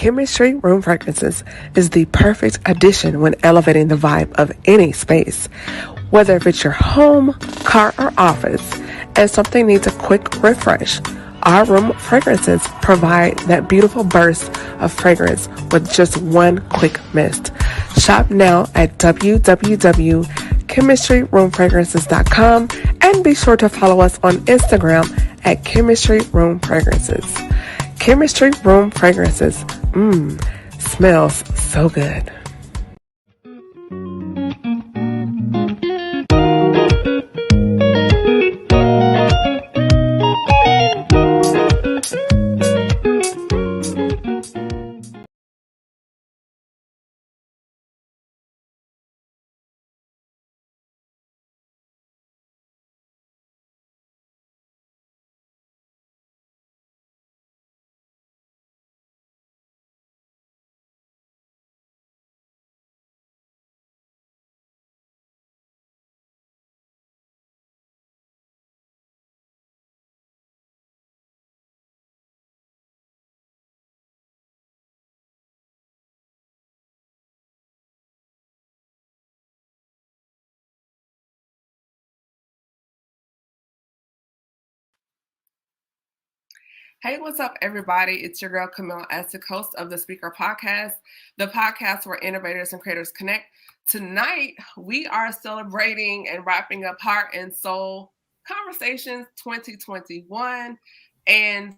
Chemistry Room Fragrances is the perfect addition when elevating the vibe of any space. Whether if it's your home, car, or office, and something needs a quick refresh, our room fragrances provide that beautiful burst of fragrance with just one quick mist. Shop now at www.chemistryroomfragrances.com and be sure to follow us on Instagram at Chemistry Room Fragrances. Chemistry Room Fragrances. Smells so good. Hey, what's up, everybody? It's your girl, Camille Essex, host of the Speaker Podcast, the podcast where innovators and creators connect. Tonight, we are celebrating and wrapping up Heart and Soul Conversations 2021. And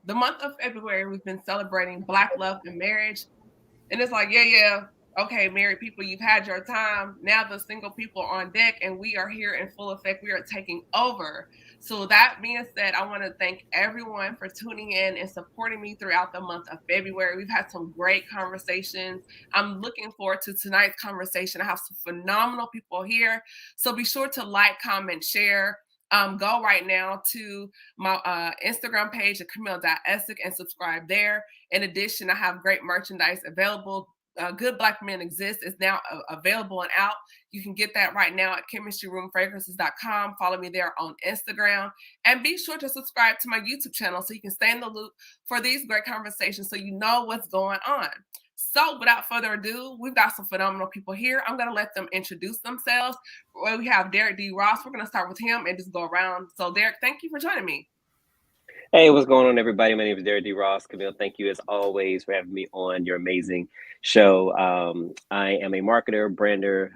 the month of February, we've been celebrating Black love and marriage. And it's like, okay, married people, you've had your time. Now the single people are on deck, and we are here in full effect. We are taking over. So that being said, I want to thank everyone for tuning in and supporting me throughout the month of February. We've had some great conversations. I'm looking forward to tonight's conversation. I have some phenomenal people here. So be sure to like, comment, share. Go right now to my Instagram page at Camille.Essex and subscribe there. In addition, I have great merchandise available. Good Black Men Exist is now available and out. You can get that right now at chemistryroomfragrances.com. Follow me there on Instagram. And be sure to subscribe to my YouTube channel so you can stay in the loop for these great conversations so you know what's going on. So without further ado, we've got some phenomenal people here. I'm going to let them introduce themselves. We have Derek D. Ross. We're going to start with him and just go around. So Derek, thank you for joining me. Hey, what's going on, everybody? My name is Derek D. Ross. Camille, thank you as always for having me on your amazing show. I am a marketer, brander,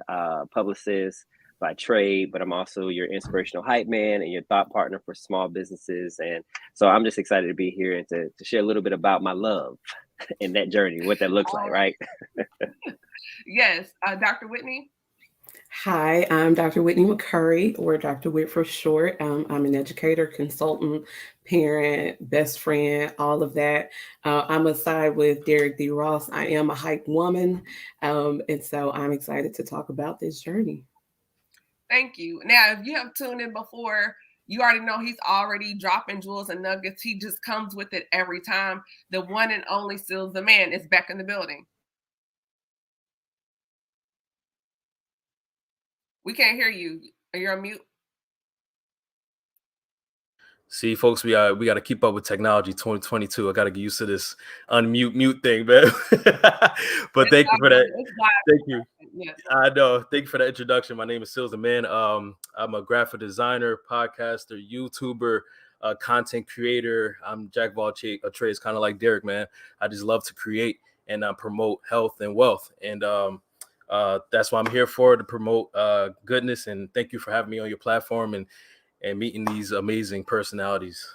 publicist by trade, but I'm also your inspirational hype man and your thought partner for small businesses. And so I'm just excited to be here and to share a little bit about my love in that journey, what that looks like, right? Yes. Dr. Whitney? Hi, I'm Dr. Whitney McCurrie, or Dr. Whit for short. I'm an educator, consultant, parent, best friend, all of that. I'm aside with Derek D. Ross. I am a hype woman, and so I'm excited to talk about this journey. Thank you. Now, if you have tuned in before, you already know he's already dropping jewels and nuggets. He just comes with it every time. The one and only Sealz The Man is back in the building. We can't hear you. Are you on mute? See, folks, we got to keep up with technology. 2022. I got to get used to this mute thing, man. But thank you for that. Thank you. Yes. I know. Thank you for that introduction. My name is Sealz The Man. I'm a graphic designer, podcaster, YouTuber, content creator. I'm jack of all trades, kind of like Derek, man. I just love to create and promote health and wealth, and that's what I'm here for, to promote goodness. And thank you for having me on your platform and meeting these amazing personalities.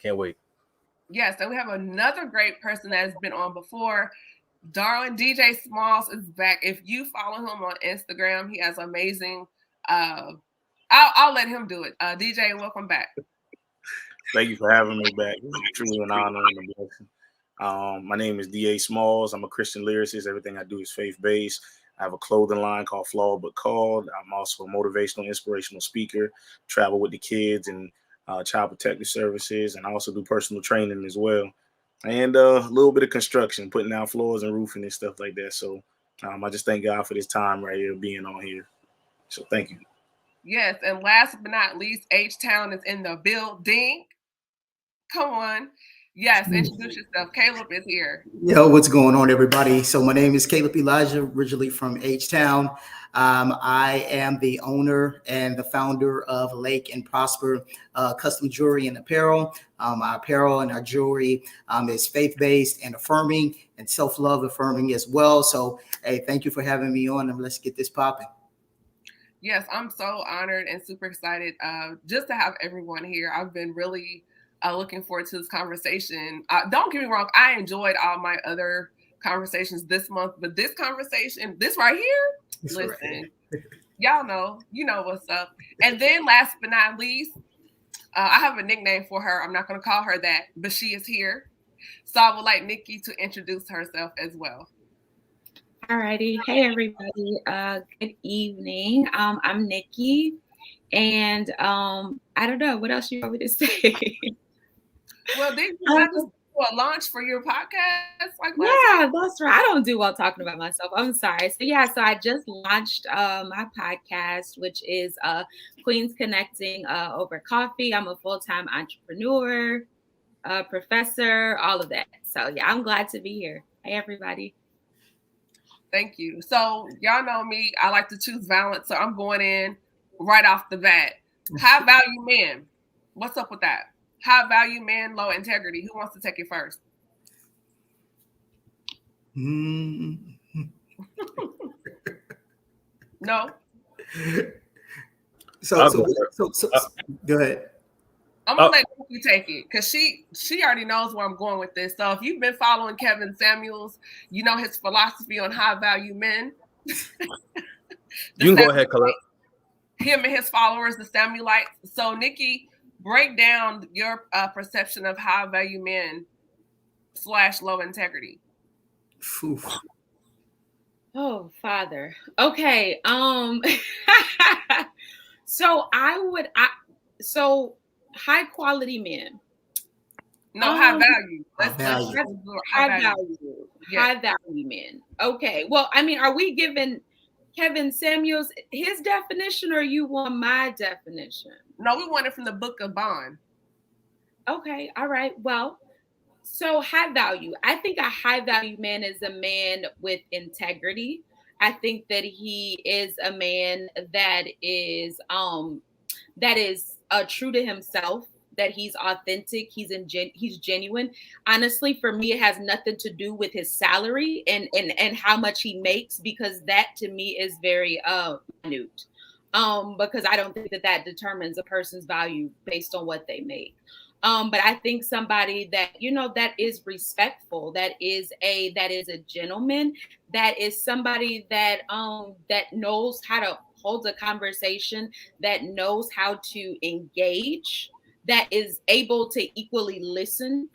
Can't wait. Yes, and we have another great person that has been on before. Darwin, DJ Smalls is back. If you follow him on Instagram, he has amazing. I'll let him do it. DJ, welcome back. Thank you for having me back. It's truly an honor and a blessing. My name is D.A. Smalls. I'm a Christian lyricist. Everything I do is faith-based. I have a clothing line called Flawed But Called. I'm also a motivational, inspirational speaker, travel with the kids and child protective services, and I also do personal training as well. And a little bit of construction, putting down floors and roofing and stuff like that. So I just thank God for this time right here, being on here. So thank you. Yes, and last but not least, H-Town is in the building. Come on. Yes, introduce yourself. Kaleb is here. Yo, what's going on, everybody? So my name is Kaleb Elijah, originally from H-Town. I am the owner and the founder of Lake and Prosper Custom Jewelry and Apparel. Our apparel and our jewelry is faith-based and affirming and self-love affirming as well. So, hey, thank you for having me on, and let's get this popping. Yes, I'm so honored and super excited just to have everyone here. I've been really looking forward to this conversation. Don't get me wrong, I enjoyed all my other conversations this month, but this conversation, this right here, listen, y'all know, you know what's up. And then last but not least, I have a nickname for her. I'm not going to call her that, but she is here. So I would like Nicki to introduce herself as well. Alrighty. Hey, everybody. Good evening. I'm Nicki. And I don't know. What else you want me to say? Well, did you just do a launch for your podcast? Yeah, that's right. I don't do well talking about myself. I'm sorry. So I just launched my podcast, which is Queens Connecting over coffee. I'm a full-time entrepreneur, professor, all of that. So yeah, I'm glad to be here. Hey, everybody. Thank you. So y'all know me. I like to choose violence. So I'm going in right off the bat. High value men. What's up with that? High value man, low integrity. Who wants to take it first? No. So go ahead. I'm gonna let you take it because she already knows where I'm going with this. So if you've been following Kevin Samuels, you know his philosophy on high value men. You can go ahead, Kaleb. Him and his followers, the Samuelites. So Nicki, break down your perception of high value men / low integrity. Oof. Oh, Father. Okay. So high quality men. No, high value. High value men. Okay. Well, I mean, are we giving Kevin Samuels his definition, or you want my definition? No, we want it from the Book of Bond. Okay. All right. Well, so high value. I think a high value man is a man with integrity. I think that he is a man that is true to himself, that he's authentic, he's genuine. Honestly, for me, it has nothing to do with his salary and how much he makes, because that to me is very minute. Because I don't think that determines a person's value based on what they make. But I think somebody that, that is respectful, that is a gentleman, that is somebody that knows how to hold a conversation, that knows how to engage, that is able to equally listen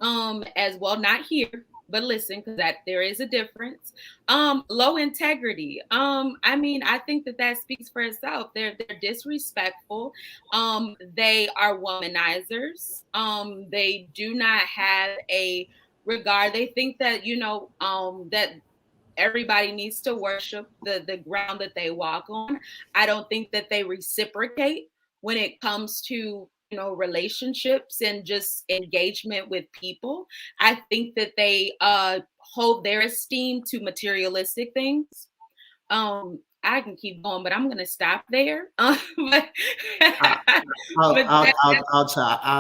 as well, not hear, but listen, because there is a difference. Low integrity. I mean, I think that speaks for itself. They're disrespectful. They are womanizers. They do not have a regard. They think that, that everybody needs to worship the ground that they walk on. I don't think that they reciprocate when it comes to relationships and just engagement with people. I think that they hold their esteem to materialistic things. I can keep going, but I'm going to stop there. I'll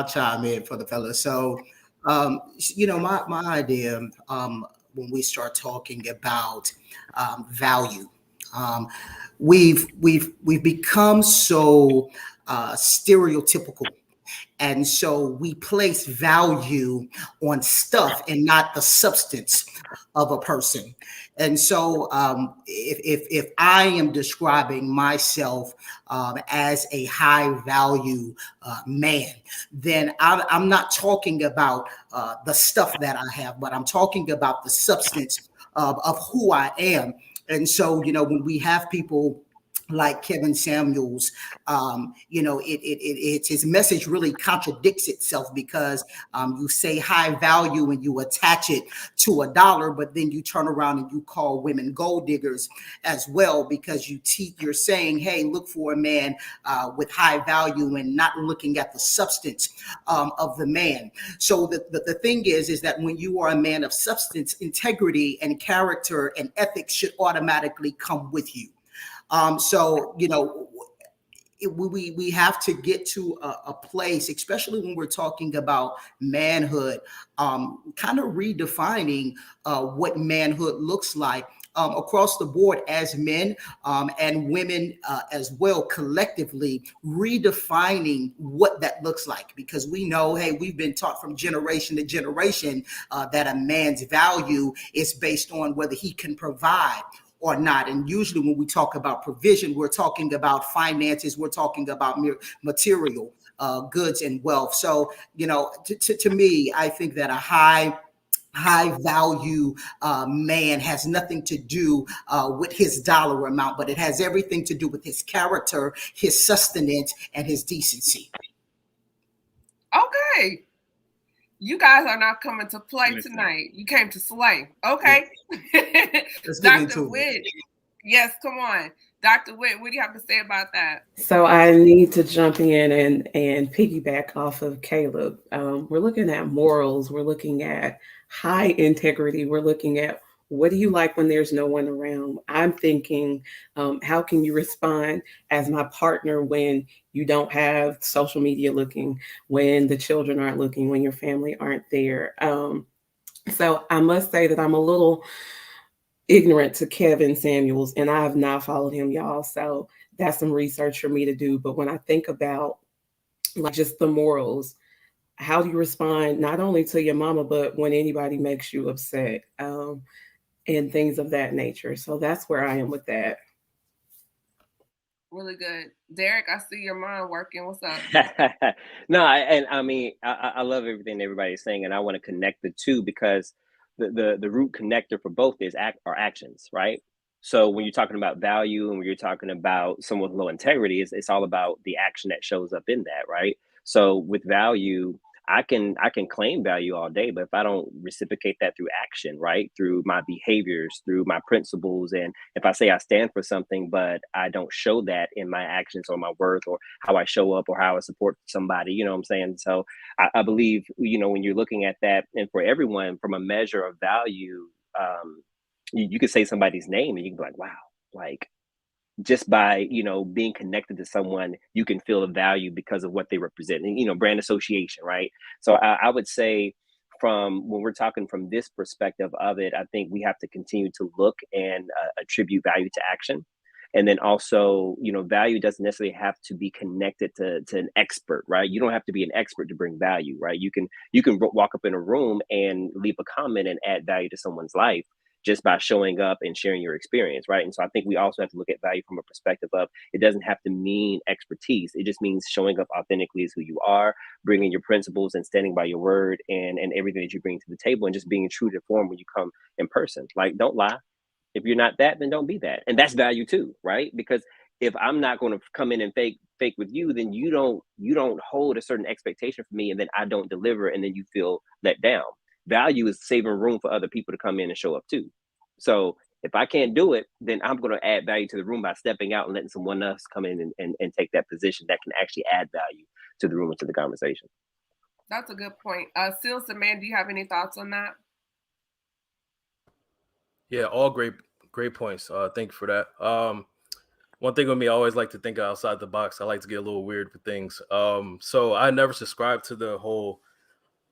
chime in for the fellas. So, my idea when we start talking about value, we've become so stereotypical. And so we place value on stuff and not the substance of a person. And so if I am describing myself as a high value man, then I'm not talking about the stuff that I have, but I'm talking about the substance of who I am. And so, when we have people like Kevin Samuels, it's his message really contradicts itself, because you say high value and you attach it to $1, but then you turn around and you call women gold diggers as well, because you're saying, hey, look for a man with high value and not looking at the substance of the man. So the thing is that when you are a man of substance, integrity and character and ethics should automatically come with you. We have to get to a place, especially when we're talking about manhood, kind of redefining what manhood looks like across the board, as men and women as well, collectively redefining what that looks like. Because we know, hey, we've been taught from generation to generation that a man's value is based on whether he can provide or not. And usually when we talk about provision, we're talking about finances, we're talking about material goods and wealth. So, to me, I think that a high value man has nothing to do with his dollar amount, but it has everything to do with his character, his sustenance, and his decency. Okay. You guys are not coming to play tonight. You came to slay. Okay. Yeah. Dr. Witt. Yes, come on. Dr. Witt, what do you have to say about that? So I need to jump in and piggyback off of Kaleb. We're looking at morals. We're looking at high integrity. We're looking at, what do you like when there's no one around? I'm thinking, how can you respond as my partner when you don't have social media looking, when the children aren't looking, when your family aren't there? So I must say that I'm a little ignorant to Kevin Samuels, and I have not followed him, y'all. So that's some research for me to do. But when I think about like just the morals, how do you respond not only to your mama, but when anybody makes you upset, and things of that nature? So that's where I am with that. Really good. Derek, I see your mind working. What's up? No, I love everything everybody's saying, and I want to connect the two, because the root connector for both is our actions, right? So when you're talking about value and when you're talking about someone with low integrity, it's all about the action that shows up in that, right? So with value, I can claim value all day, but if I don't reciprocate that through action, right, through my behaviors, through my principles, and if I say I stand for something, but I don't show that in my actions or my worth or how I show up or how I support somebody, you know what I'm saying? So I believe, when you're looking at that, and for everyone, from a measure of value, you could say somebody's name and you can be like, wow, like, just by being connected to someone, you can feel the value because of what they represent, and brand association, right? So I would say, from when we're talking from this perspective of it, I think we have to continue to look and attribute value to action. And then also, value doesn't necessarily have to be connected to an expert, right? You don't have to be an expert to bring value, right? You can walk up in a room and leave a comment and add value to someone's life just by showing up and sharing your experience, right? And so I think we also have to look at value from a perspective of, it doesn't have to mean expertise. It just means showing up authentically as who you are, bringing your principles and standing by your word, and everything that you bring to the table, and just being true to form when you come in person. Like, don't lie. If you're not that, then don't be that. And that's value too, right? Because if I'm not going to come in and fake with you, then you don't hold a certain expectation for me, and then I don't deliver, and then you feel let down. Value is saving room for other people to come in and show up too. So if I can't do it, then I'm going to add value to the room by stepping out and letting someone else come in and take that position that can actually add value to the room and to the conversation. That's a good point. Sealz The Man, do you have any thoughts on that? Yeah, all great points. Thank you for that. One thing with me, I always like to think outside the box. I like to get a little weird with things. So I never subscribed to the whole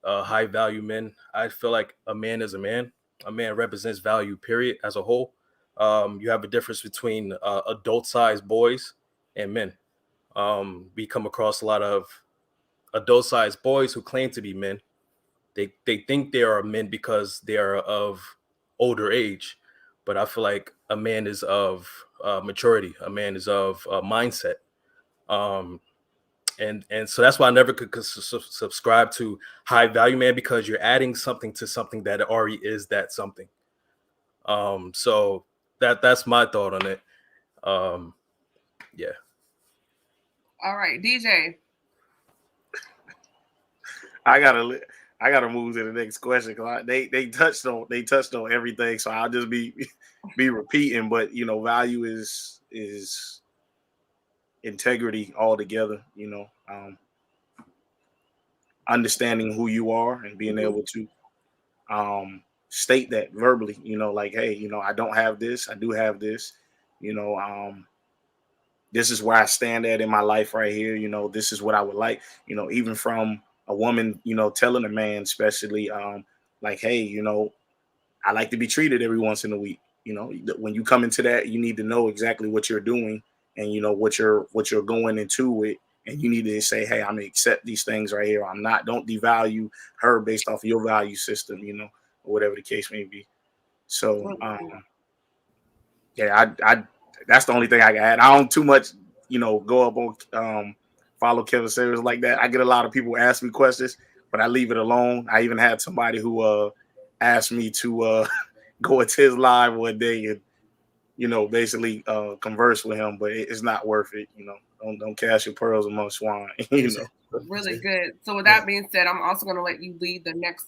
high value men. I feel like a man is a man. A man represents value, period, as a whole. You have a difference between adult-sized boys and men. We come across a lot of adult-sized boys who claim to be men. They think they are men because they are of older age, but I feel like a man is of maturity. A man is of mindset. And so that's why I never could subscribe to high value man, because you're adding something to something that already is that something. So that's my thought on it. Yeah. All right, DJ. I gotta move to the next question because they touched on everything, so I'll just be repeating. But value is integrity altogether. Understanding who you are and being able to state that verbally. Like, hey, I don't have this, I do have this. This is where I stand at in my life right here. This is what I would like. Even from a woman, telling a man, especially, like, hey, I like to be treated every once in a week. When you come into that, you need to know exactly what you're doing and what you're going into it. And you need to say, hey, I'm gonna accept these things right here. I'm not. Don't devalue her based off of your value system, or whatever the case may be. So, yeah, I that's the only thing I got. I don't too much, go up on follow Kevin Samuels like that. I get a lot of people ask me questions, but I leave it alone. I even had somebody who asked me to go into his live one day and basically converse with him, but it's not worth it. Don't cast your pearls among swine. Really good. So with that being said, I'm also going to let you lead the next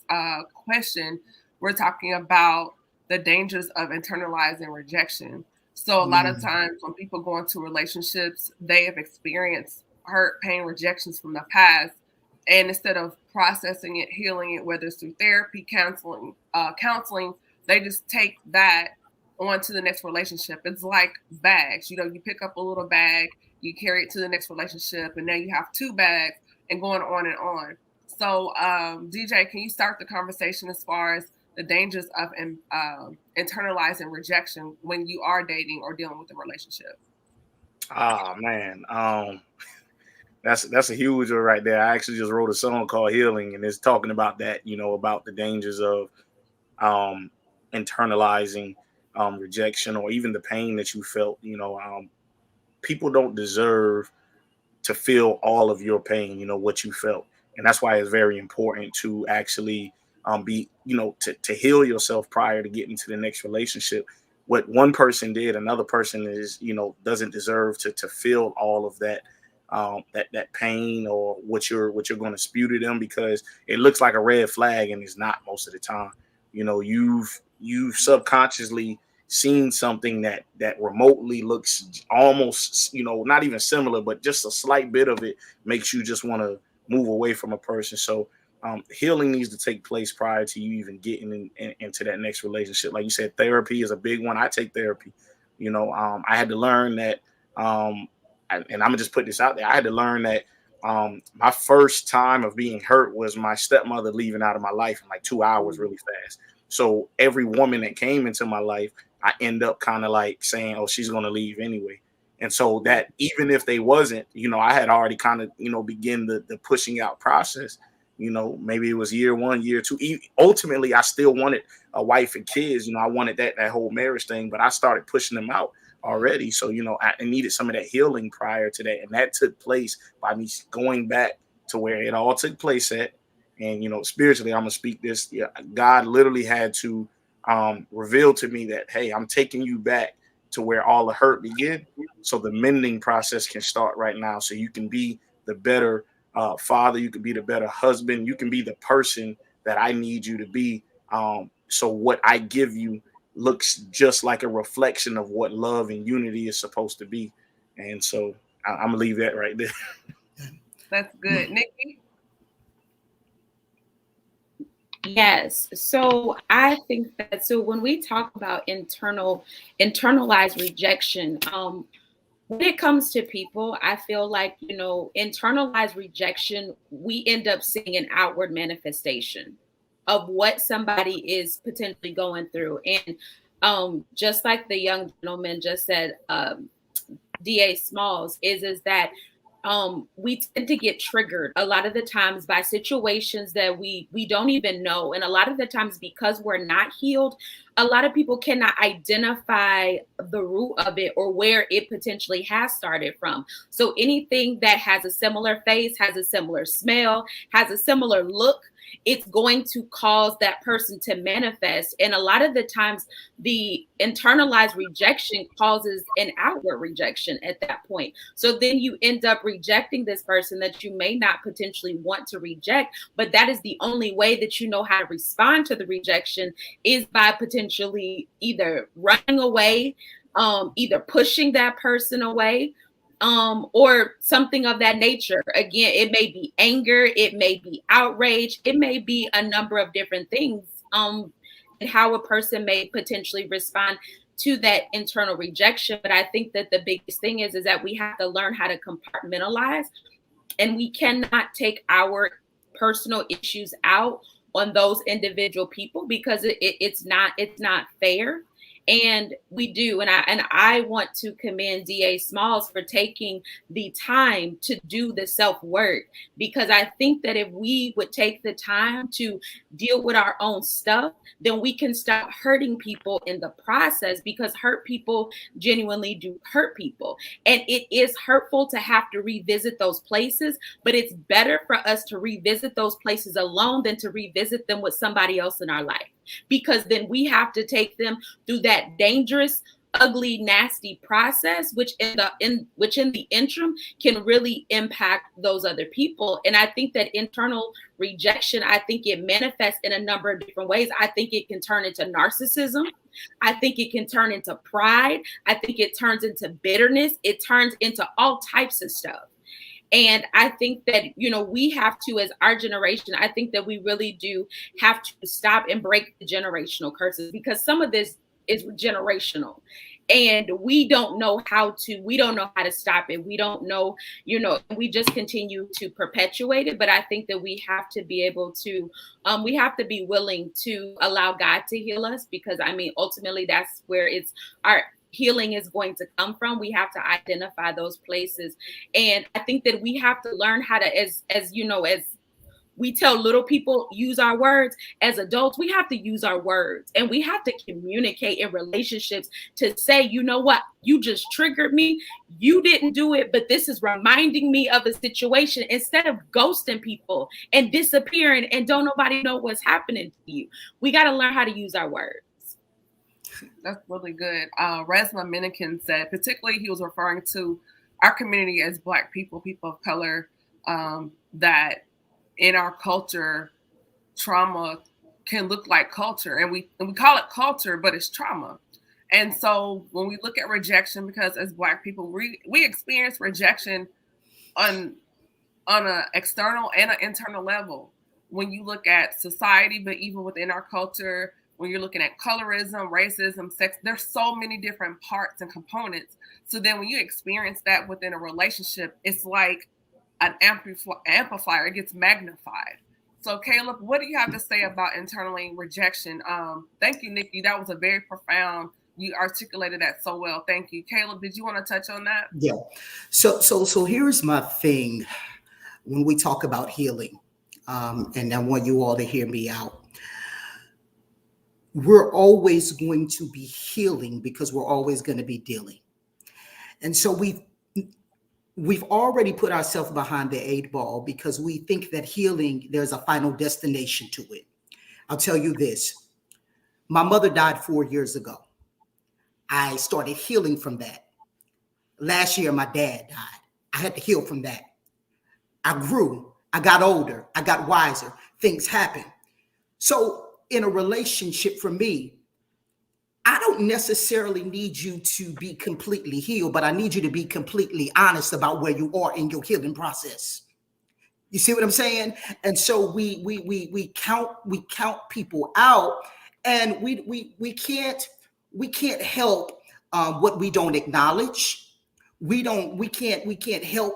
question. We're talking about the dangers of internalizing rejection. So a lot of times when people go into relationships, they have experienced hurt, pain, rejections from the past. And instead of processing it, healing it, whether it's through therapy, counseling, they just take that on to the next relationship. It's like bags. You pick up a little bag, you carry it to the next relationship, and now you have 2 bags and going on and on. So, DJ, can you start the conversation as far as the dangers of internalizing rejection when you are dating or dealing with a relationship? Man, that's a huge one right there. I actually just wrote a song called "Healing," and it's talking about that. About the dangers of internalizing rejection or even the pain that you felt. People don't deserve to feel all of your pain. What you felt, and that's why it's very important to actually be, to heal yourself prior to getting to the next relationship. What one person did, another person is, doesn't deserve to feel all of that, that pain or what you're going to spew to them, because it looks like a red flag and it's not most of the time. You've subconsciously seen something that remotely looks almost, not even similar, but just a slight bit of it makes you just want to move away from a person. So healing needs to take place prior to you even getting into that next relationship. Like you said, therapy is a big one. I take therapy. I had to learn that, and I'm gonna just put this out there. I had to learn that my first time of being hurt was my stepmother leaving out of my life in like 2 hours really fast. So every woman that came into my life, I end up kind of like saying, oh, she's going to leave anyway. And so that even if they wasn't, I had already kind of, begin the pushing out process. Maybe it was year 1, year 2. Ultimately, I still wanted a wife and kids. I wanted that whole marriage thing, but I started pushing them out already. So, I needed some of that healing prior to that. And that took place by me going back to where it all took place at. And, spiritually, I'm going to speak this. Yeah, God literally had to reveal to me that, hey, I'm taking you back to where all the hurt began. So the mending process can start right now. So you can be the better father. You can be the better husband. You can be the person that I need you to be. So what I give you looks just like a reflection of what love and unity is supposed to be. And so I'm going to leave that right there. That's good. Nicki? Yes. So I think that, so when we talk about internalized rejection, when it comes to people, I feel like, internalized rejection, we end up seeing an outward manifestation of what somebody is potentially going through. And just like the young gentleman just said, D.A. Smalls, is that we tend to get triggered a lot of the times by situations that we don't even know. And a lot of the times, because we're not healed, a lot of people cannot identify the root of it or where it potentially has started from. So anything that has a similar face, has a similar smell, has a similar look, it's going to cause that person to manifest. And a lot of the times the internalized rejection causes an outward rejection at that point. So then you end up rejecting this person that you may not potentially want to reject, but that is the only way that you know how to respond to the rejection, is by potentially either running away, either pushing that person away, or something of that nature. Again, it may be anger, it may be outrage, it may be a number of different things, and how a person may potentially respond to that internal rejection. But I think that the biggest thing is that we have to learn how to compartmentalize, and we cannot take our personal issues out on those individual people, because it's not fair. And we do, and I want to commend DA Smalls for taking the time to do the self-work, because I think that if we would take the time to deal with our own stuff, then we can stop hurting people in the process, because hurt people genuinely do hurt people. And it is hurtful to have to revisit those places, but it's better for us to revisit those places alone than to revisit them with somebody else in our life, because then we have to take them through that dangerous, ugly, nasty process, which in the interim can really impact those other people. And I think that internal rejection, I think it manifests in a number of different ways. I think it can turn into narcissism. I think it can turn into pride. I think it turns into bitterness. It turns into all types of stuff. And I think that, we have to, as our generation, I think that we really do have to stop and break the generational curses, because some of this is generational, and we don't know how to stop it. We don't know, we just continue to perpetuate it. But I think that we have to be able to, we have to be willing to allow God to heal us, because ultimately that's where our healing is going to come from. We have to identify those places. And I think that we have to learn how to, as we tell little people, use our words. As adults, we have to use our words, and we have to communicate in relationships to say, you know what, you just triggered me. You didn't do it, but this is reminding me of a situation, instead of ghosting people and disappearing and don't nobody know what's happening to you. We got to learn how to use our words. That's really good. Resma Minikin said, particularly he was referring to our community as Black people, people of color, that in our culture, trauma can look like culture, and we call it culture, but it's trauma. And so when we look at rejection, because as Black people, we experience rejection on an external and an internal level. When you look at society, but even within our culture, when you're looking at colorism, racism, sex, there's so many different parts and components. So then when you experience that within a relationship, it's like an amplifier, it gets magnified. So Kaleb, what do you have to say about internally rejection? Thank you, Nicki. That was a very profound, you articulated that so well. Thank you. Kaleb, did you want to touch on that? Yeah. So here's my thing when we talk about healing, and I want you all to hear me out. We're always going to be healing because we're always going to be dealing. And so we've already put ourselves behind the 8 ball, because we think that healing, there's a final destination to it. I'll tell you this. My mother died 4 years ago. I started healing from that. Last year, my dad died. I had to heal from that. I grew. I got older. I got wiser. Things happened. So in a relationship, for me, I don't necessarily need you to be completely healed, but I need you to be completely honest about where you are in your healing process. You see what I'm saying? And so we count people out, and we can't help what we don't acknowledge. We can't help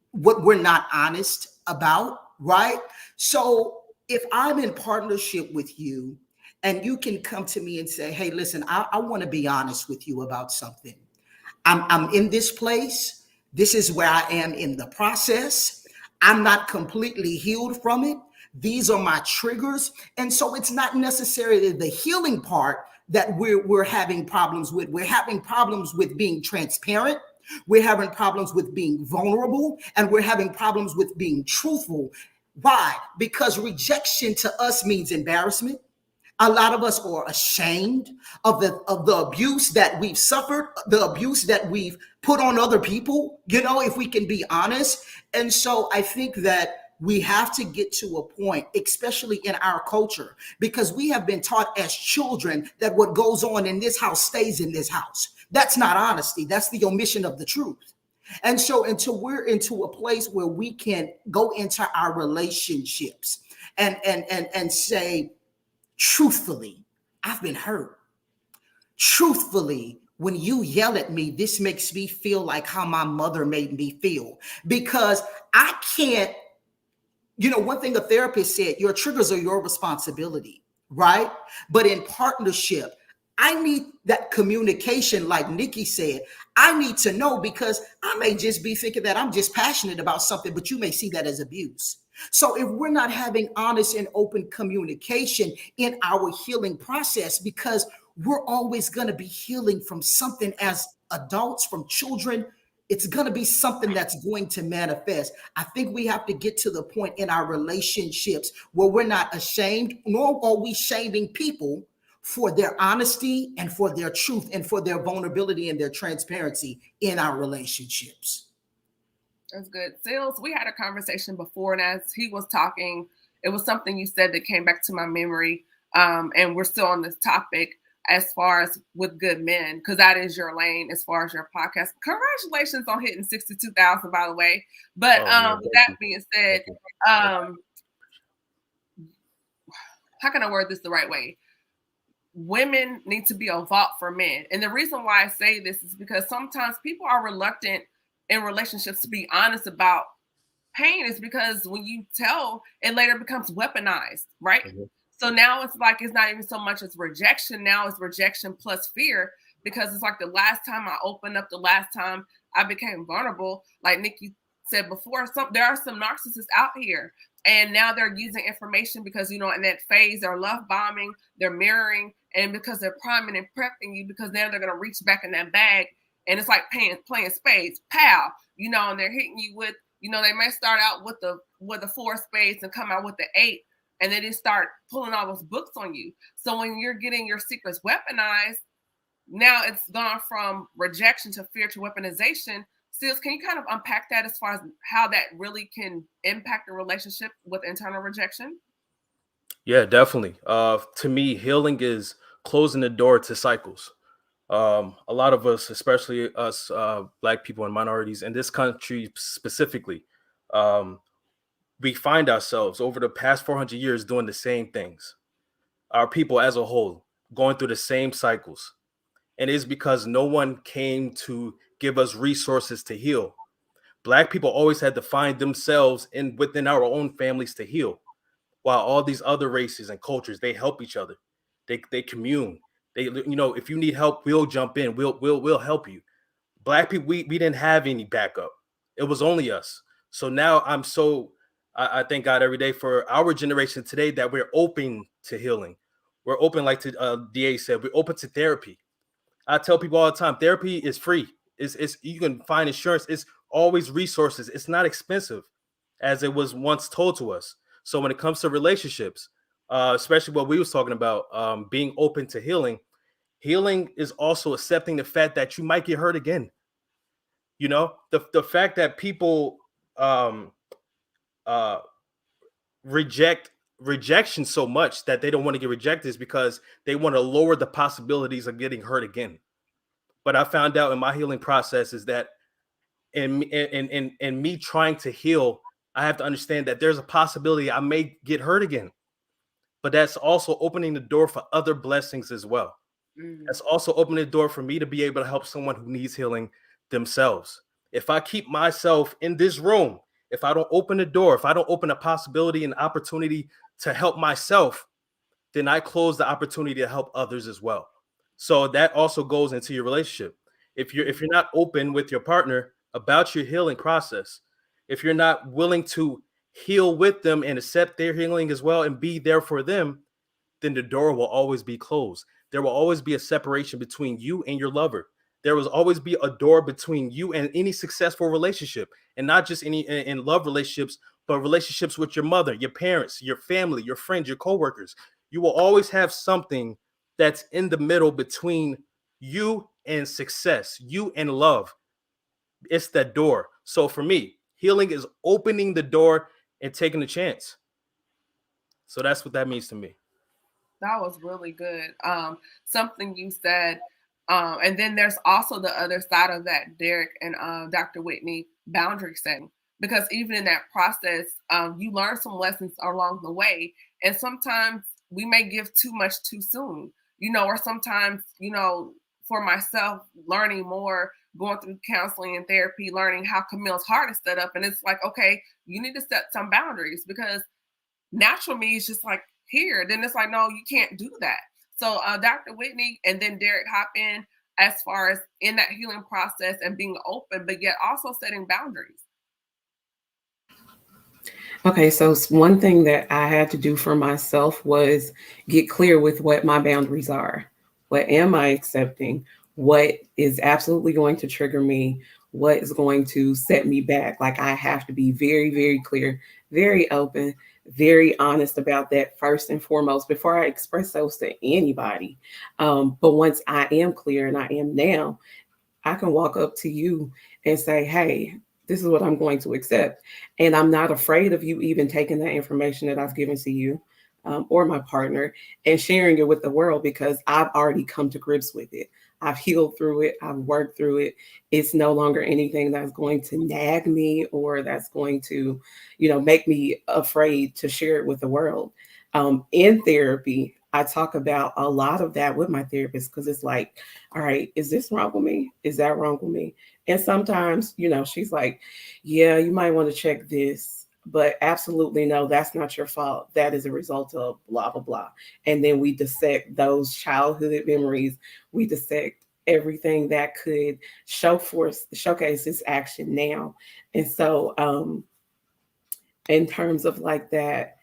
what we're not honest about, right? So if I'm in partnership with you, and you can come to me and say, hey, listen, I want to be honest with you about something. I'm in this place. This is where I am in the process. I'm not completely healed from it. These are my triggers. And so it's not necessarily the healing part that we're having problems with. We're having problems with being transparent. We're having problems with being vulnerable, and we're having problems with being truthful. Why? Because rejection to us means embarrassment. A lot of us are ashamed of the abuse that we've suffered, the abuse that we've put on other people, if we can be honest. And so I think that we have to get to a point, especially in our culture, because we have been taught as children that what goes on in this house stays in this house. That's not honesty. That's the omission of the truth. And so until we're into a place where we can go into our relationships and say, truthfully, I've been hurt. Truthfully, when you yell at me, this makes me feel like how my mother made me feel. Because I can't, one thing a therapist said, your triggers are your responsibility, right? But in partnership, I need that communication, like Nicki said. I need to know, because I may just be thinking that I'm just passionate about something, but you may see that as abuse. So if we're not having honest and open communication in our healing process, because we're always going to be healing from something as adults, from children, it's going to be something that's going to manifest. I think we have to get to the point in our relationships where we're not ashamed, nor are we shaming people for their honesty and for their truth and for their vulnerability and their transparency in our relationships. That's good. Sealz, we had a conversation before, and as he was talking, it was something you said that came back to my memory. And we're still on this topic as far as with good men, because that is your lane as far as your podcast. Congratulations on hitting 62,000, by the way. But with that being said, how can I word this the right way? Women need to be a vault for men. And the reason why I say this is because sometimes people are reluctant in relationships to be honest about pain, is because when you tell, it later becomes weaponized, right? Mm-hmm. So now it's like, it's not even so much as rejection. Now it's rejection plus fear, because it's like the last time I opened up, the last time I became vulnerable, like Nicki said before, there are some narcissists out here, and now they're using information because, in that phase, they're love bombing, they're mirroring, and because they're priming and prepping you, because now they're going to reach back in that bag. And it's like playing spades, pow, and they're hitting you with, they may start out with the 4 spades and come out with the 8, and then they start pulling all those books on you. So when you're getting your secrets weaponized, now it's gone from rejection to fear to weaponization. Sealz, can you kind of unpack that as far as how that really can impact a relationship with internal rejection? Yeah, definitely. To me, healing is closing the door to cycles. A lot of us, especially us Black people and minorities in this country specifically, we find ourselves over the past 400 years doing the same things. Our people as a whole going through the same cycles. And it's because no one came to give us resources to heal. Black people always had to find themselves within our own families to heal, while all these other races and cultures, they help each other. They commune. If you need help, we'll jump in. We'll help you. Black people, we didn't have any backup. It was only us. So now I thank God every day for our generation today that we're open to healing. We're open, like DA said, we're open to therapy. I tell people all the time, therapy is free. It's you can find insurance. It's always resources. It's not expensive, as it was once told to us. So when it comes to relationships, especially what we was talking about, being open to healing is also accepting the fact that you might get hurt again. The fact that people reject rejection so much that they don't want to get rejected is because they want to lower the possibilities of getting hurt again. But I found out in my healing process is that in me trying to heal, I have to understand that there's a possibility I may get hurt again. But that's also opening the door for other blessings as well. Mm-hmm. That's also opening the door for me to be able to help someone who needs healing themselves. If I keep myself in this room, if I don't open the door, if I don't open a possibility and opportunity to help myself, then I close the opportunity to help others as well. So that also goes into your relationship. If you're not open with your partner about your healing process, if you're not willing to heal with them and accept their healing as well and be there for them, then the door will always be closed. There will always be a separation between you and your lover. There will always be a door between you and any successful relationship, and not just any in love relationships, but relationships with your mother, your parents, your family, your friends, your coworkers, you will always have something that's in the middle between you and success, you and love. It's that door. So for me, healing is opening the door and taking a chance. So that's what that means to me. That was really good. Something you said, and then there's also the other side of that, Derek and Dr. Whitney, boundary setting. Because even in that process, you learn some lessons along the way, and sometimes we may give too much too soon, or sometimes, for myself, learning more, going through counseling and therapy, learning how Camille's heart is set up, and it's like, okay, you need to set some boundaries, because natural me is just like, here, then it's like, no, you can't do that. So Dr. Whitney and then Derek hop in as far as in that healing process and being open, but yet also setting boundaries. Okay, so one thing that I had to do for myself was get clear with what my boundaries are. What am I accepting? What is absolutely going to trigger me? What is going to set me back? Like, I have to be very, very clear, very open, very honest about that first and foremost before I express those to anybody. But once I am clear, and I am now, I can walk up to you and say, hey, this is what I'm going to accept. And I'm not afraid of you even taking that information that I've given to you or my partner and sharing it with the world, because I've already come to grips with it. I've healed through it. I've worked through it. It's no longer anything that's going to nag me or that's going to, make me afraid to share it with the world. In therapy, I talk about a lot of that with my therapist, because it's like, all right, is this wrong with me? Is that wrong with me? And sometimes, she's like, yeah, you might want to check this, but absolutely no, that's not your fault. That is a result of blah, blah, blah. And then we dissect those childhood memories. We dissect everything that could showcase this action now. And so in terms of like that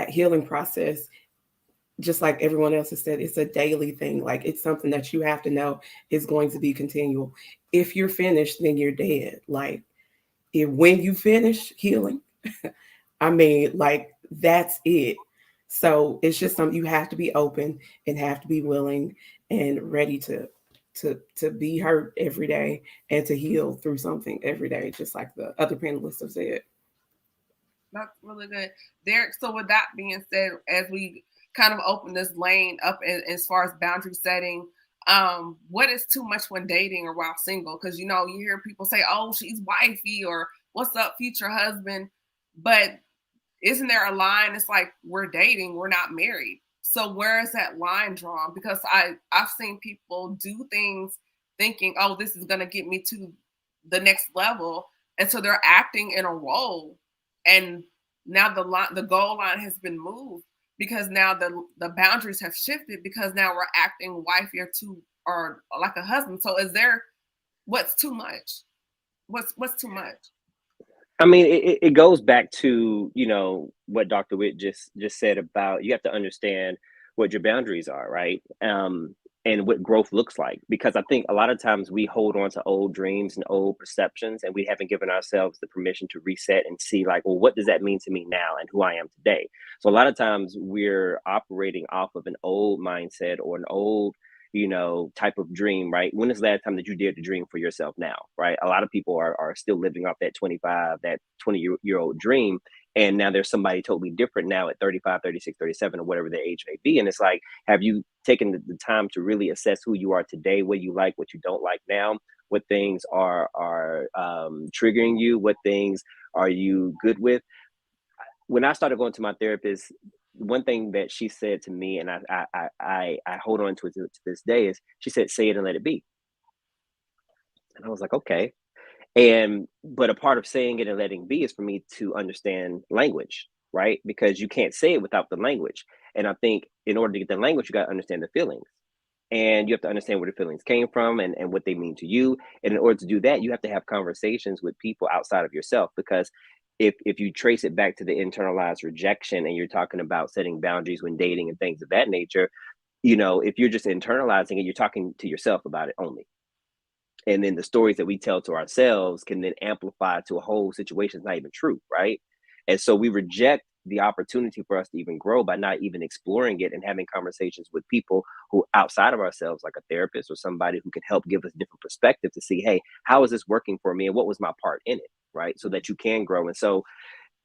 healing process, just like everyone else has said, it's a daily thing. Like, it's something that you have to know is going to be continual. If you're finished, then you're dead. Like, when you finish healing, I mean, like, that's it. So it's just something you have to be open and have to be willing and ready to be hurt every day and to heal through something every day, just like the other panelists have said. That's really good, Derek. So with that being said, as we kind of open this lane up as far as boundary setting, what is too much when dating or while single? Because you hear people say, oh, she's wifey, or what's up, future husband, but isn't there a line? It's like, we're dating, we're not married. So where is that line drawn? Because I've seen people do things thinking, oh, this is going to get me to the next level, and so they're acting in a role, and now the goal line has been moved, because now the boundaries have shifted, because now we're acting wifey or like a husband. So what's too much? What's too much? I mean, it goes back to, what Dr. Witt just said about, you have to understand what your boundaries are, right? And what growth looks like. Because I think a lot of times we hold on to old dreams and old perceptions, and we haven't given ourselves the permission to reset and see, like, well, what does that mean to me now and who I am today? So a lot of times we're operating off of an old mindset or an old, type of dream, right? When is the last time that you dared to dream for yourself now, right? A lot of people are still living off that 20-year-old dream. And now there's somebody totally different now at 35, 36, 37, or whatever their age may be. And it's like, have you taken the time to really assess who you are today, what you like, what you don't like now, what things are triggering you, what things are you good with? When I started going to my therapist, one thing that she said to me, and I hold on to it to this day, is she said, say it and let it be. And I was like, okay. But a part of saying it and letting be is for me to understand language, right? Because you can't say it without the language. And I think in order to get the language, you got to understand the feelings. And you have to understand where the feelings came from and what they mean to you. And in order to do that, you have to have conversations with people outside of yourself. Because if you trace it back to the internalized rejection, and you're talking about setting boundaries when dating and things of that nature, if you're just internalizing it, you're talking to yourself about it only. And then the stories that we tell to ourselves can then amplify to a whole situation that's not even true, right? And so we reject the opportunity for us to even grow by not even exploring it and having conversations with people who outside of ourselves, like a therapist or somebody who can help give us different perspective to see, hey, how is this working for me and what was my part in it, right? So that you can grow. And so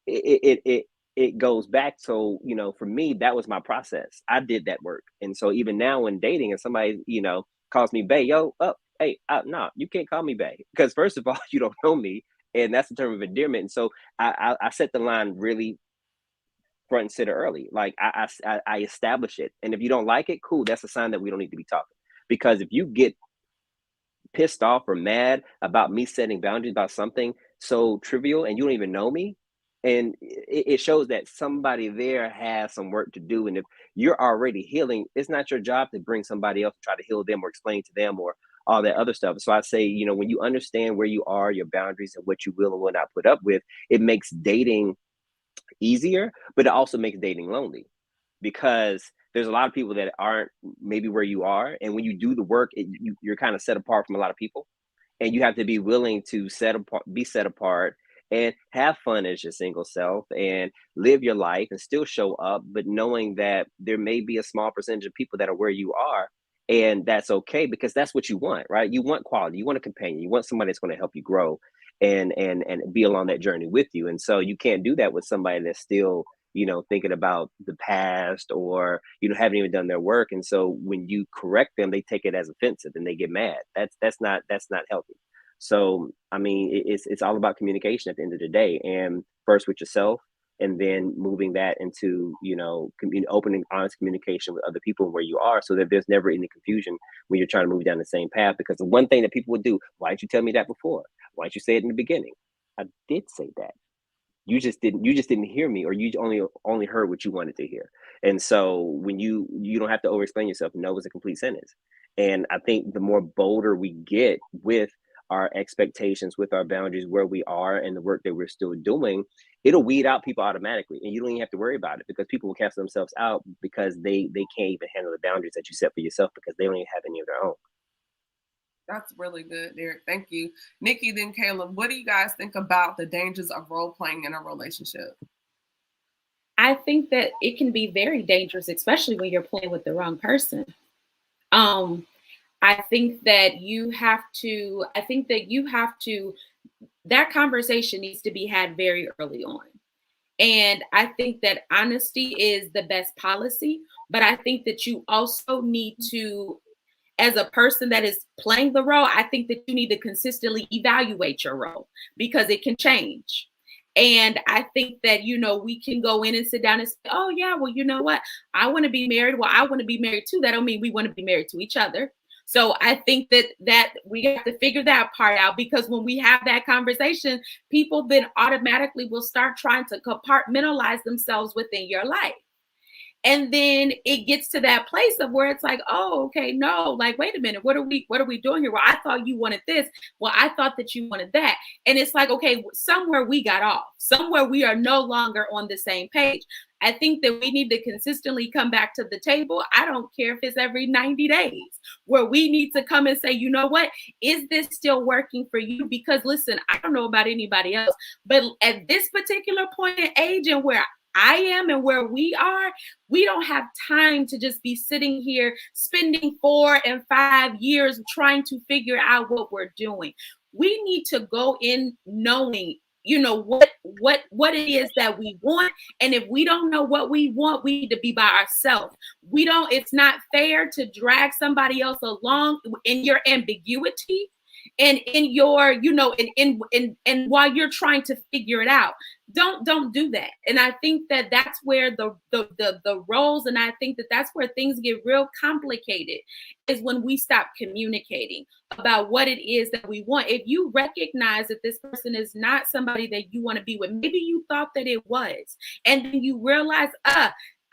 it goes back to, you know, for me, that was my process. I did that work. And so even now when dating and somebody, you know, calls me bae, yo, up, hey, no, you can't call me bae, because first of all, you don't know me, and that's the term of endearment. And so I set the line really front and center early. Like I establish it. And if you don't like it, cool, that's a sign that we don't need to be talking. Because if you get pissed off or mad about me setting boundaries about something so trivial and you don't even know me, and it shows that somebody there has some work to do. And if you're already healing, it's not your job to bring somebody else to try to heal them or explain to them or all that other stuff. So I say, you know, when you understand where you are, your boundaries, and what you will and will not put up with, it makes dating easier, but it also makes dating lonely, because there's a lot of people that aren't maybe where you are. And when you do the work, you're kind of set apart from a lot of people, and you have to be willing to be set apart and have fun as your single self and live your life and still show up, but knowing that there may be a small percentage of people that are where you are, and that's okay, because that's what you want, right? You want quality, you want a companion, you want somebody that's going to help you grow and be along that journey with you. And so you can't do that with somebody that's still, you know, thinking about the past, or, you know, haven't even done their work. And so when you correct them, they take it as offensive and they get mad. That's not healthy. So, I mean, it's all about communication at the end of the day, and first with yourself, and then moving that into, you know, opening honest communication with other people where you are, so that there's never any confusion when you're trying to move down the same path. Because the one thing that people would do, why didn't you tell me that before? Why didn't you say it in the beginning? I did say that. You just didn't hear me, or you only heard what you wanted to hear. And so when you don't have to over explain yourself. No is a complete sentence. And I think the more bolder we get with our expectations, with our boundaries, where we are, and the work that we're still doing, it'll weed out people automatically, and you don't even have to worry about it, because people will cancel themselves out because they can't even handle the boundaries that you set for yourself, because they don't even have any of their own. That's really good, Derek. Thank you. Nicki, then Kaleb, what do you guys think about the dangers of role playing in a relationship? I think that it can be very dangerous, especially when you're playing with the wrong person. I think that you have to, that conversation needs to be had very early on. And I think that honesty is the best policy, but I think that you also need to, as a person that is playing the role, I think that you need to consistently evaluate your role, because it can change. And I think that, you know, we can go in and sit down and say, oh yeah, well, you know what? I want to be married. Well, I want to be married too. That don't mean we want to be married to each other. So I think that we have to figure that part out, because when we have that conversation, people then automatically will start trying to compartmentalize themselves within your life. And then it gets to that place of where it's like, oh, okay, no, like, wait a minute, what are we doing here? Well, I thought you wanted this. Well, I thought that you wanted that. And it's like, okay, somewhere we got off. Somewhere we are no longer on the same page. I think that we need to consistently come back to the table. I don't care if it's every 90 days, where we need to come and say, you know what, is this still working for you? Because listen, I don't know about anybody else, but at this particular point in age and where I am and where we are, we don't have time to just be sitting here spending 4 and 5 years trying to figure out what we're doing. We need to go in knowing, you know, what it is that we want. And if we don't know what we want, we need to be by ourselves. It's not fair to drag somebody else along in your ambiguity and in your, you know, and while you're trying to figure it out. Don't do that. And I think that that's where the roles, and I think that that's where things get real complicated, is when we stop communicating about what it is that we want. If you recognize that this person is not somebody that you want to be with, maybe you thought that it was, and then you realize,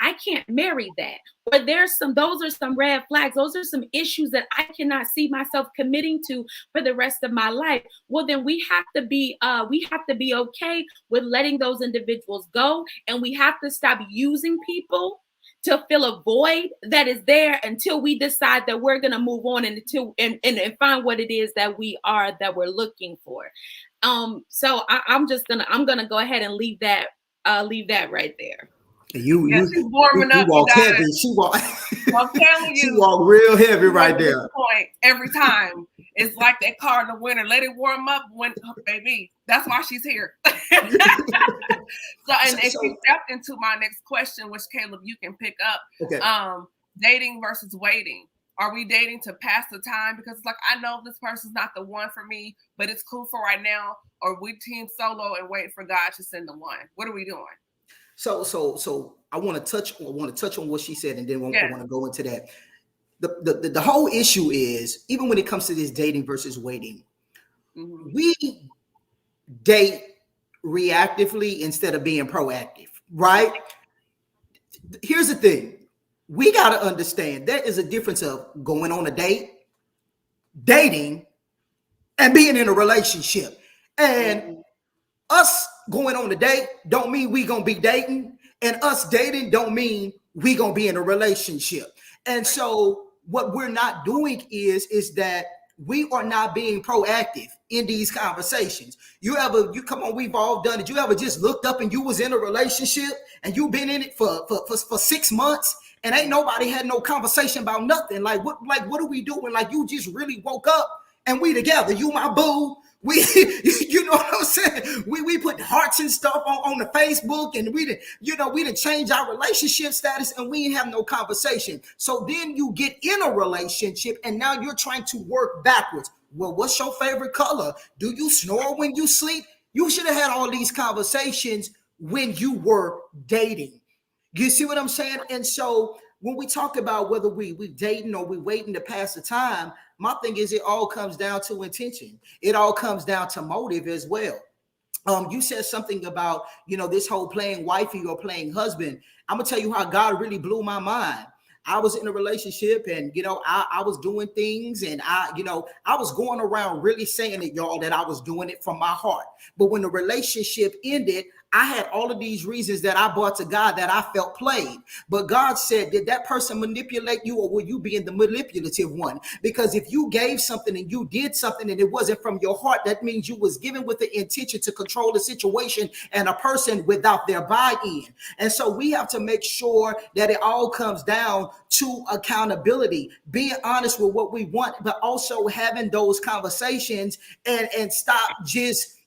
I can't marry that. Or those are some red flags. Those are some issues that I cannot see myself committing to for the rest of my life. Well, then we have to be okay with letting those individuals go. And we have to stop using people to fill a void that is there until we decide that we're going to move on and find what it is that we're looking for. So I'm going to go ahead and leave that I'll leave that right there. She's warming up. Walk heavy. She walk. I'm telling you, she walk real heavy right there. Point every time. It's like that car in the winter. Let it warm up when, baby. That's why she's here. So she stepped into my next question, which Kaleb, you can pick up. Okay. Dating versus waiting. Are we dating to pass the time? Because like, I know this person's not the one for me, but it's cool for right now. Or we team solo and wait for God to send the one. What are we doing? So I want to touch on what she said, and then I want to go into that. The whole issue is, even when it comes to this dating versus waiting, we date reactively instead of being proactive, right? Here's the thing. We got to understand there is a difference of going on a date, dating, and being in a relationship. And us going on a date don't mean we gonna be dating, and us dating don't mean we gonna be in a relationship. And so what we're not doing is that we are not being proactive in these conversations. You come on, we've all done it. You ever just looked up and you was in a relationship and you've been in it for 6 months and ain't nobody had no conversation about nothing? Like what are we doing? Like, you just really woke up and we together. You my boo. We, you know what I'm saying? We put hearts and stuff on the Facebook, and we didn't change our relationship status, and we didn't have no conversation. So then you get in a relationship, and now you're trying to work backwards. Well, what's your favorite color? Do you snore when you sleep? You should have had all these conversations when you were dating. You see what I'm saying? And so when we talk about whether we dating or we waiting to pass the time, my thing is, it all comes down to intention. It all comes down to motive as well. You said something about, this whole playing wifey or playing husband. I'm gonna tell you how God really blew my mind. I was in a relationship, and I was doing things, and I was going around really saying it, y'all, that I was doing it from my heart. But when the relationship ended, I had all of these reasons that I brought to God that I felt played. But God said, did that person manipulate you, or will you be in the manipulative one? Because if you gave something and you did something and it wasn't from your heart, that means you was given with the intention to control the situation and a person without their buy-in. And so we have to make sure that it all comes down to accountability, being honest with what we want, but also having those conversations and stop just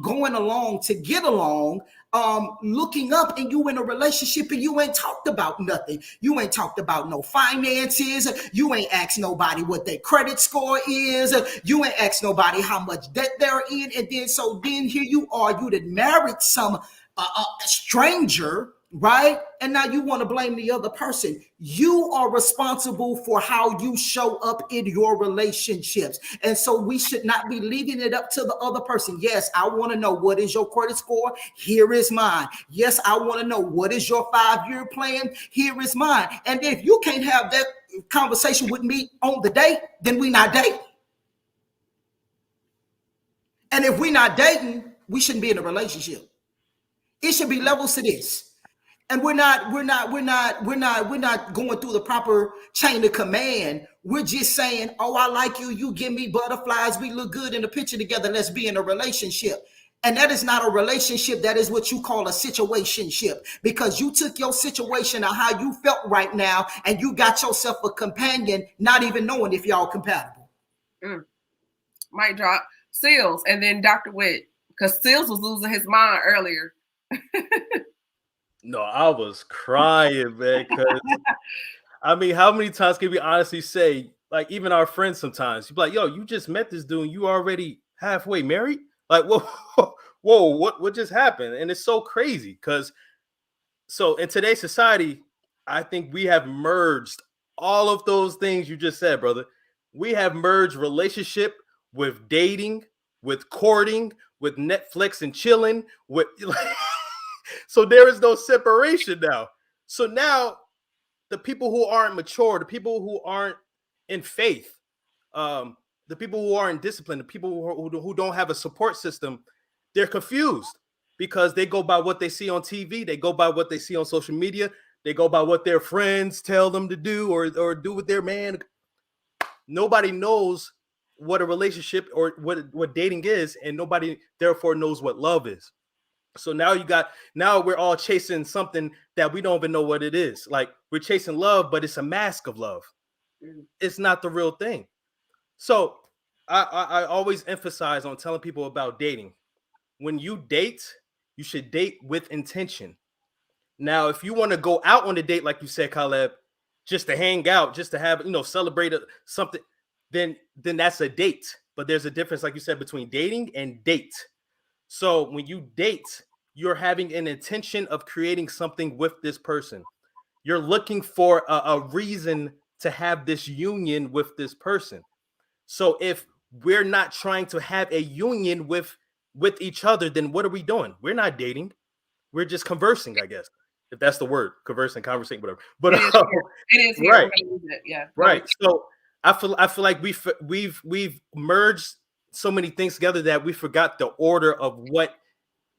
going along to get along, looking up, and you in a relationship and you ain't talked about nothing. You ain't talked about no finances. You ain't asked nobody what their credit score is. You ain't asked nobody how much debt they're in. And then here you are, you done married some stranger, right? And now you want to blame the other person. You are responsible for how you show up in your relationships. And so we should not be leaving it up to the other person. Yes, I want to know, what is your credit score? Here is mine. Yes, I want to know, what is your 5-year plan? Here is mine. And if you can't have that conversation with me on the date, then we not dating. And if we not dating, we shouldn't be in a relationship. It should be levels to this. And we're not going through the proper chain of command. We're just saying, oh, I like you. You give me butterflies. We look good in the picture together. Let's be in a relationship. And that is not a relationship. That is what you call a situationship, because you took your situation or how you felt right now and you got yourself a companion, not even knowing if y'all compatible. Mic drop. Sealz, and then Dr. Witt, because Sealz was losing his mind earlier. No, I was crying, man. Because I mean, how many times can we honestly say, like, even our friends sometimes, you be like, yo, you just met this dude, and you already halfway married? Like, whoa, what just happened? And it's so crazy because so in today's society, I think we have merged all of those things you just said, brother. We have merged relationship with dating, with courting, with Netflix and chilling, with so there is no separation now. So now the people who aren't mature, the people who aren't in faith, the people who aren't disciplined, the people who don't have a support system, they're confused because they go by what they see on TV. They go by what they see on social media. They go by what their friends tell them to do or do with their man. Nobody knows what a relationship or what dating is, and nobody therefore knows what love is. So now we're all chasing something that we don't even know what it is. Like we're chasing love, but it's a mask of love. It's not the real thing. So I always emphasize on telling people about dating. When you date, you should date with intention. Now, if you want to go out on a date, like you said, Kaleb, just to hang out, just to have, celebrate something, then that's a date. But there's a difference, like you said, between dating and date. So when you date, you're having an intention of creating something with this person. You're looking for a reason to have this union with this person. So if we're not trying to have a union with each other, then what are we doing? We're not dating. We're just conversing, I guess, if that's the word, conversing, conversating, whatever. But it is here. Right, yeah, right. So I feel like we've merged so many things together that we forgot the order of what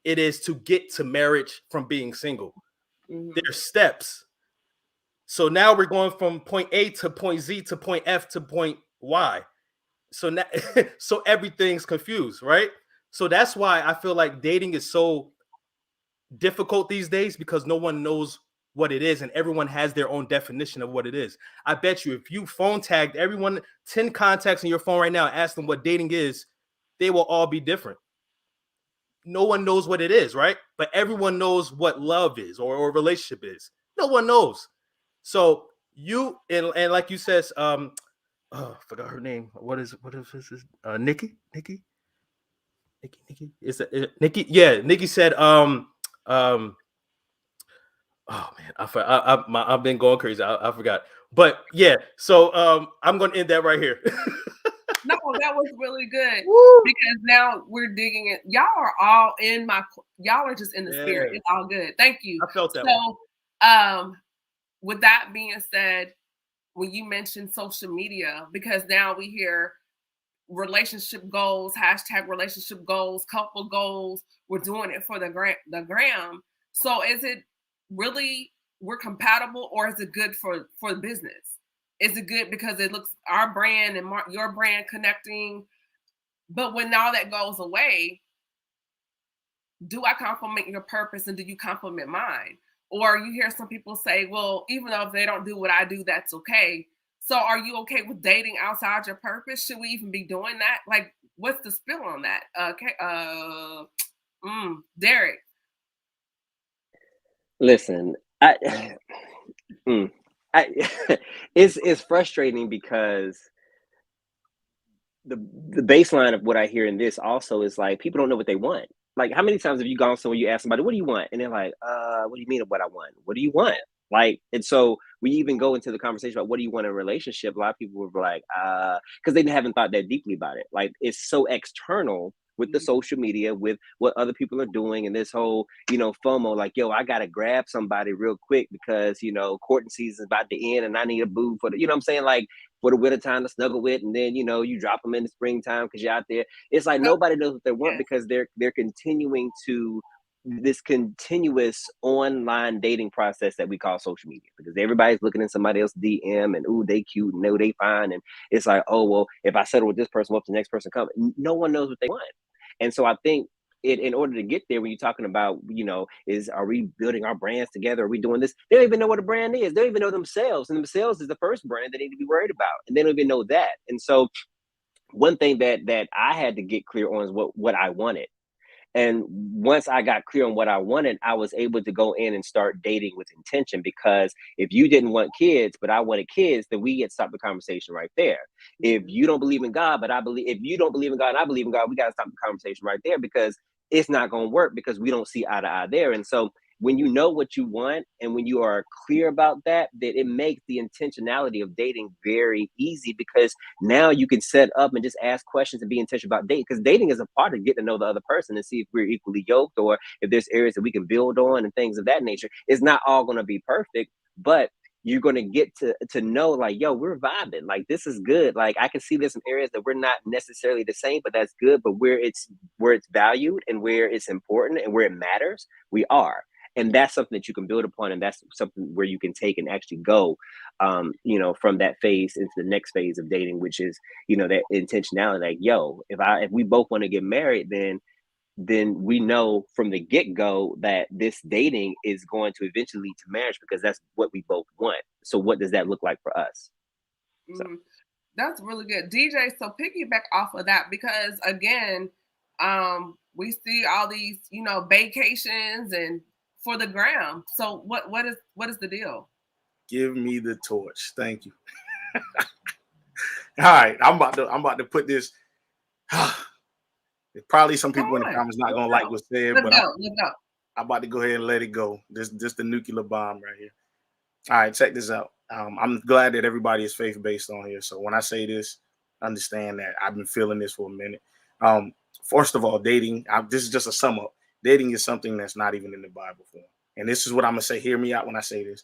it is to get to marriage from being single. There's steps. So now we're going from point A to point Z to point F to point Y. So now, so everything's confused, right? So that's why I feel like dating is so difficult these days, because no one knows what it is and everyone has their own definition of what it is. I bet you if you phone tagged everyone 10 contacts in your phone right now and ask them what dating is, they will all be different. No one knows what it is, right? But everyone knows what love is or relationship is. No one knows. So you and like you said, I forgot her name. What is this? Nicki? Is it Nicki? Yeah, Nicki said, oh man, I've been going crazy. I forgot. But yeah, so I'm gonna end that right here. No, that was really good. Woo! Because now we're digging it. Y'all are all y'all are just in the spirit. It's all good. Thank you. I felt that. So with that being said, when you mentioned social media, because now we hear relationship goals, hashtag relationship goals, couple goals, we're doing it for the gram. So is it really we're compatible, or is it good for the business? Is it good because it looks our brand and your brand connecting? But when all that goes away, do I compliment your purpose and do you compliment mine? Or you hear some people say, well, even though if they don't do what I do, that's okay. So are you okay with dating outside your purpose? Should we even be doing that? Like, what's the spill on that? Derek. Listen, it's frustrating because the baseline of what I hear in this also is like people don't know what they want. Like, how many times have you gone somewhere, you ask somebody, what do you want? And they're like, what do you mean of what I want? What do you want? Like, and so we even go into the conversation about what do you want in a relationship. A lot of people were like, because they haven't thought that deeply about it. Like, it's so external with the social media, with what other people are doing, and this whole, FOMO, like, yo, I gotta grab somebody real quick because, courting season is about to end and I need a boo for the, what I'm saying? Like, for the winter time to snuggle with, and then, you drop them in the springtime because you're out there. It's like nobody knows what they want because they're continuing to this continuous online dating process that we call social media, because everybody's looking in somebody else's DM and, ooh, they cute and no, they fine. And it's like, oh, well, if I settle with this person, what's the next person come? No one knows what they want. And so I think in order to get there, when you're talking about, are we building our brands together? Are we doing this? They don't even know what a brand is. They don't even know themselves. And themselves is the first brand they need to be worried about. And they don't even know that. And so one thing that I had to get clear on is what I wanted. And once I got clear on what I wanted, I was able to go in and start dating with intention, because if you didn't want kids, but I wanted kids, then we had stopped the conversation right there. If you don't believe in God, if you don't believe in God and I believe in God, we got to stop the conversation right there, because it's not going to work, because we don't see eye to eye there. And so when you know what you want and when you are clear about that it makes the intentionality of dating very easy, because now you can set up and just ask questions and be intentional about dating, because dating is a part of getting to know the other person and see if we're equally yoked, or if there's areas that we can build on and things of that nature. It's not all going to be perfect, but you're going to get to know, like, yo, we're vibing. Like, this is good. Like, I can see there's some areas that we're not necessarily the same, but that's good. But where it's valued and where it's important and where it matters, we are. And that's something that you can build upon. And that's something where you can take and actually go, from that phase into the next phase of dating, which is, that intentionality. Like, yo, if we both want to get married, then then we know from the get-go that this dating is going to eventually lead to marriage, because that's what we both want. So what does that look like for us? Mm-hmm. That's really good, DJ. So piggyback off of that, because again, we see all these, vacations and for the gram. So what is the deal? Give me the torch. Thank you. All right, I'm about to put this. Probably some people in the comments not gonna like what's said, but I'm about to go ahead and let it go. This the nuclear bomb right here. All right, check this out. I'm glad that everybody is faith-based on here. So when I say this, understand that I've been feeling this for a minute. First of all, dating, this is just a sum up. Dating is something that's not even in the Bible form. And this is what I'm going to say. Hear me out when I say this.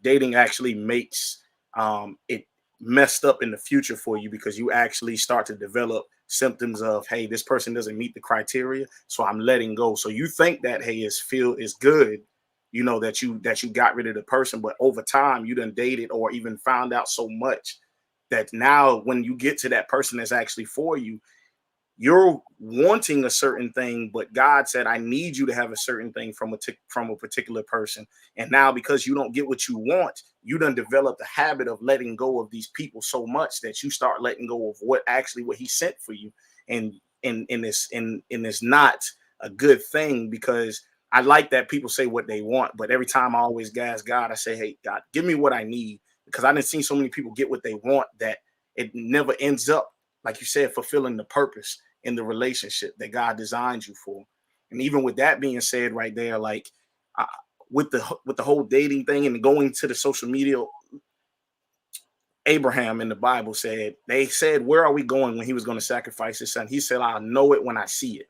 Dating actually makes it messed up in the future for you, because you actually start to develop symptoms of, hey, this person doesn't meet the criteria, so I'm letting go. So you think that, hey, is good, that you got rid of the person, but over time you done dated or even found out so much that now when you get to that person that's actually for you, you're wanting a certain thing, but God said, I need you to have a certain thing from a particular person. And now because you don't get what you want, you done develop the habit of letting go of these people so much that you start letting go of what he sent for you. And it's not a good thing, because I like that people say what they want, but every time I always gas God, I say, hey, God, give me what I need, because I didn't see so many people get what they want that it never ends up, like you said, fulfilling the purpose in the relationship that God designed you for. And even with that being said right there, like with the whole dating thing and going to the social media, Abraham in the Bible said, where are we going when he was going to sacrifice his son? He said, I'll know it when I see it.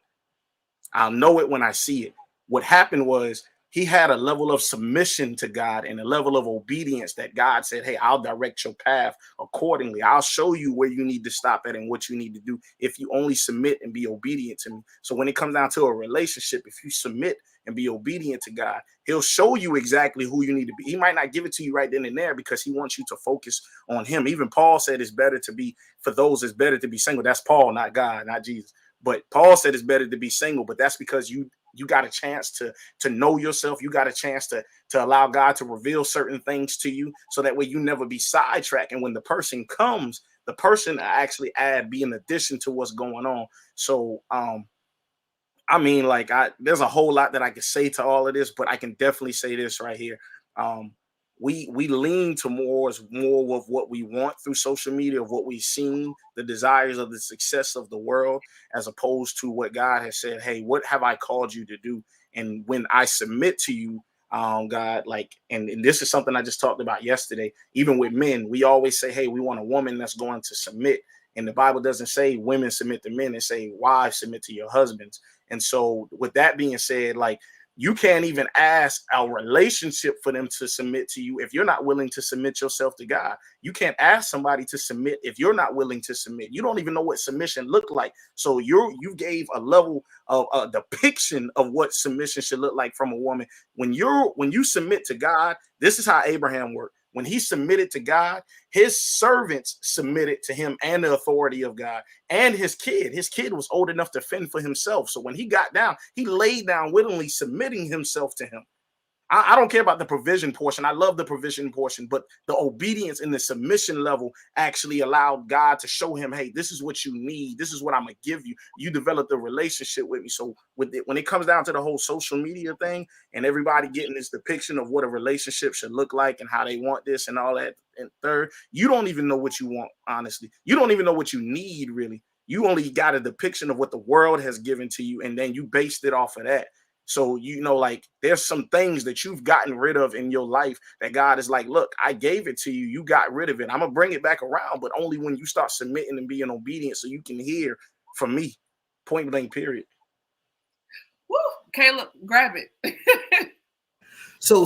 I'll know it when I see it. What happened was he had a level of submission to God and a level of obedience that God said, hey, I'll direct your path accordingly. I'll show you where you need to stop at and what you need to do if you only submit and be obedient to me. So when it comes down to a relationship, if you submit and be obedient to God, he'll show you exactly who you need to be. He might not give it to you right then and there because he wants you to focus on him. Even Paul said it's better to be single. That's Paul, not God, not Jesus. But Paul said it's better to be single, but that's because you got a chance to know yourself. You got a chance to allow God to reveal certain things to you, so that way you never be sidetracked. And when the person comes, the person actually be an addition to what's going on. So, I mean, like there's a whole lot that I could say to all of this, but I can definitely say this right here. We lean to more of what we want through social media, of what we've seen, the desires of the success of the world, as opposed to what God has said, hey, what have I called you to do? And when I submit to you, God, like, and this is something I just talked about yesterday, even with men, we always say, hey, we want a woman that's going to submit. And the Bible doesn't say women submit to men, and say wives submit to your husbands. And so with that being said, like, you can't even ask a relationship for them to submit to you if you're not willing to submit yourself to God. You can't ask somebody to submit if you're not willing to submit. You don't even know what submission look like. So you gave a level of a depiction of what submission should look like from a woman. When you submit to God, this is how Abraham worked. When he submitted to God, his servants submitted to him and the authority of God. And his kid was old enough to fend for himself. So when he got down, he laid down willingly, submitting himself to him. I don't care about the provision portion. I love the provision portion, but the obedience and the submission level actually allowed God to show him, hey, this is what you need. This is what I'm going to give you. You developed a relationship with me. So when it comes down to the whole social media thing and everybody getting this depiction of what a relationship should look like and how they want this and all that, and third, you don't even know what you want, honestly. You don't even know what you need, really. You only got a depiction of what the world has given to you, and then you based it off of that. So, like, there's some things that you've gotten rid of in your life that God is like, look, I gave it to you. You got rid of it. I'm going to bring it back around, but only when you start submitting and being obedient so you can hear from me. Point blank, period. Woo, Kaleb, grab it. So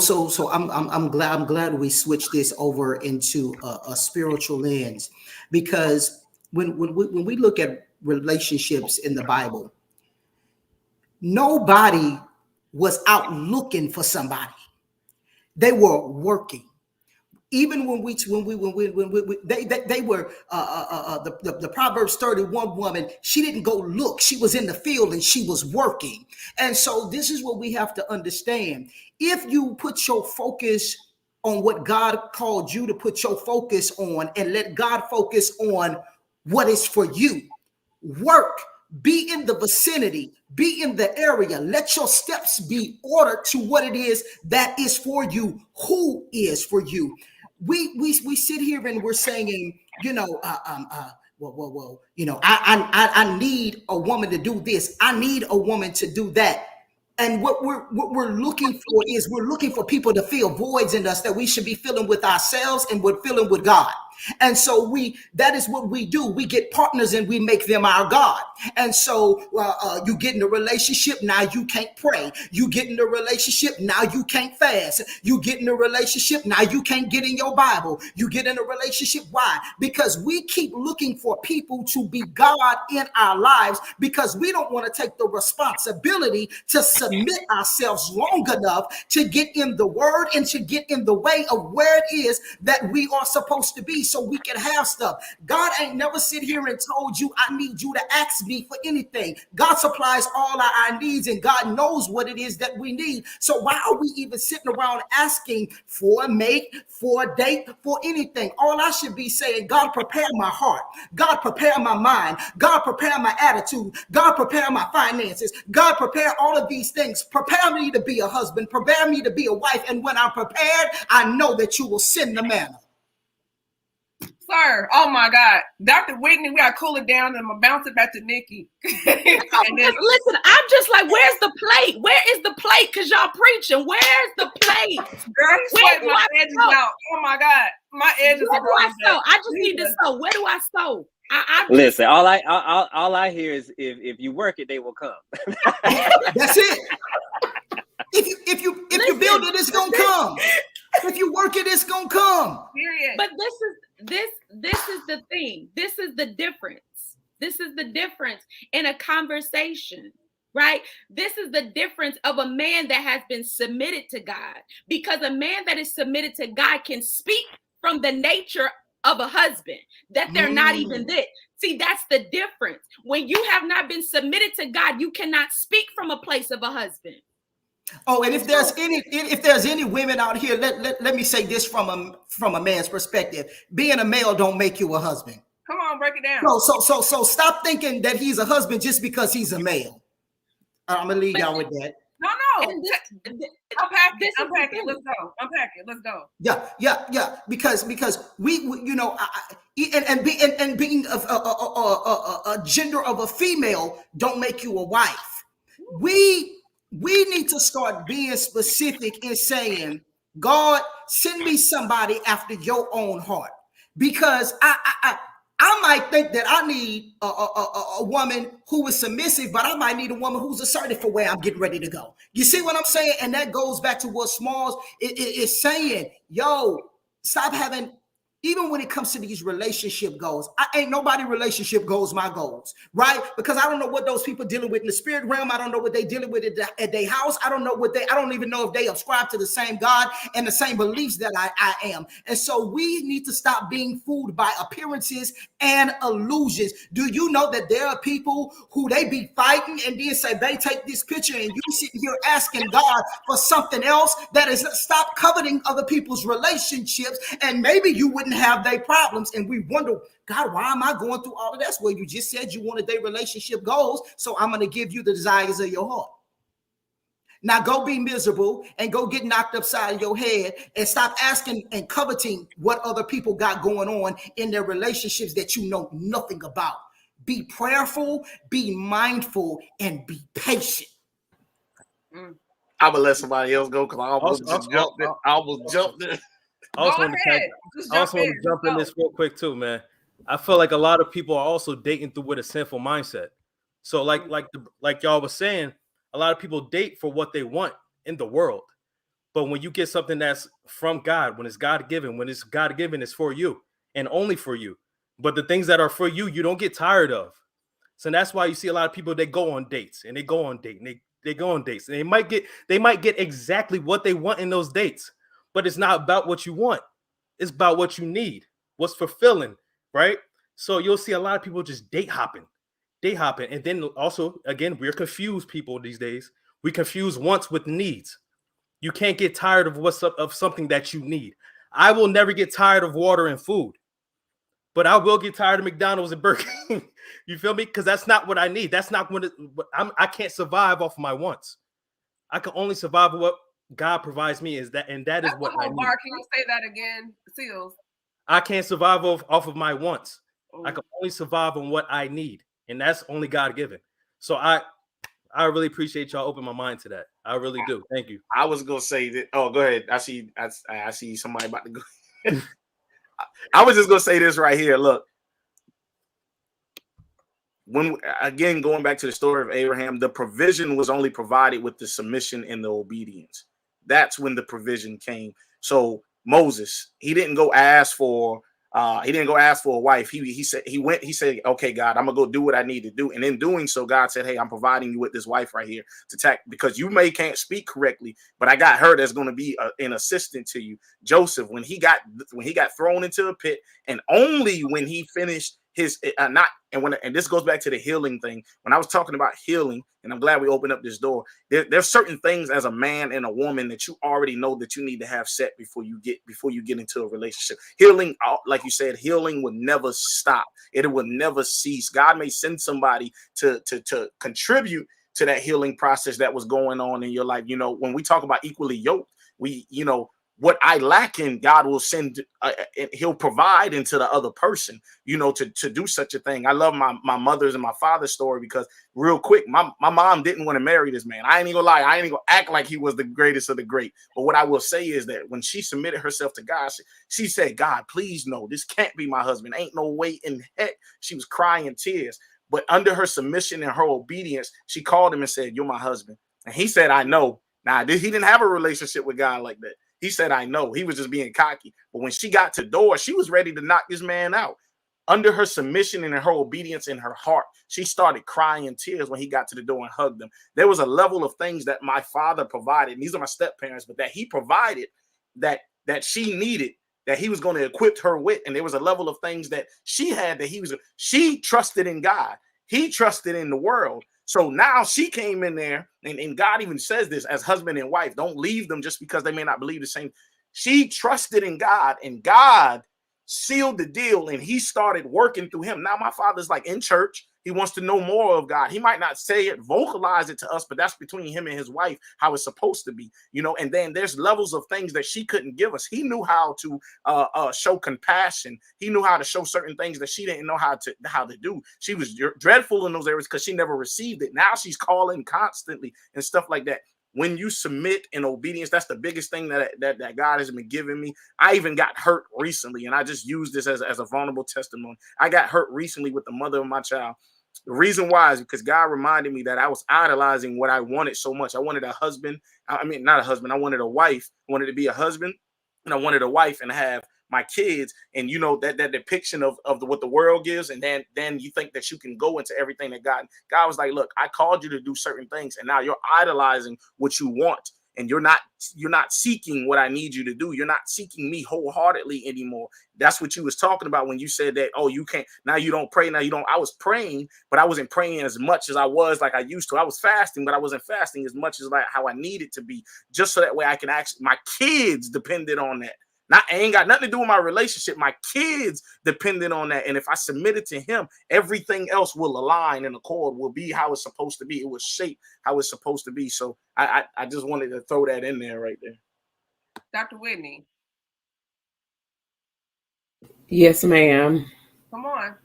I'm glad we switched this over into a spiritual lens, because when we look at relationships in the Bible, nobody was out looking for somebody. They were working. Even when they were the Proverbs 31 woman, she didn't go look. She was in the field and she was working. And so this is what we have to understand. If you put your focus on what God called you to put your focus on and let God focus on what is for you, work, be in the vicinity, be in the area, let your steps be ordered to what it is that is for you, who is for you. We sit here and we're saying, you know, you know, I need a woman to do this. I need a woman to do that. And what we're looking for is we're looking for people to fill voids in us that we should be filling with ourselves and we're filling with God. And so that is what we do. We get partners and we make them our God. And so you get in a relationship, now you can't pray. You get in a relationship, now you can't fast. You get in a relationship, now you can't get in your Bible. You get in a relationship. Why? Because we keep looking for people to be God in our lives because we don't want to take the responsibility to submit ourselves long enough to get in the word and to get in the way of where it is that we are supposed to be so we can have stuff. God ain't never sit here and told you, I need you to ask me for anything. God supplies all our needs and God knows what it is that we need. So why are we even sitting around asking for a mate, for a date, for anything? All I should be saying, God, prepare my heart. God, prepare my mind. God, prepare my attitude. God, prepare my finances. God, prepare all of these things. Prepare me to be a husband. Prepare me to be a wife. And when I'm prepared, I know that you will send the manna. Sir, oh my God. Dr. Whitney, we gotta cool it down and I'm gonna bounce it back to Nicki. And then, listen, I'm just like, where's the plate? Where is the plate? Because y'all preaching. Where's the plate? Girl, you sweating my edges out. Oh my God. My edges are going. I just need to sew. Where do I sew? Listen, all I hear is if you work it, they will come. That's it. If you build it, it's gonna come. If you work it, it's gonna come. Period. But this is the thing. This is the difference. This is the difference in a conversation, right? This is the difference of a man that has been submitted to God, because a man that is submitted to God can speak from the nature of a husband, that they're not even this. See, that's the difference. When you have not been submitted to God, you cannot speak from a place of a husband. Oh, and if there's any women out here, let me say this from a man's perspective. Being a male don't make you a husband. Come on, break it down. So stop thinking that he's a husband just because he's a male. I'm gonna leave y'all with that. No. Unpack it. Let's go. Unpack it. Let's go. Yeah. Because we you know, and being a gender of a female don't make you a wife. We need to start being specific in saying, God, send me somebody after your own heart, because I might think that I need a woman who is submissive, but I might need a woman who's assertive for where I'm getting ready to go. You see what I'm saying? And that goes back to what Smalls is saying. Yo, stop having, even when it comes to these relationship goals, ain't nobody relationship goals my goals, right? Because I don't know what those people dealing with in the spirit realm. I don't know what they dealing with at their house. I don't even know if they subscribe to the same God and the same beliefs that I am. And so we need to stop being fooled by appearances and illusions. Do you know that there are people who they be fighting and then say they take this picture and you sitting here asking God for something else? That is, stop coveting other people's relationships, and maybe you wouldn't have their problems, and we wonder, God, why am I going through all of that? Well, you just said you wanted their relationship goals, so I'm going to give you the desires of your heart. Now go be miserable and go get knocked upside your head and stop asking and coveting what other people got going on in their relationships that you know nothing about. Be prayerful, be mindful, and be patient. I'm gonna let somebody else go because I almost jumped in. I also want to jump in this real quick too, man. I feel like a lot of people are also dating through with a sinful mindset. So like y'all was saying, a lot of people date for what they want in the world. But when you get something that's from God, when it's God-given, it's for you and only for you. But the things that are for you, you don't get tired of. So that's why you see a lot of people, they go on dates and they go on dates and they go on dates. And they might get exactly what they want in those dates. But it's not about what you want. It's about what you need, what's fulfilling, right? So you'll see a lot of people just date hopping. And then also, again, we're confused people these days. We confuse wants with needs. You can't get tired of of something that you need. I will never get tired of water and food, but I will get tired of McDonald's and Burger King. You feel me? Because that's not what I need. That's not I can't survive off of my wants. I can only survive with what God provides me. And that is what I need. Bar. Can you say that again, Sealz? I can't survive off of my wants. I can only survive on what I need, and that's only God given. So I really appreciate y'all opening my mind to that. I really do. Thank you. I was gonna say that. Oh, go ahead. I see somebody about to go. I was just gonna say this right here. Look, when again going back to the story of Abraham, the provision was only provided with the submission and the obedience. That's when the provision came. So Moses, he didn't go ask for a wife. He said, okay, God, I'm gonna go do what I need to do. And in doing so, God said, hey, I'm providing you with this wife right here because you can't speak correctly, but I got her that's going to be an assistant to you. Joseph, when he got thrown into a pit, and only when he finished his and this goes back to the healing thing. When I was talking about healing, and I'm glad we opened up this door, there's certain things as a man and a woman that you already know that you need to have set before you get into a relationship. Healing, like you said, healing will never stop. It will never cease. God may send somebody to contribute to that healing process that was going on in your life. When we talk about equally yoked, what I lack in, God will send, he'll provide into the other person, to do such a thing. I love my mother's and my father's story because real quick, my mom didn't want to marry this man. I ain't even gonna lie. I ain't even gonna act like he was the greatest of the great. But what I will say is that when she submitted herself to God, she said, God, please no, this can't be my husband. Ain't no way in heck. She was crying tears. But under her submission and her obedience, she called him and said, you're my husband. And he said, I know. Now, he didn't have a relationship with God like that. He said, I know. He was just being cocky. But when she got to the door, she was ready to knock this man out. Under her submission and her obedience in her heart, she started crying in tears when he got to the door and hugged them. There was a level of things that my father provided. And these are my step parents, but that he provided that she needed, that he was going to equip her with. And there was a level of things that she had that she trusted in God. He trusted in the world. So now she came in there, and God even says this as husband and wife, don't leave them just because they may not believe the same. She trusted in God, and God sealed the deal, and he started working through him. Now my father's like in church. He wants to know more of God. He might not say it, vocalize it to us, but that's between him and his wife, how it's supposed to be, and then there's levels of things that she couldn't give us. He knew how to show compassion. He knew how to show certain things that she didn't know how to do. She was dreadful in those areas because she never received it. Now she's calling constantly and stuff like that. When you submit in obedience, that's the biggest thing that God has been giving me. I even got hurt recently, and I just use this as a vulnerable testimony. I got hurt recently with the mother of my child. The reason why is because God reminded me that I was idolizing what I wanted so much. I wanted a husband. Not a husband. I wanted a wife. I wanted to be a husband, and I wanted a wife and have my kids. And that depiction of what the world gives, and then you think that you can go into everything that God was like, look, I called you to do certain things, and now you're idolizing what you want. And you're not seeking what I need you to do. You're not seeking me wholeheartedly anymore. That's what you was talking about when you said that, oh, you can't, now you don't pray. Now you don't. I was praying, but I wasn't praying as much as I was like I used to. I was fasting, but I wasn't fasting as much as like how I needed to be, just so that way I can actually, my kids depended on that. Ain't got nothing to do with my relationship. My kids depended on that. And if I submitted to him, everything else will align and accord, will be how it's supposed to be. It will shape how it's supposed to be. So I just wanted to throw that in there right there. Dr. Whitney. Yes, ma'am. Come on.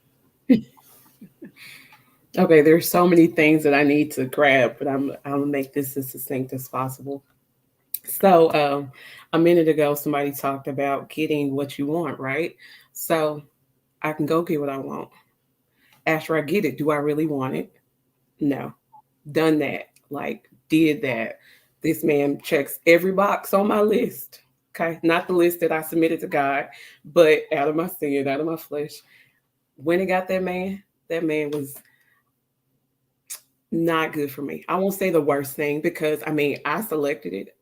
Okay, there's so many things that I need to grab, but I'm gonna make this as succinct as possible. So a minute ago, somebody talked about getting what you want, right? So I can go get what I want. After I get it, do I really want it? No. Done that. Did that. This man checks every box on my list. Okay. Not the list that I submitted to God, but out of my sin, out of my flesh. When I got that man was not good for me. I won't say the worst thing because I selected it,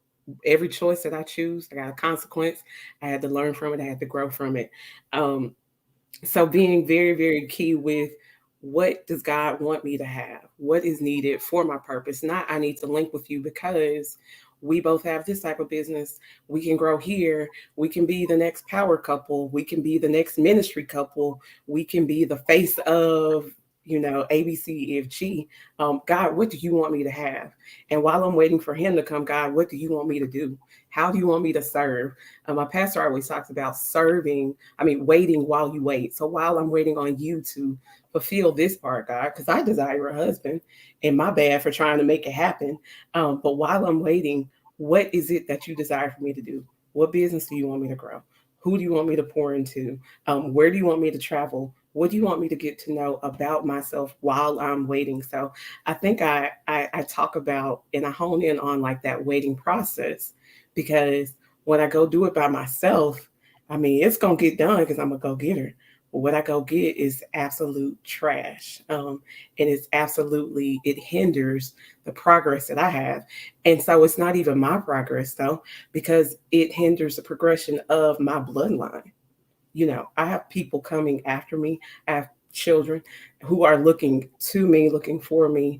every choice that I choose, I got a consequence. I had to learn from it. I had to grow from it. So being very, very key with what does God want me to have? What is needed for my purpose? Not I need to link with you because we both have this type of business. We can grow here. We can be the next power couple. We can be the next ministry couple. We can be the face of, ABCEFG. God, what do you want me to have? And while I'm waiting for him to come, God, what do you want me to do? How do you want me to serve? My pastor always talks about waiting while you wait. So while I'm waiting on you to fulfill this part, God, because I desire a husband, and my bad for trying to make it happen. But while I'm waiting, what is it that you desire for me to do? What business do you want me to grow? Who do you want me to pour into? Where do you want me to travel? What do you want me to get to know about myself while I'm waiting? So I think I talk about and I hone in on like that waiting process, because when I go do it by myself, it's going to get done because I'm a go-getter. But what I go get is absolute trash. And it hinders the progress that I have. And so it's not even my progress though, because it hinders the progression of my bloodline. I have people coming after me. I have children who are looking to me, looking for me,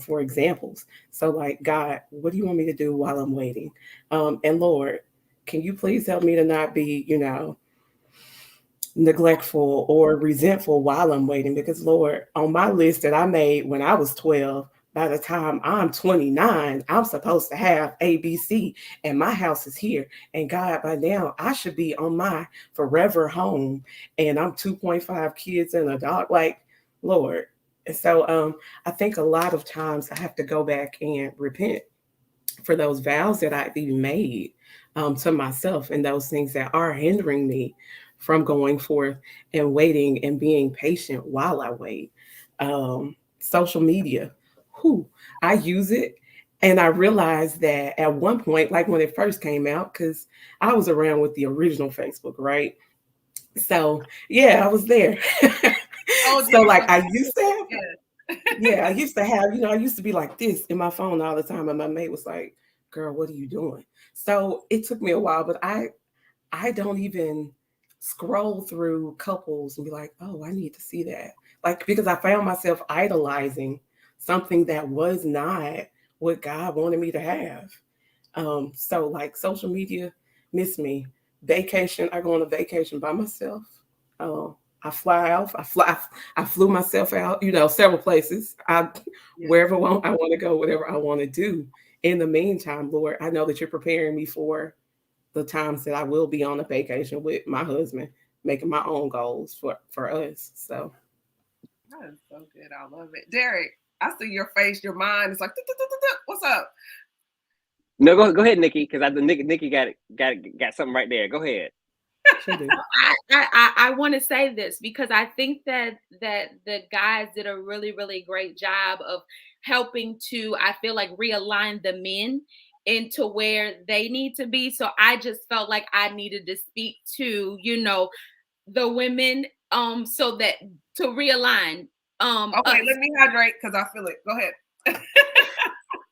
for examples. So like, God, what do you want me to do while I'm waiting? And Lord, can you please help me to not be, neglectful or resentful while I'm waiting? Because Lord, on my list that I made when I was 12, by the time I'm 29, I'm supposed to have ABC and my house is here. And God, by now I should be on my forever home, and I'm 2.5 kids and a dog. Like, Lord. And so I think a lot of times I have to go back and repent for those vows that I've even made to myself, and those things that are hindering me from going forth and waiting and being patient while I wait. Social media, I use it. And I realized that at one point, like when it first came out, because I was around with the original Facebook, right? So yeah, I was there. So like I used to have, I used to have, I used to be like this in my phone all the time. And my mate was like, girl, what are you doing? So it took me a while, but I don't even scroll through couples and be like, oh, I need to see that. Like, because I found myself idolizing something that was not what God wanted me to have. So like social media, miss me. Vacation, I go on a vacation by myself. I fly out. I flew myself out, several places. Wherever I want to go, whatever I want to do. In the meantime, Lord, I know that you're preparing me for the times that I will be on a vacation with my husband, making my own goals for us. So that is so good. I love it. Derek, I see your face, your mind is like, what's up? No, go ahead, Nicki, because Nicki got something right there. Go ahead. I want to say this because I think that the guys did a really, really great job of helping to, I feel like, realign the men into where they need to be. So I just felt like I needed to speak to, the women, so that to realign. Okay, let me hydrate because I feel it. Go ahead.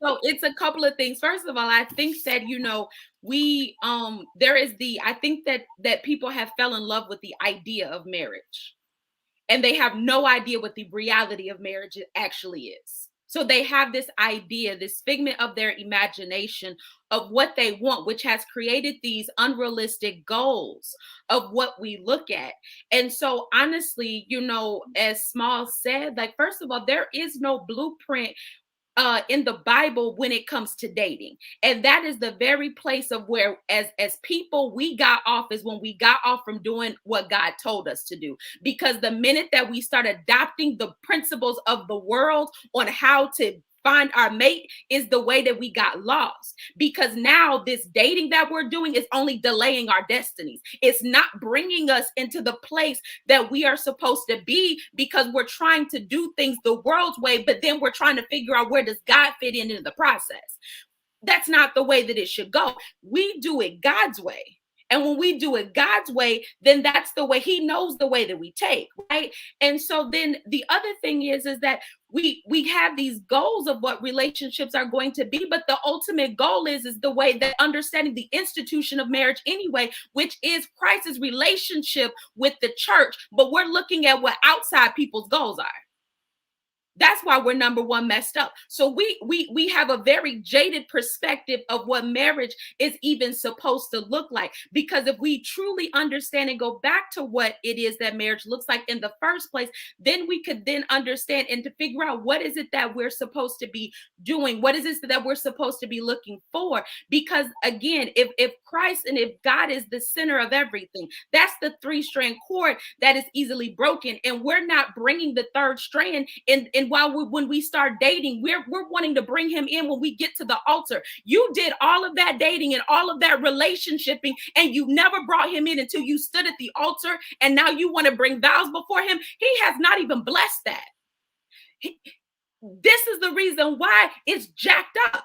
So it's a couple of things. First of all, I think that, I think that people have fell in love with the idea of marriage, and they have no idea what the reality of marriage actually is. So they have this idea, this figment of their imagination of what they want, which has created these unrealistic goals of what we look at. And so honestly, as Small said, like, first of all, there is no blueprint in the Bible when it comes to dating. And that is the very place of where as people we got off, is when we got off from doing what God told us to do. Because the minute that we start adopting the principles of the world on how to find our mate is the way that we got lost. Because now this dating that we're doing is only delaying our destinies. It's not bringing us into the place that we are supposed to be, because we're trying to do things the world's way, but then we're trying to figure out where does God fit into the process. That's not the way that it should go. We do it God's way. And when we do it God's way, then that's the way. He knows the way that we take, right? And so then the other thing is that we have these goals of what relationships are going to be, but the ultimate goal is the way that understanding the institution of marriage anyway, which is Christ's relationship with the church. But we're looking at what outside people's goals are. That's why we're number one messed up. So we have a very jaded perspective of what marriage is even supposed to look like. Because if we truly understand and go back to what it is that marriage looks like in the first place, then we could then understand and to figure out what is it that we're supposed to be doing? What is it that we're supposed to be looking for? Because again, if Christ and if God is the center of everything, that's the 3-strand cord that is easily broken. And we're not bringing the third strand in when we start dating, we're wanting to bring him in when we get to the altar. You did all of that dating and all of that relationshiping, and you never brought him in until you stood at the altar, and now you want to bring vows before him. He has not even blessed that. This is the reason why it's jacked up.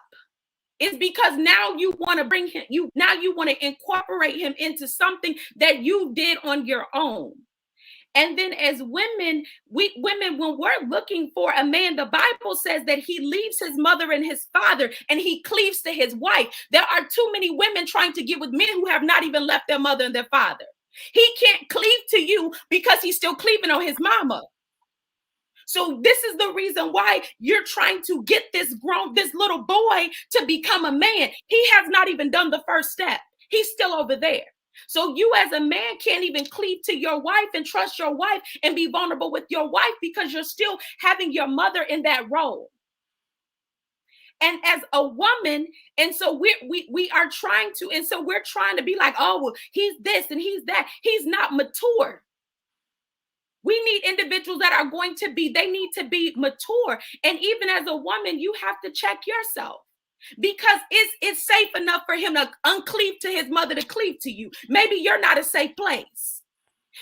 It's because now you want to bring him, you want to incorporate him into something that you did on your own. And then as women, when we're looking for a man, the Bible says that he leaves his mother and his father and he cleaves to his wife. There are too many women trying to get with men who have not even left their mother and their father. He can't cleave to you because he's still cleaving on his mama. So this is the reason why you're trying to get this little boy to become a man. He has not even done the first step. He's still over there. So you as a man can't even cleave to your wife and trust your wife and be vulnerable with your wife because you're still having your mother in that role. And as a woman, and so we are trying to, and so we're trying to be like, oh, well, he's this and he's that. He's not mature. We need individuals that are going to be, they need to be mature. And even as a woman, you have to check yourself. Because it's safe enough for him to uncleave to his mother to cleave to you. Maybe you're not a safe place.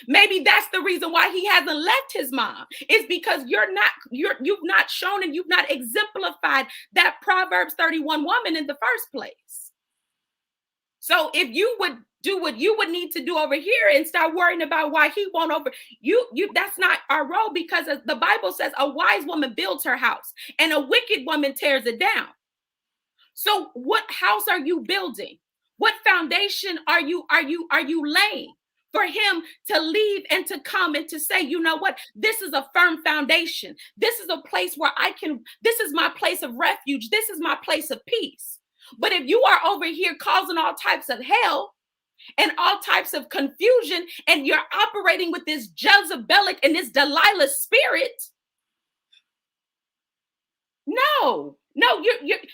Maybe that's the reason why he hasn't left his mom. It's because you've not shown and you've not exemplified that Proverbs 31 woman in the first place. So if you would do what you would need to do over here and start worrying about why he won't over you, that's not our role, because the Bible says a wise woman builds her house and a wicked woman tears it down. So what house are you building? What foundation are you laying for him to leave and to come and to say, you know what, this is a firm foundation. This is a place where this is my place of refuge. This is my place of peace. But if you are over here causing all types of hell and all types of confusion, and you're operating with this Jezebelic and this Delilah spirit, no,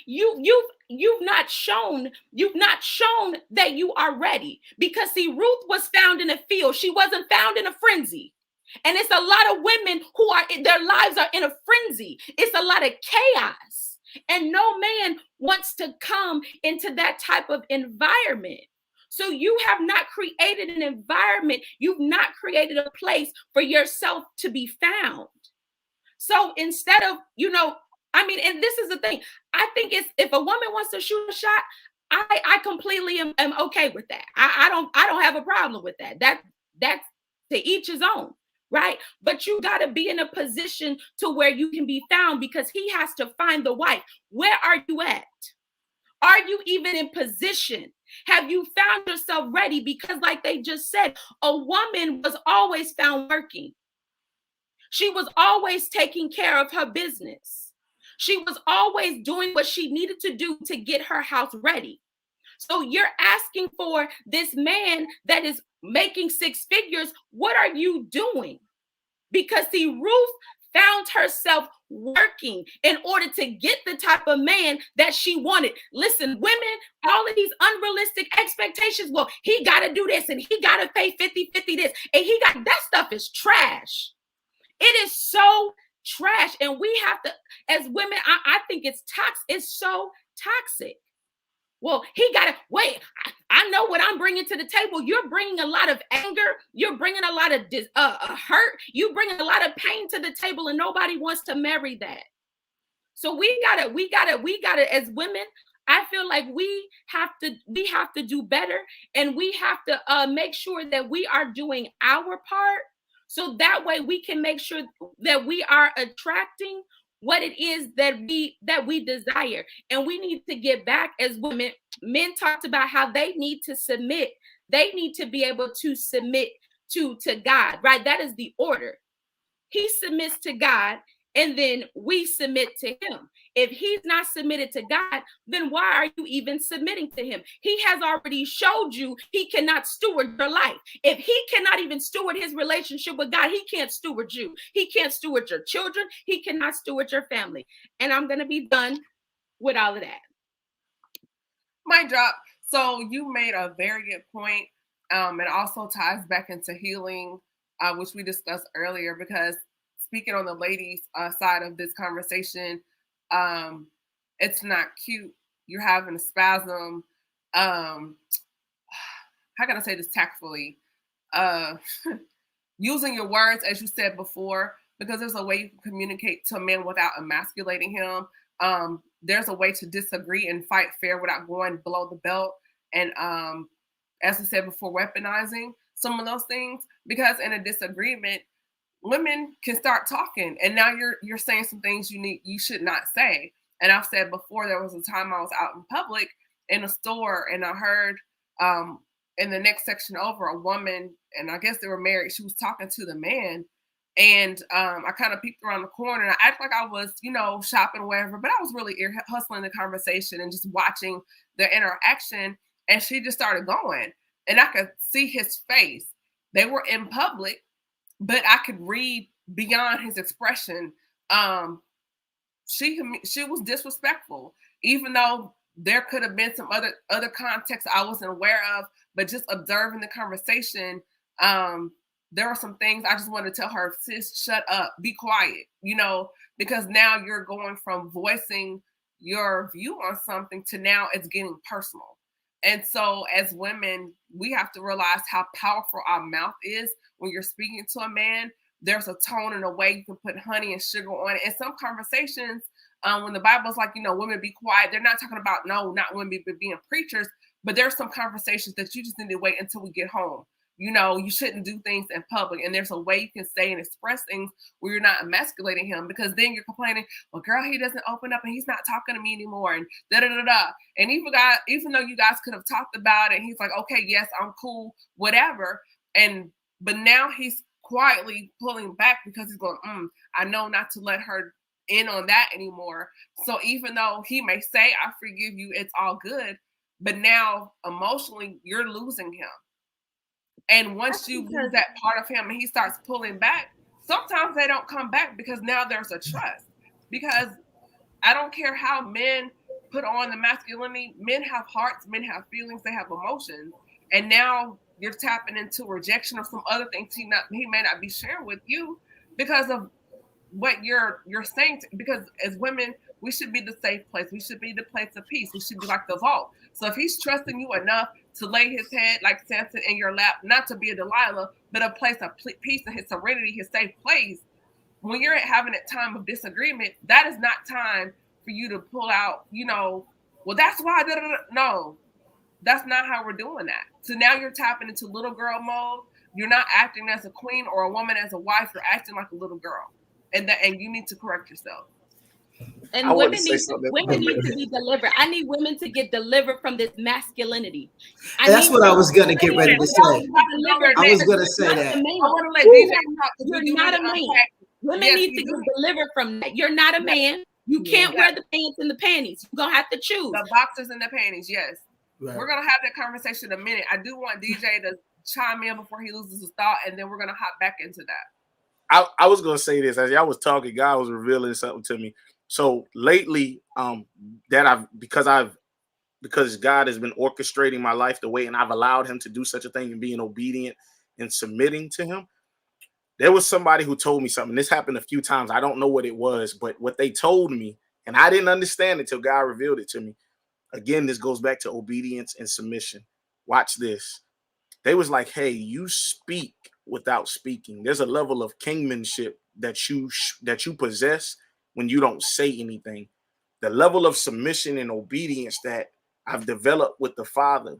you've not shown that you are ready. Because see, Ruth was found in a field. She wasn't found in a frenzy. And it's a lot of women who their lives are in a frenzy. It's a lot of chaos. And no man wants to come into that type of environment. So you have not created an environment. You've not created a place for yourself to be found. So instead of, and this is the thing. I think if a woman wants to shoot a shot, I completely am okay with that. I don't have a problem with that. That's to each his own, right? But you got to be in a position to where you can be found, because he has to find the wife. Where are you at? Are you even in position? Have you found yourself ready? Because like they just said, a woman was always found working. She was always taking care of her business. She was always doing what she needed to do to get her house ready. So you're asking for this man that is making 6 figures. What are you doing? Because see, Ruth found herself working in order to get the type of man that she wanted. Listen, women, all of these unrealistic expectations. Well, he got to do this and he got to pay 50-50 this. And that stuff is trash. It is so trash. And we have to, as women, I think it's toxic. It's so toxic. Well, he got to wait. I know what I'm bringing to the table. You're bringing a lot of anger. You're bringing a lot of hurt. You bringing a lot of pain to the table, and nobody wants to marry that. So we gotta, as women, I feel like we have to do better, and we have to make sure that we are doing our part, so that way we can make sure that we are attracting what it is that we desire. And we need to get back as women. Men talked about how they need to submit. They need to be able to submit to God, right? That is the order. He submits to God, and then we submit to him. If he's not submitted to God, then why are you even submitting to him? He has already showed you he cannot steward your life. If he cannot even steward his relationship with God, he can't steward you. He can't steward your children. He cannot steward your family. And I'm going to be done with all of that. Mic drop. So you made a very good point. It also ties back into healing, which we discussed earlier, because speaking on the ladies' side of this conversation, it's not cute. You're having a spasm. How can I say this tactfully? Using your words, as you said before, because there's a way you can communicate to a man without emasculating him. There's a way to disagree and fight fair without going below the belt. And as I said before, weaponizing some of those things, because in a disagreement, women can start talking, and now you're saying some things you should not say. And I've said before, there was a time I was out in public in a store, and I heard in the next section over, a woman, and I guess they were married, she was talking to the man. And I kind of peeked around the corner, and I acted like I was, shopping or whatever, but I was really hustling the conversation and just watching the interaction. And she just started going, and I could see his face. They were in public, but I could read beyond his expression. She was disrespectful, even though there could have been some other context I wasn't aware of, but just observing the conversation, there were some things I just wanted to tell her, sis, shut up, be quiet, because now you're going from voicing your view on something to now it's getting personal. And so as women, we have to realize how powerful our mouth is when you're speaking to a man. There's a tone and a way you can put honey and sugar on it. In some conversations, when the Bible's like, women be quiet, they're not talking about, no, not women being preachers, but there's some conversations that you just need to wait until we get home. You shouldn't do things in public. And there's a way you can say and express things where you're not emasculating him, because then you're complaining, well, girl, he doesn't open up and he's not talking to me anymore. And da-da-da-da. And even though you guys could have talked about it, he's like, okay, yes, I'm cool, whatever. But now he's quietly pulling back because he's going, I know not to let her in on that anymore. So even though he may say, I forgive you, it's all good, but now emotionally you're losing him. And once you lose that part of him and he starts pulling back, sometimes they don't come back, because now there's a trust. Because I don't care how men put on the masculinity, men have hearts, men have feelings, they have emotions. And now you're tapping into rejection or some other things he may not be sharing with you because of what you're saying. Because as women, we should be the safe place. We should be the place of peace. We should be like the vault. So if he's trusting you enough to lay his head like Samson in your lap, not to be a Delilah, but a place of peace and his serenity, his safe place, when you're having a time of disagreement, that is not time for you to pull out, well, that's why, no, that's not how we're doing that. So now you're tapping into little girl mode. You're not acting as a queen or a woman as a wife. You're acting like a little girl. And you need to correct yourself. And women need to be delivered. I need women to get delivered from this masculinity. That's what I was going to get ready to say. I was going to say that. I want to let DJ talk. You're not a man. Women need to get delivered from that. You're not a man. You can't wear the pants and the panties. You're going to have to choose. The boxers and the panties, yes. Right. We're going to have that conversation in a minute. I do want DJ to chime in before he loses his thought, and then we're going to hop back into that. I was going to say this. As y'all was talking, God was revealing something to me. So lately, because God has been orchestrating my life the way, and I've allowed him to do such a thing and being obedient and submitting to him. There was somebody who told me something. This happened a few times. I don't know what it was, but what they told me, and I didn't understand it until God revealed it to me. Again, this goes back to obedience and submission. Watch this. They was like, hey, you speak without speaking. There's a level of kingmanship that you possess when you don't say anything. the level of submission and obedience that I've developed with the Father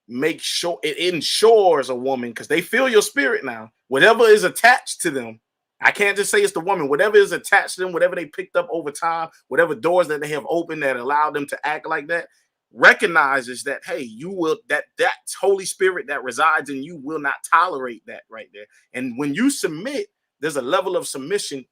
make sure it ensures a woman, because they feel your spirit now. Whatever is attached to them, I can't just say it's the woman. Whatever is attached to them, whatever they picked up over time, whatever doors that they have opened that allow them to act like that, recognizes that, hey, you will, that Holy Spirit that resides in you will not tolerate that right there. And when you submit, there's a level of submission.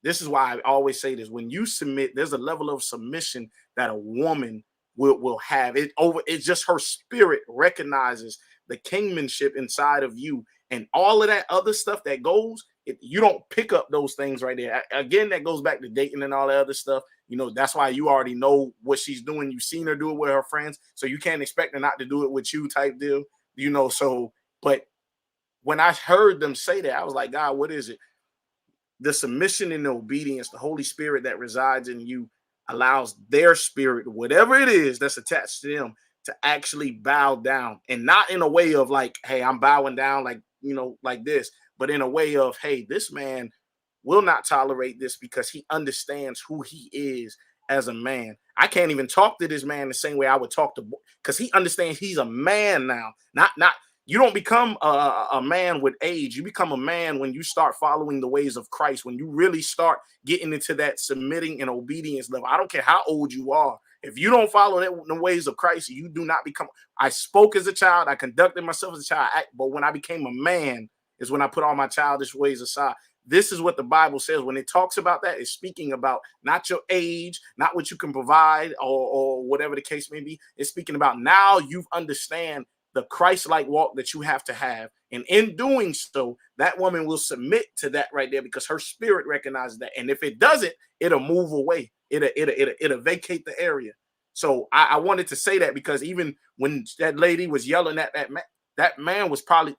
This is why I always say this. When you submit, there's a level of submission that a woman will have. It's just her spirit recognizes the kingmanship inside of you, and all of that other stuff that goes, you don't pick up those things right there. Again, that goes back to dating and all that other stuff. You know, that's why you already know what she's doing. You've seen her do it with her friends, so you can't expect her not to do it with you type deal, you know. So, but when I heard them say that, I was like, God, what is it? The submission and the obedience, the Holy Spirit that resides in you allows their spirit, whatever it is that's attached to them, to actually bow down, and not in a way of like, hey, I'm bowing down, like, you know, like this, but in a way of, hey, this man will not tolerate this because he understands who he is as a man. I can't even talk to this man the same way I would talk to, because he understands he's a man now. Not you don't become a man with age. You become a man when you start following the ways of Christ, when you really start getting into that submitting and obedience level. I don't care how old you are. If you don't follow the ways of Christ, you do not become. I spoke as a child. I conducted myself as a child. But when I became a man is when I put all my childish ways aside. This is what the Bible says. When it talks about that, it's speaking about not your age, not what you can provide or whatever the case may be. It's speaking about now you understand the Christ-like walk that you have to have. And in doing so, that woman will submit to that right there because her spirit recognizes that. And if it doesn't, it'll move away. It'll vacate the area. So I wanted to say that because even when that lady was yelling at that man was probably,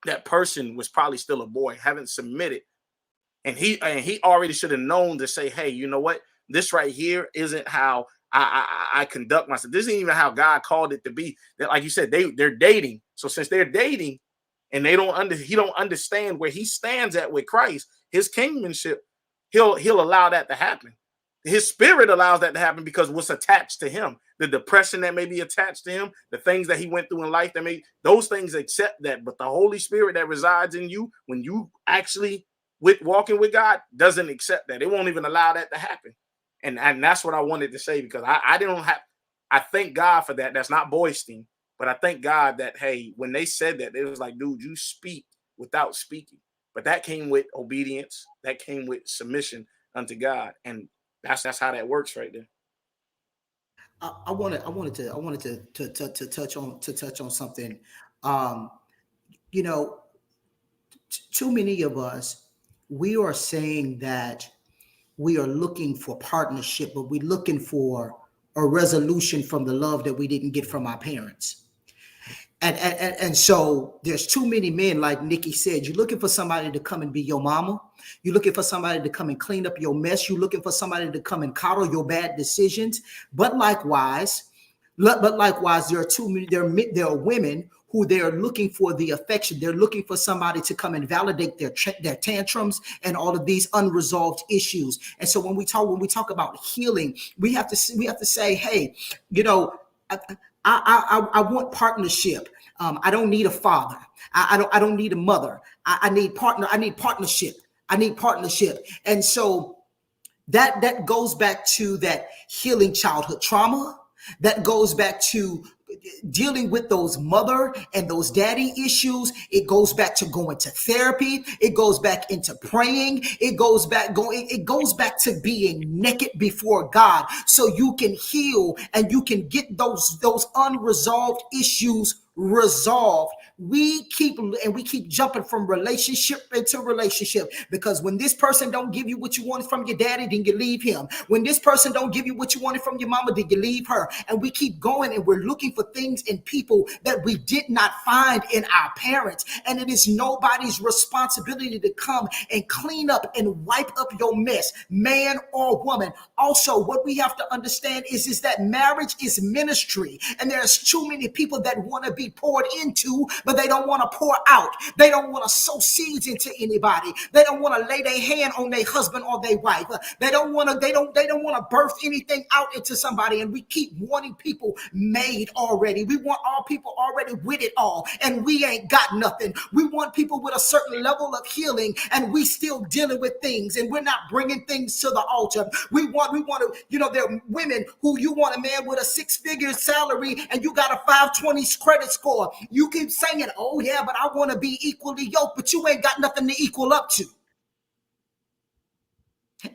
that person was probably still a boy, haven't submitted. And he already should have known to say, hey, you know what? This right here isn't how I conduct myself. This isn't even how God called it to be. That, like you said, they're dating. So since they're dating and he don't understand where he stands at with Christ, his kingmanship, he'll allow that to happen. His spirit allows that to happen because what's attached to him, the depression that may be attached to him, the things that he went through in life, those things accept that. But the Holy Spirit that resides in you, when you actually walking with God, doesn't accept that. It won't even allow that to happen. And that's what I wanted to say, because I thank God for that. That's not boasting, but I thank God that, hey, when they said that, it was like, dude, you speak without speaking. But that came with obedience. That came with submission unto God. And that's how that works right there. I wanted to touch on something. You know, too many of us, we are saying that we are looking for partnership, but we're looking for a resolution from the love that we didn't get from our parents. And so there's too many men, like Nicki said, you're looking for somebody to come and be your mama. You're looking for somebody to come and clean up your mess. You're looking for somebody to come and coddle your bad decisions. But likewise, there are women who they are looking for the affection. They're looking for somebody to come and validate their tantrums and all of these unresolved issues. And so when we talk about healing, we have to say, hey, you know, I want partnership. I don't need a father. I don't need a mother. I need partner. I need partnership. I need partnership. And so that goes back to that healing childhood trauma. That goes back to dealing with those mother and those daddy issues. It goes back to going to therapy. It goes back into praying. It goes back to being naked before God, so you can heal and you can get those unresolved issues resolved. We keep jumping from relationship into relationship, because when this person don't give you what you wanted from your daddy, then you leave him. When this person don't give you what you wanted from your mama, then you leave her. And we keep going, and we're looking for things in people that we did not find in our parents. And it is nobody's responsibility to come and clean up and wipe up your mess, man or woman. Also, what we have to understand is that marriage is ministry, and there's too many people that want to be be poured into, but they don't want to pour out. They don't want to sow seeds into anybody. They don't want to lay their hand on their husband or their wife. They don't want to birth anything out into somebody. And we keep wanting people made already. We want all people already with it all, and we ain't got nothing. We want people with a certain level of healing, and we still dealing with things, and we're not bringing things to the altar. We want to, there are women who you want a man with a 6-figure salary, and you got a 520 credit score. You keep saying, oh yeah, but I want to be equally yoked, but you ain't got nothing to equal up to.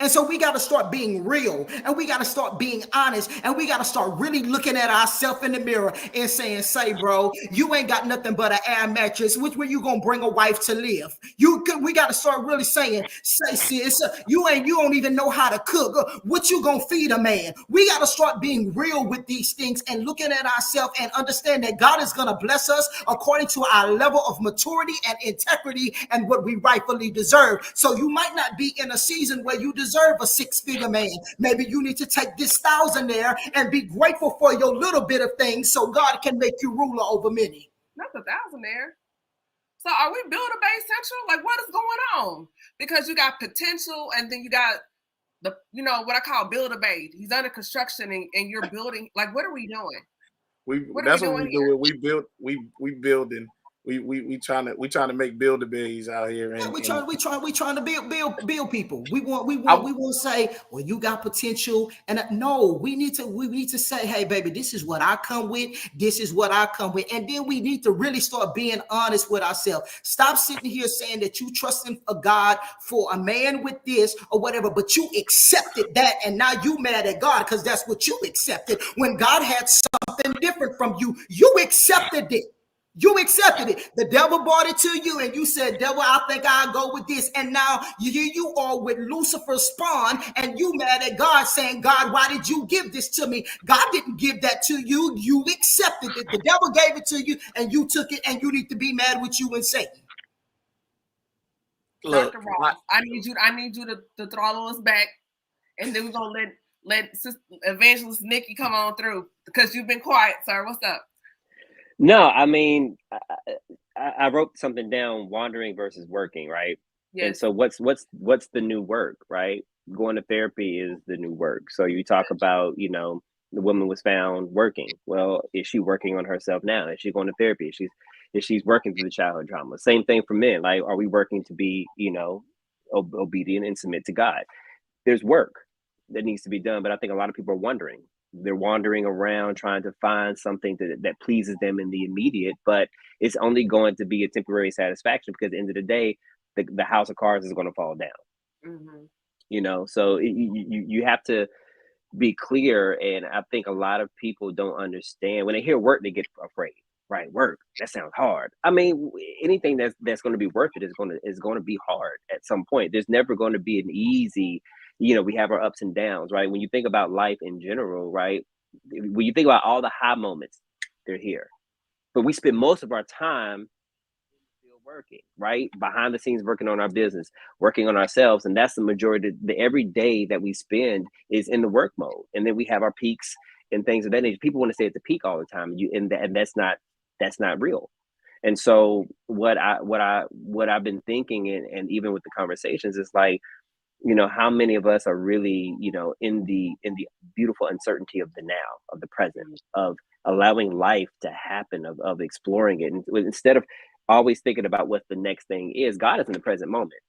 And so we got to start being real, and we got to start being honest, and we got to start really looking at ourselves in the mirror and saying, say, bro, you ain't got nothing but an air mattress. Which way you going to bring a wife to live? We got to start really saying, say, sis, you don't even know how to cook. What you going to feed a man? We got to start being real with these things and looking at ourselves and understand that God is going to bless us according to our level of maturity and integrity and what we rightfully deserve. So you might not be in a season where you deserve a 6-figure man. Maybe you need to take this 1,000 there and be grateful for your little bit of things so God can make you ruler over many. Not the 1,000 there. So are we Builder Bay Central? Like, what is going on? Because you got potential, and then you got the, what I call Builder Bay. He's under construction, and you're building. Like, what are we doing? That's what we do. We building. We trying to make Builder Bays out here. And we trying to build people. We want to say, well, you got potential, and no, we need to say, hey, baby, this is what I come with. This is what I come with, and then we need to really start being honest with ourselves. Stop sitting here saying that you trusting a God for a man with this or whatever, but you accepted that, and now you mad at God because that's what you accepted when God had something different from you. You accepted it. You accepted it. The devil brought it to you, and you said, devil, I think I'll go with this. And now you are with Lucifer's spawn, and you mad at God saying, God, why did you give this to me? God didn't give that to you. You accepted it. The devil gave it to you, and you took it, and you need to be mad with you and Satan. Look, Dr. Ross, I need you to throttle us back, and then we're going to let Sister Evangelist Nicki come on through because you've been quiet, sir. What's up? No, I mean, I wrote something down: wandering versus working, right? Yes. And so what's the new work, right? Going to therapy is the new work. So you talk about, the woman was found working. Well, is she working on herself now? Is she going to therapy? Is she's working through the childhood trauma? Same thing for men. Like, are we working to be, obedient and submit to God? There's work that needs to be done, but I think a lot of people are wondering. They're wandering around trying to find something that pleases them in the immediate, but it's only going to be a temporary satisfaction because at the end of the day, the house of cards is going to fall down. Mm-hmm. So you have to be clear. And I think a lot of people don't understand when they hear work, they get afraid, right? Work, that sounds hard. I mean, anything that's going to be worth it is going to be hard at some point. There's never going to be an easy, we have our ups and downs, right? When you think about life in general, right? When you think about all the high moments, they're here. But we spend most of our time still working, right? Behind the scenes, working on our business, working on ourselves. And that's the majority. Every day that we spend is in the work mode. And then we have our peaks and things of that nature. People want to stay at the peak all the time. And that's not real. And so what I've been thinking, and even with the conversations, is like, how many of us are really, in the beautiful uncertainty of the now, of the present, of allowing life to happen, of exploring it. And instead of always thinking about what the next thing is, God is in the present moment.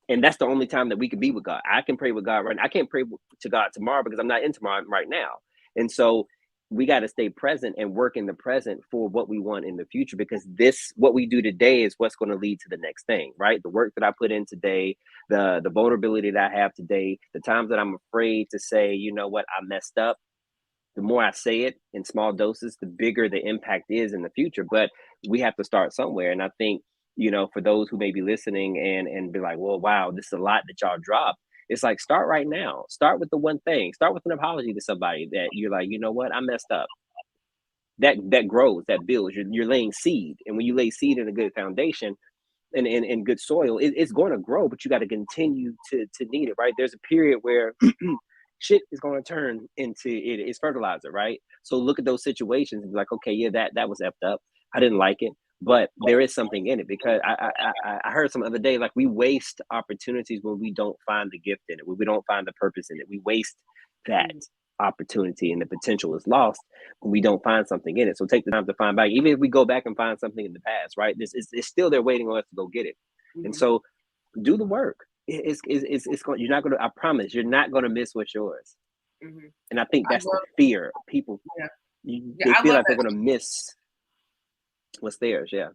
And that's the only time that we can be with God. I can pray with God right now. I can't pray to God tomorrow because I'm not in tomorrow right now. And so we got to stay present and work in the present for what we want in the future, because what we do today is what's going to lead to the next thing, right? The work that I put in today, the vulnerability that I have today, the times that I'm afraid to say, you know what, I messed up. The more I say it in small doses, the bigger the impact is in the future. But we have to start somewhere. And I think, for those who may be listening and be like, well, wow, this is a lot that y'all dropped. It's like, start right now. Start with the one thing. Start with an apology to somebody that you're like, you know what, I messed up. That grows, that builds. You're laying seed. And when you lay seed in a good foundation and good soil, it's going to grow, but you got to continue to need it, right? There's a period where shit is going to turn into it's fertilizer, right? So look at those situations and be like, okay, yeah, that was effed up. I didn't like it, but there is something in it, because I heard some other day, like, we waste opportunities when we don't find the gift in it, when we don't find the purpose in it. We waste that opportunity, and the potential is lost when we don't find something in it. So take the time to find back, even if we go back and find something in the past, right? This is, it's still there waiting on us to go get it. And so do the work. It's going, you're not going to, I promise, you're not going to miss what's yours. And I think that's the fear. People, they feel like they're going to miss what's theirs. Yeah.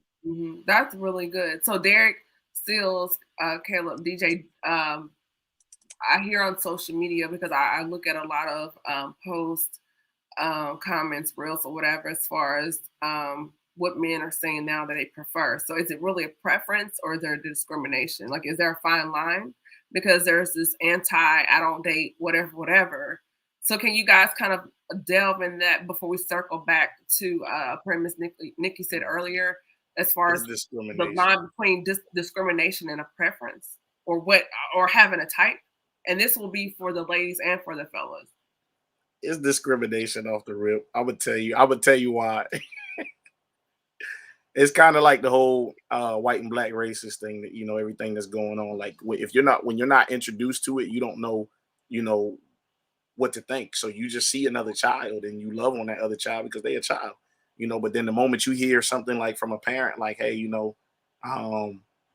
That's really good. So Derek, Sealz, Kaleb, DJ, I hear on social media, because I look at a lot of posts, comments, reels, or whatever, as far as what men are saying now that they prefer. So is it really a preference, or is there discrimination? Like, is there a fine line? Because there's this I don't date, whatever. So can you guys kind of delve in that before we circle back to premise Nicki said earlier, as far as the line between discrimination and a preference, or having a type? And this will be for the ladies and for the fellas. It's discrimination off the rip. I would tell you why. It's kind of like the whole white and black racist thing, that, everything that's going on. Like, when you're not introduced to it, you don't know, what to think. So you just see another child and you love on that other child because they're a child, but then the moment you hear something like from a parent, like, hey,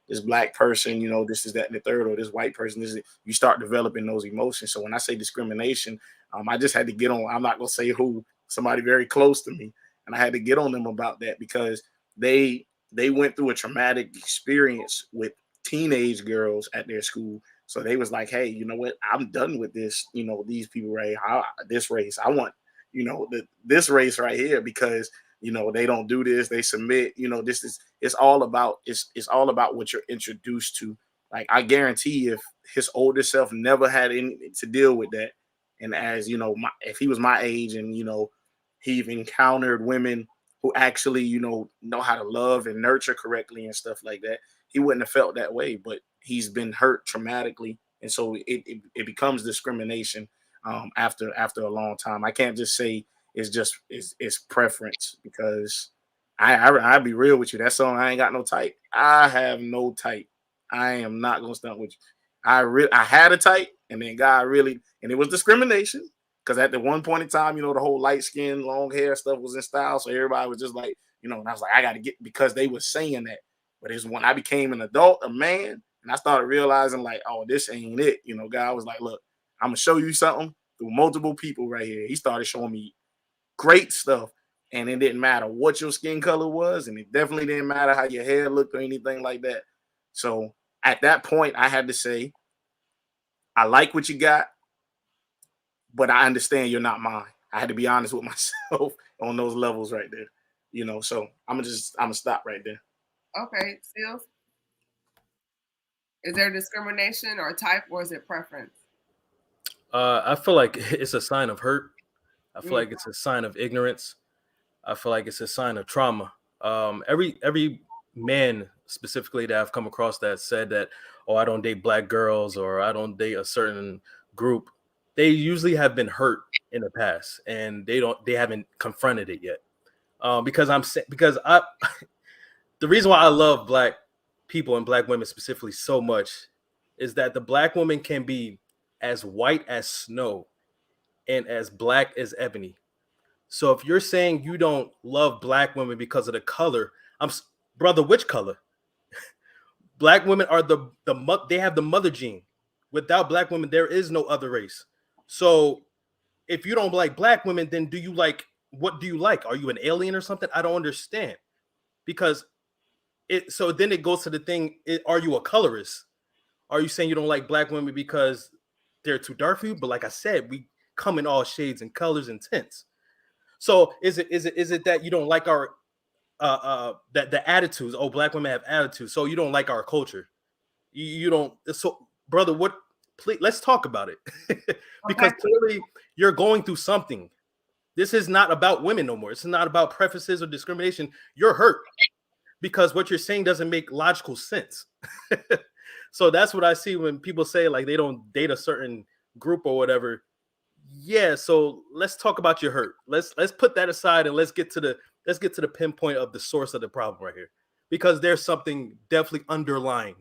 this black person, this is that and the third, or this white person, you start developing those emotions. So when I say discrimination, I just had to get on, I'm not going to say who, somebody very close to me. And I had to get on them about that, because they went through a traumatic experience with teenage girls at their school. So they was like, hey, you know what? I'm done with this, these people right here, this race. I want, this race right here, because they don't do this, they submit, it's all about what you're introduced to. Like, I guarantee if his older self never had anything to deal with that, and as if he was my age and he've encountered women who actually know how to love and nurture correctly and stuff like that, he wouldn't have felt that way. But he's been hurt traumatically, and so it becomes discrimination after a long time. I can't just say it's preference, because I'll be real with you. That song, I ain't got no type. I have no type. I am not gonna stunt with you. I had a type, and then God really, and it was discrimination, because at the one point in time, the whole light skin, long hair stuff was in style, so everybody was just like, and I was like, I got to get, because they were saying that. But it's when I became an adult, a man, and I started realizing, like, oh, this ain't it. God was like, look, I'm gonna show you something through multiple people right here. He started showing me great stuff, and it didn't matter what your skin color was, and it definitely didn't matter how your hair looked or anything like that. So at that point, I had to say, I like what you got, but I understand you're not mine. I had to be honest with myself on those levels right there. So I'm gonna stop right there. Okay, Sealz. Is there discrimination or type, or is it preference? I feel like it's a sign of hurt. I feel like it's a sign of ignorance. I feel like it's a sign of trauma. Every man specifically that I've come across that said that, oh, I don't date black girls, or I don't date a certain group, they usually have been hurt in the past, and they haven't confronted it yet. The reason why I love black people and black women specifically so much is that the black woman can be as white as snow and as black as ebony. So if you're saying you don't love black women because of the color, brother, which color? Black women are they have the mother gene. Without black women, there is no other race. So if you don't like black women, then what do you like? Are you an alien or something? I don't understand. Because so then it goes to the thing, are you a colorist? Are you saying you don't like black women because they're too dark for you? But like I said, we come in all shades and colors and tints. So is it that you don't like our that the attitudes? Oh, black women have attitudes, so you don't like our culture. You don't. So, brother, what? Please, let's talk about it. Because clearly you're going through something. This is not about women no more. It's not about preferences or discrimination. You're hurt because what you're saying doesn't make logical sense. So that's what I see when people say like they don't date a certain group or whatever. Yeah, so let's talk about your hurt. Let's put that aside and let's get to the pinpoint of the source of the problem right here, because there's something definitely underlying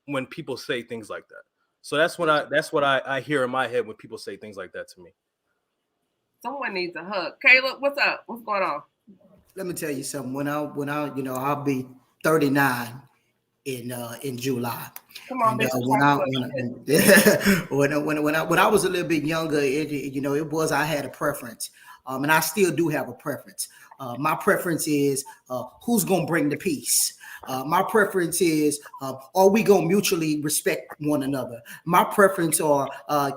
when people say things like that. So that's what I hear in my head when people say things like that to me. Someone needs a hug. Kaleb, what's up? What's going on? Let me tell you something. When I I'll be 39 in July. Come on, and, when I was a little bit younger, it was, I had a preference, and I still do have a preference. My preference is who's gonna bring the peace. My preference is are we gonna mutually respect one another. My preference are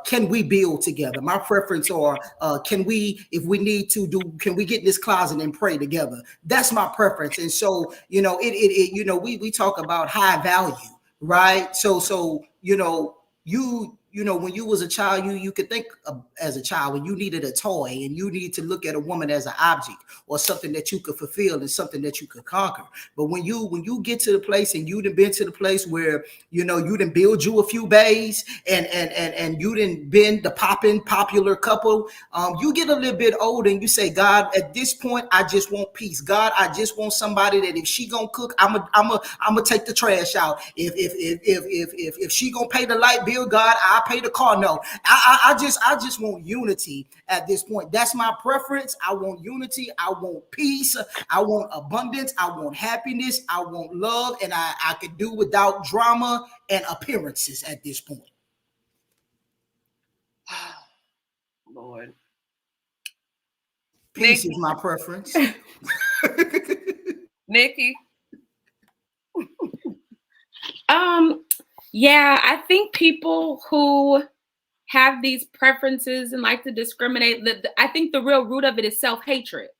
can we build together. My preference are can we, if we need to can we get in this closet and pray together. That's my preference. And so we talk about high value, right? So when you was a child, you could think as a child when you needed a toy and you needed to look at a woman as an object or something that you could fulfill and something that you could conquer. But when you get to the place and you done been to the place where you done build you a few bays and you done been the popular couple, you get a little bit older and you say, God, at this point, I just want peace. God, I just want somebody that if she gonna cook, I'm gonna take the trash out. If she gonna pay the light bill, God, I pay the car note. I just want unity at this point. That's my preference. I want unity. I want peace. I want abundance. I want happiness. I want love. And I could do without drama and appearances at this point. Lord. Peace is my preference. Nicki. Yeah, I think people who have these preferences and like to discriminate, I think the real root of it is self-hatred.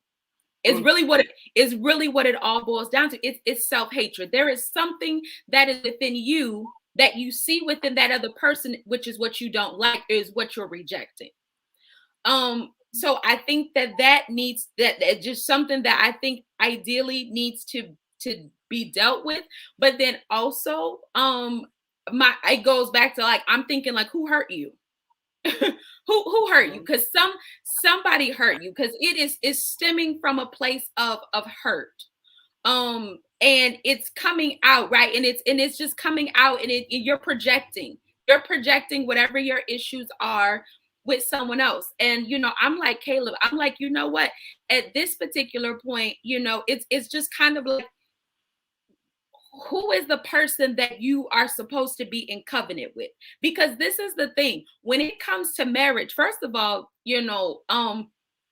It's really what it all boils down to. It's self-hatred. There is something that is within you that you see within that other person, which is what you don't like, is what you're rejecting. So I think that needs that just something that I think ideally needs to be dealt with. But then also, it goes back to, like, I'm thinking, like, who hurt you? who hurt you? Because somebody hurt you, because it's stemming from a place of hurt. And it's coming out, right? And it's just coming out, and you're projecting whatever your issues are with someone else. And I'm like Kaleb, I'm like, you know what, at this particular point, it's just kind of like, who is the person that you are supposed to be in covenant with? Because this is the thing, when it comes to marriage, first of all,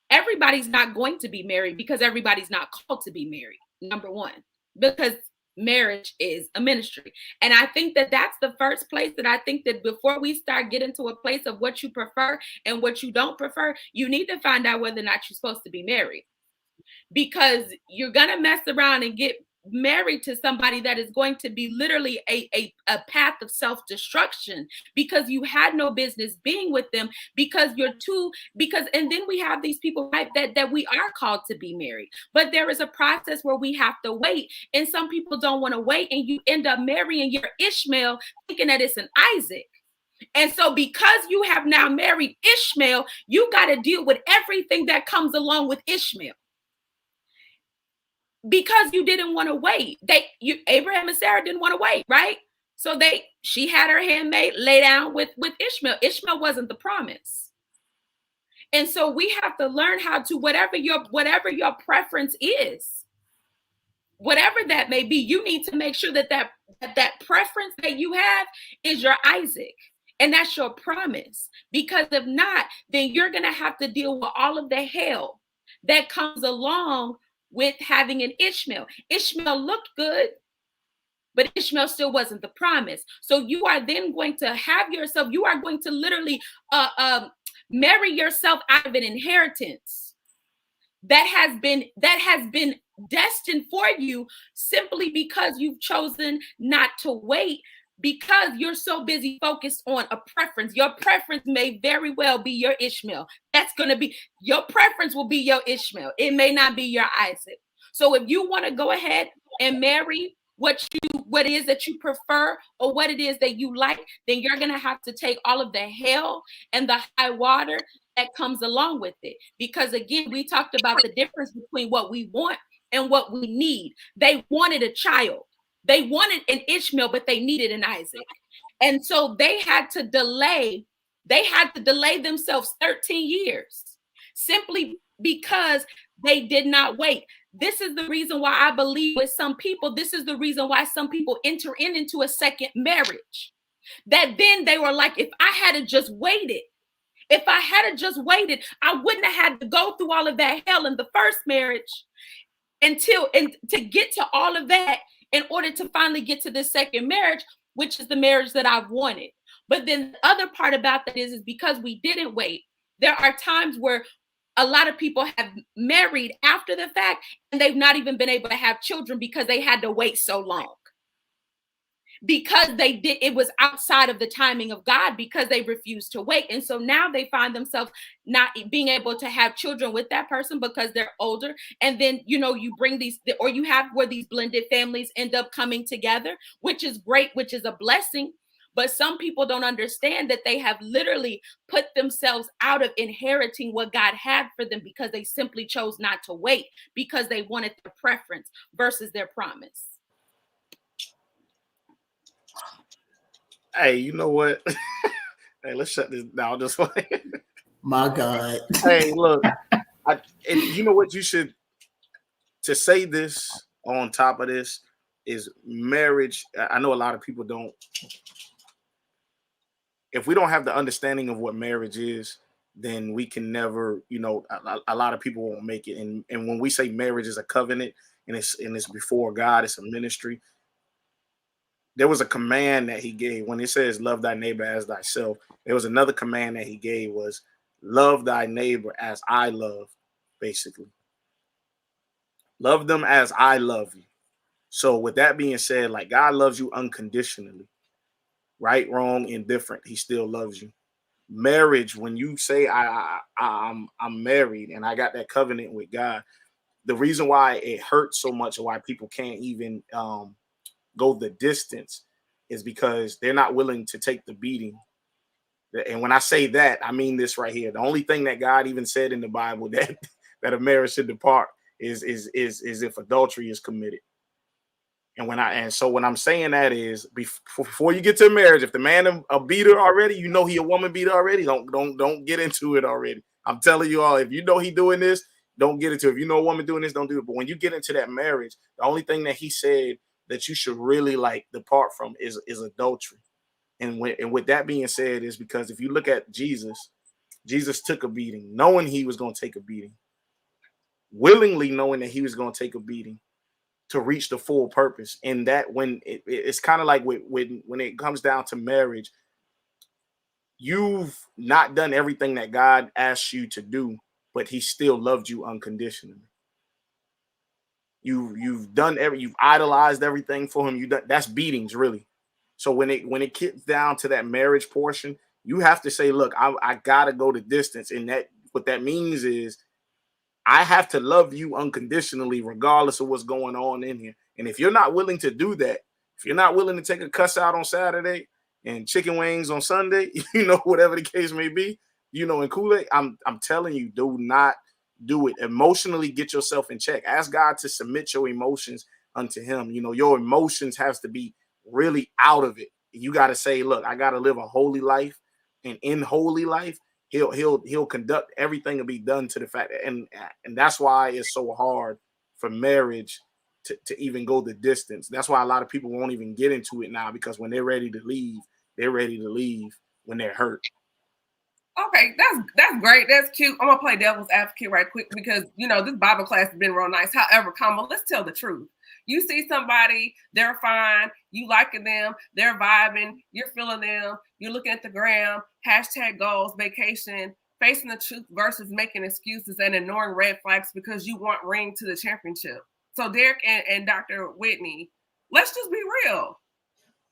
everybody's not going to be married, because everybody's not called to be married, number one, because marriage is a ministry. And I think that that's the first place that I think that before we start getting to a place of what you prefer and what you don't prefer, you need to find out whether or not you're supposed to be married, because you're going to mess around and get married to somebody that is going to be literally a path of self-destruction, because you had no business being with them, because and then we have these people, right, that we are called to be married, but there is a process where we have to wait, and some people don't want to wait, and you end up marrying your Ishmael thinking that it's an Isaac. And so because you have now married Ishmael, you got to deal with everything that comes along with Ishmael, because you didn't want to wait. Abraham and Sarah didn't want to wait, right? So she had her handmaid lay down with Ishmael. Ishmael wasn't the promise. And so we have to learn how to, whatever your preference is, whatever that may be, you need to make sure that preference that you have is your Isaac. And that's your promise. Because if not, then you're going to have to deal with all of the hell that comes along with having an Ishmael. Ishmael looked good, but Ishmael still wasn't the promise. So you are then going to you are going to literally marry yourself out of an inheritance that has been destined for you, simply because you've chosen not to wait, because you're so busy focused on a preference. Your preference may very well be your Ishmael. That's going to be your preference, will be your Ishmael. It may not be your Isaac. So if you want to go ahead and marry what it is that you prefer, or what it is that you like, then you're going to have to take all of the hell and the high water that comes along with it. Because again, we talked about the difference between what we want and what we need. They wanted a child. They wanted an Ishmael, but they needed an Isaac. And so they had to delay themselves 13 years simply because they did not wait. This is the reason why I believe with some people, this is the reason why some people enter into a second marriage. That then they were like, if I had just waited, I wouldn't have had to go through all of that hell in the first marriage and to get to all of that in order to finally get to the second marriage, which is the marriage that I've wanted. But then the other part about that is because we didn't wait. There are times where a lot of people have married after the fact and they've not even been able to have children because they had to wait so long. Because it was outside of the timing of God, because they refused to wait. And so now they find themselves not being able to have children with that person because they're older. And then, you bring these, or you have where these blended families end up coming together, which is great, which is a blessing. But some people don't understand that they have literally put themselves out of inheriting what God had for them because they simply chose not to wait because they wanted their preference versus their promise. Hey, you know what? Hey, let's shut this down. Just like, my God. Hey, look, and you know what? You should, to say this on top of this is marriage. I know a lot of people don't. If we don't have the understanding of what marriage is, then we can never, a lot of people won't make it. And when we say marriage is a covenant and it's before God, it's a ministry. There was a command that he gave when it says love thy neighbor as thyself. There was another command that he gave was love thy neighbor as I love, basically. Love them as I love you. So with that being said, like God loves you unconditionally, right, wrong, indifferent. He still loves you. Marriage, when you say I'm married and I got that covenant with God, the reason why it hurts so much and why people can't even go the distance is because they're not willing to take the beating. And when I say that, I mean this right here. The only thing that God even said in the Bible that a marriage should depart is if adultery is committed. And so when I'm saying that is before you get to marriage, if the man a beater already, he a woman beater already, don't get into it already. I'm telling you all, if you know he doing this, don't get into it. If you know a woman doing this, don't do it. But when you get into that marriage, the only thing that he said that you should really depart from is adultery. And with that being said is because if you look at Jesus took a beating, knowing he was going to take a beating, willingly knowing that he was going to take a beating to reach the full purpose. And that when it's kind of like when it comes down to marriage, you've not done everything that God asked you to do, but he still loved you unconditionally. You've idolized everything for him. That's beatings, really. So when it gets down to that marriage portion, you have to say, look, I gotta go the distance. And that what that means is I have to love you unconditionally, regardless of what's going on in here. And if you're not willing to do that, if you're not willing to take a cuss out on Saturday and chicken wings on Sunday, whatever the case may be, and Kool-Aid, I'm telling you, do not do it. Emotionally get yourself in check. Ask God to submit your emotions unto him. Your emotions has to be really out of it. You got to say, look, I got to live a holy life, and in holy life, he'll conduct everything to be done to the fact that, and that's why it's so hard for marriage to even go the distance. That's why a lot of people won't even get into it now, because when they're ready to leave when they're hurt. Okay, that's great. That's cute. I'm gonna play devil's advocate right quick because this Bible class has been real nice. However, let's tell the truth. You see somebody, they're fine, you liking them, they're vibing, you're feeling them, you're looking at the gram, #goals, vacation, facing the truth versus making excuses and ignoring red flags because you want ring to the championship. So Derek and Dr. Whitney, let's just be real.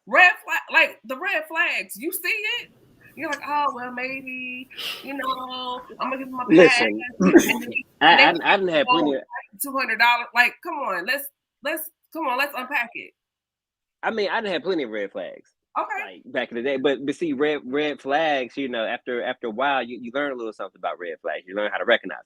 Red flag, the red flags, you see it? You're like, oh, well, maybe, I'm going to give them a pass. Listen, I didn't have plenty of $200. Come on, let's unpack it. I mean, I didn't have plenty of red flags. Okay. Like back in the day. But see, red flags, you know, after a while, you learn a little something about red flags. You learn how to recognize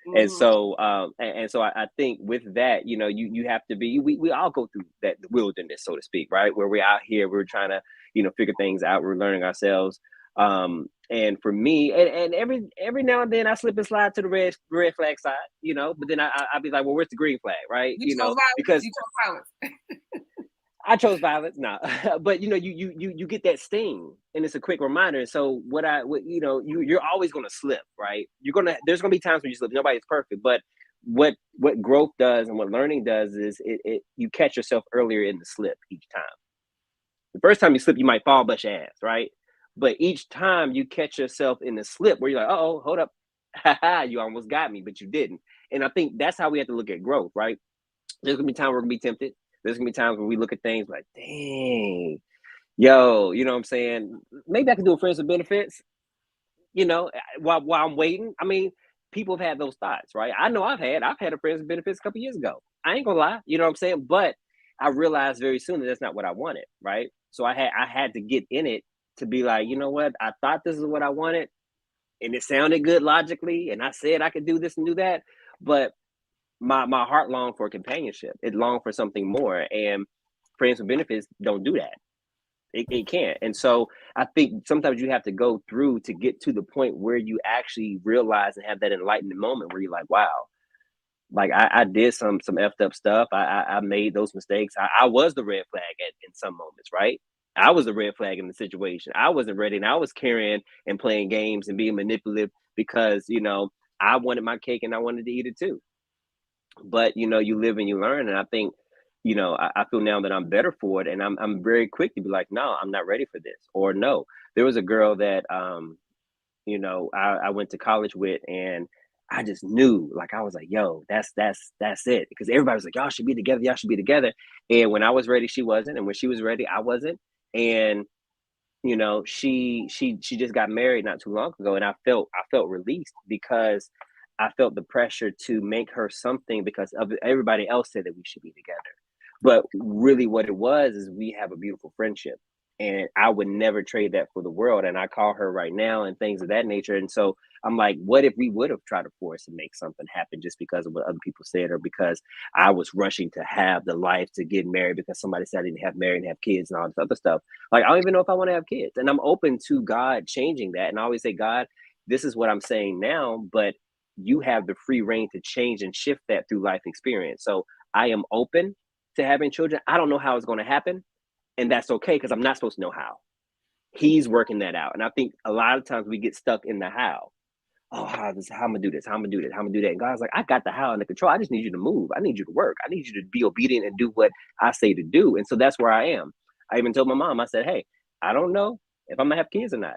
them. And so I think with that, you know, you have to be, we all go through that wilderness, so to speak, right? Where we're out here, we're trying to, you know, figure things out, we're learning ourselves. And for me, and every now and then I slip and slide to the red flag side, you know, but then I'll be like, well, where's the green flag, right? You know, because you chose violence. I chose violence, no, but you know, you get that sting, and it's a quick reminder. So what you know, you're always going to slip, right? There's going to be times when you slip. Nobody's perfect, but what growth does and what learning does is you catch yourself earlier in the slip each time. The first time you slip, you might fall, bust your ass, right? But each time you catch yourself in the slip where you're like, oh, hold up, you almost got me, but you didn't. And I think that's how we have to look at growth, right? There's gonna be times we're gonna be tempted. There's gonna be times when we look at things like, dang, yo, you know what I'm saying? Maybe I can do a friends with benefits, you know, while I'm waiting. I mean, people have had those thoughts, right? I know I've had a friends with benefits a couple years ago. I ain't gonna lie, you know what I'm saying? But I realized very soon that that's not what I wanted, right? So I had to get in it to be like, you know what? I thought this is what I wanted, and it sounded good logically, and I said I could do this and do that, but my heart longed for companionship. It longed for something more, and friends with benefits don't do that. It can't. And so I think sometimes you have to go through to get to the point where you actually realize and have that enlightenment moment where you're like, wow, like I did some effed up stuff. I made those mistakes. I was the red flag in some moments, right? I was a red flag in the situation. I wasn't ready, and I was carrying and playing games and being manipulative because, you know, I wanted my cake and I wanted to eat it too. But you know, you live and you learn, and I think, you know, I feel now that I'm better for it, and I'm very quick to be like, no, I'm not ready for this, or no. There was a girl that you know, I went to college with, and I just knew, like, I was like, yo, that's it, because everybody was like, y'all should be together, y'all should be together. And when I was ready, she wasn't, and when she was ready, I wasn't. And you know, she just got married not too long ago, and I felt released because I felt the pressure to make her something because of everybody else said that we should be together. But really what it was is we have a beautiful friendship, and I would never trade that for the world. And I call her right now and things of that nature. And so I'm like, what if we would have tried to force and make something happen just because of what other people said, or because I was rushing to have the life to get married because somebody said I didn't have married and have kids and all this other stuff. Like, I don't even know if I want to have kids. And I'm open to God changing that. And I always say, God, this is what I'm saying now, but you have the free reign to change and shift that through life experience. So I am open to having children. I don't know how it's going to happen, and that's okay, because I'm not supposed to know how. He's working that out. And I think a lot of times we get stuck in the how. Oh, how I'm gonna do this, how I'm gonna do that, how I'm gonna do that. And God's like, I got the how under control. I just need you to move. I need you to work. I need you to be obedient and do what I say to do. And so that's where I am. I even told my mom, I said, hey, I don't know if I'm gonna have kids or not.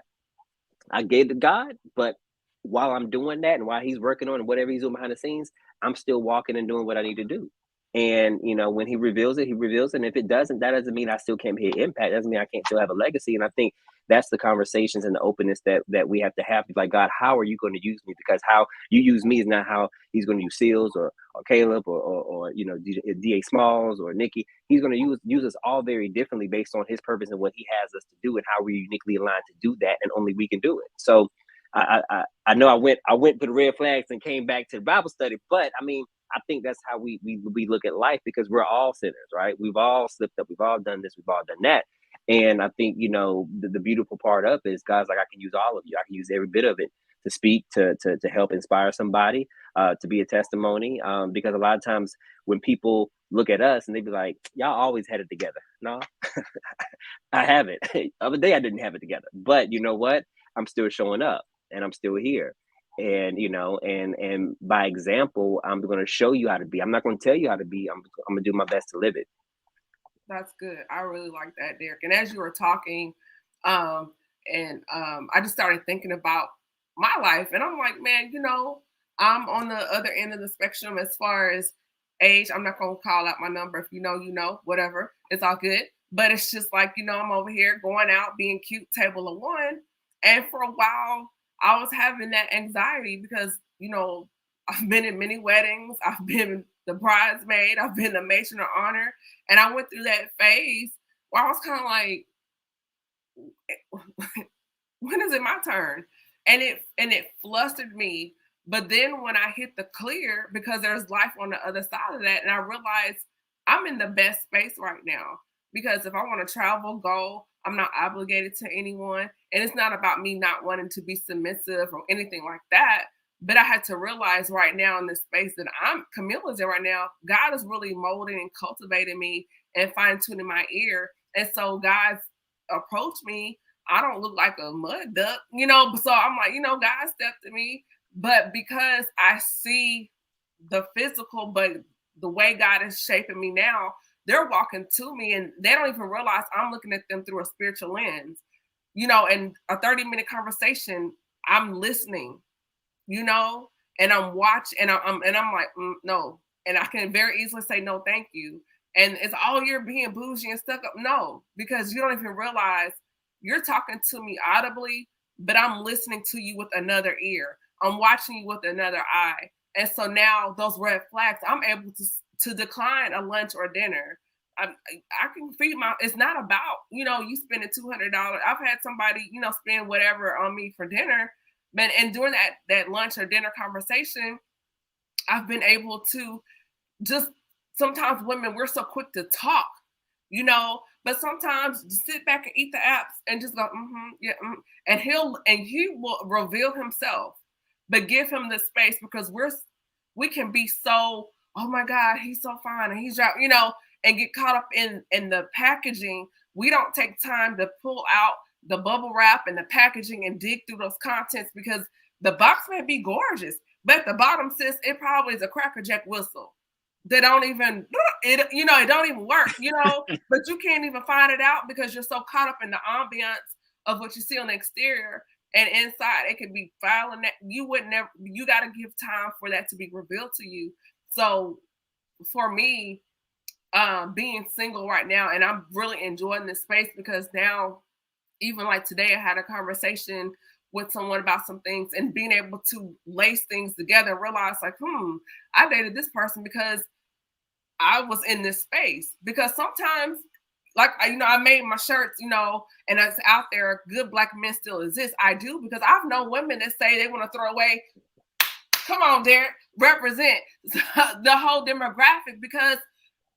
I gave to God, but while I'm doing that and while he's working on whatever he's doing behind the scenes, I'm still walking and doing what I need to do. And you know, when he reveals it, he reveals it. And if it doesn't, that doesn't mean I still can't be an impact. That doesn't mean I can't still have a legacy. And I think that's the conversations and the openness that we have to have. Like, God, how are you going to use me? Because how you use me is not how he's going to use Sealz or Kaleb or you know, DA Smalls or Nicki. He's going to use us all very differently based on his purpose and what he has us to do and how we're uniquely aligned to do that, and only we can do it. So I know I went to the red flags and came back to the Bible study, but I mean, I think that's how we look at life, because we're all sinners, right? We've all slipped up. We've all done this. We've all done that. And I think, you know, the beautiful part of it is God's like, I can use all of you. I can use every bit of it to speak, to help inspire somebody, to be a testimony. Because a lot of times when people look at us and they be like, y'all always had it together. No, I haven't. The other day I didn't have it together. But you know what? I'm still showing up and I'm still here. And you know, and by example, I'm going to show you how to be. I'm not going to tell you how to be. I'm going to do my best to live it. That's good. I really like that, Derek. And as you were talking, I just started thinking about my life, and I'm like, man, you know, I'm on the other end of the spectrum as far as age. I'm not going to call out my number. If you know, you know, whatever. It's all good. But it's just like, you know, I'm over here going out, being cute, table of one. And for a while, I was having that anxiety because, you know, I've been in many weddings. I've been the bridesmaid. I've been the matron of honor. And I went through that phase where I was kind of like, when is it my turn? And it flustered me. But then when I hit the clear, because there's life on the other side of that, and I realized I'm in the best space right now. Because if I want to travel, go, I'm not obligated to anyone. And it's not about me not wanting to be submissive or anything like that. But I had to realize right now in this space that Camilla's in right now, God is really molding and cultivating me and fine-tuning my ear. And so God's approached me. I don't look like a mud duck, so I'm like, God stepped to me. But because I see the physical, but the way God is shaping me now, they're walking to me and they don't even realize I'm looking at them through a spiritual lens, and a 30-minute conversation, I'm listening, and I'm watching and I'm like, no. And I can very easily say, no, thank you. And it's all you're being bougie and stuck up. No, because you don't even realize you're talking to me audibly, but I'm listening to you with another ear. I'm watching you with another eye. And so now those red flags, I'm able to decline a lunch or dinner. I can feed it's not about, you spending $200. I've had somebody, spend whatever on me for dinner. But and during that lunch or dinner conversation, I've been able to just, sometimes women, we're so quick to talk, but sometimes just sit back and eat the apps and just go, yeah, and he will reveal himself, but give him the space, because we can be so, oh my God, he's so fine and he's and get caught up in the packaging. We don't take time to pull out the bubble wrap and the packaging and dig through those contents, because the box may be gorgeous, but at the bottom, sis, it probably is a Cracker Jack whistle. They don't even, it don't even work, but you can't even find it out because you're so caught up in the ambiance of what you see on the exterior, and inside it could be foul, and that you got to give time for that to be revealed to you. So for me, being single right now, and I'm really enjoying this space, because now, even like today, I had a conversation with someone about some things, and being able to lace things together and realize like, I dated this person because I was in this space. Because sometimes, like, I made my shirts, and it's out there, good black men still exist. I do, because I've known women that say they want to throw away, come on, Derek, represent the whole demographic, because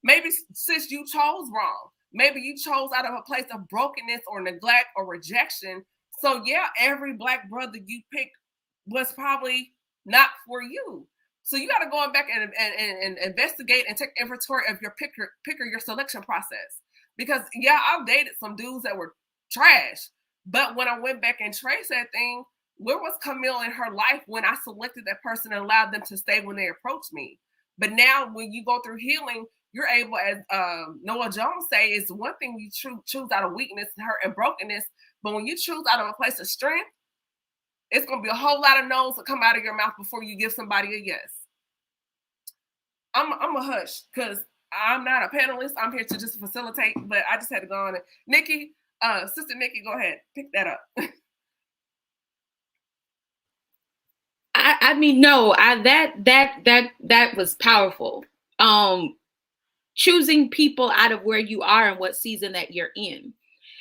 maybe, sis, you chose wrong. Maybe you chose out of a place of brokenness or neglect or rejection. So yeah, every black brother you picked was probably not for you. So you got to go back and investigate and take inventory of your your selection process. Because yeah, I've dated some dudes that were trash, but when I went back and traced that thing, where was Camille in her life when I selected that person and allowed them to stay when they approached me? But now when you go through healing, you're able, as Noah Jones say, it's one thing you choose out of weakness, hurt, and brokenness. But when you choose out of a place of strength, it's going to be a whole lot of no's that come out of your mouth before you give somebody a yes. I'm a hush, because I'm not a panelist. I'm here to just facilitate, but I just had to go on. Nicki, Sister Nicki, go ahead. Pick that up. I mean, no, that was powerful. Choosing people out of where you are and what season that you're in.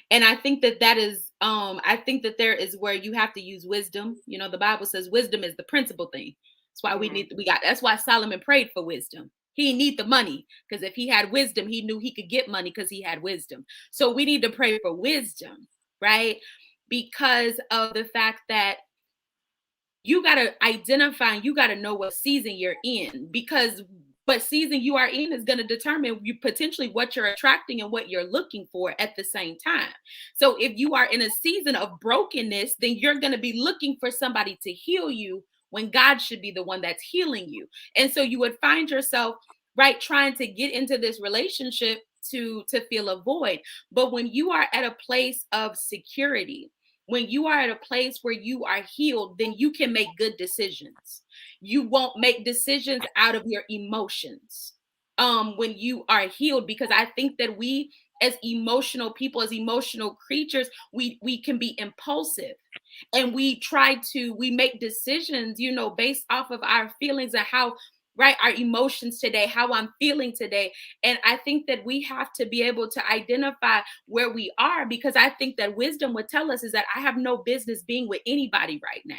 And I think that is, I think that there is where you have to use wisdom. The Bible says wisdom is the principal thing. That's why that's why Solomon prayed for wisdom. He didn't need the money, because if he had wisdom, he knew he could get money because he had wisdom. So we need to pray for wisdom, right? Because of the fact that you got to identify, you got to know what season you're in, because what season you are in is going to determine you potentially what you're attracting and what you're looking for at the same time. So if you are in a season of brokenness, then you're going to be looking for somebody to heal you when God should be the one that's healing you. And so you would find yourself, right, trying to get into this relationship to fill a void. But when you are at a place of security, when you are at a place where you are healed, then you can make good decisions. You won't make decisions out of your emotions when you are healed, because I think that we as emotional people, as emotional creatures, we can be impulsive, and we make decisions, based off of our feelings and how right? Our emotions today, how I'm feeling today. And I think that we have to be able to identify where we are, because I think that wisdom would tell us is that I have no business being with anybody right now.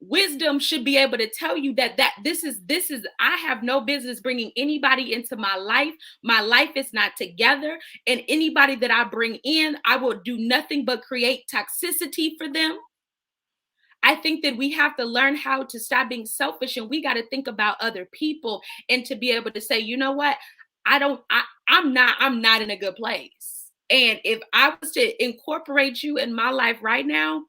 Wisdom should be able to tell you that this is I have no business bringing anybody into my life. My life is not together, and anybody that I bring in, I will do nothing but create toxicity for them. I think that we have to learn how to stop being selfish, and we got to think about other people, and to be able to say, you know what, I'm not in a good place. And if I was to incorporate you in my life right now,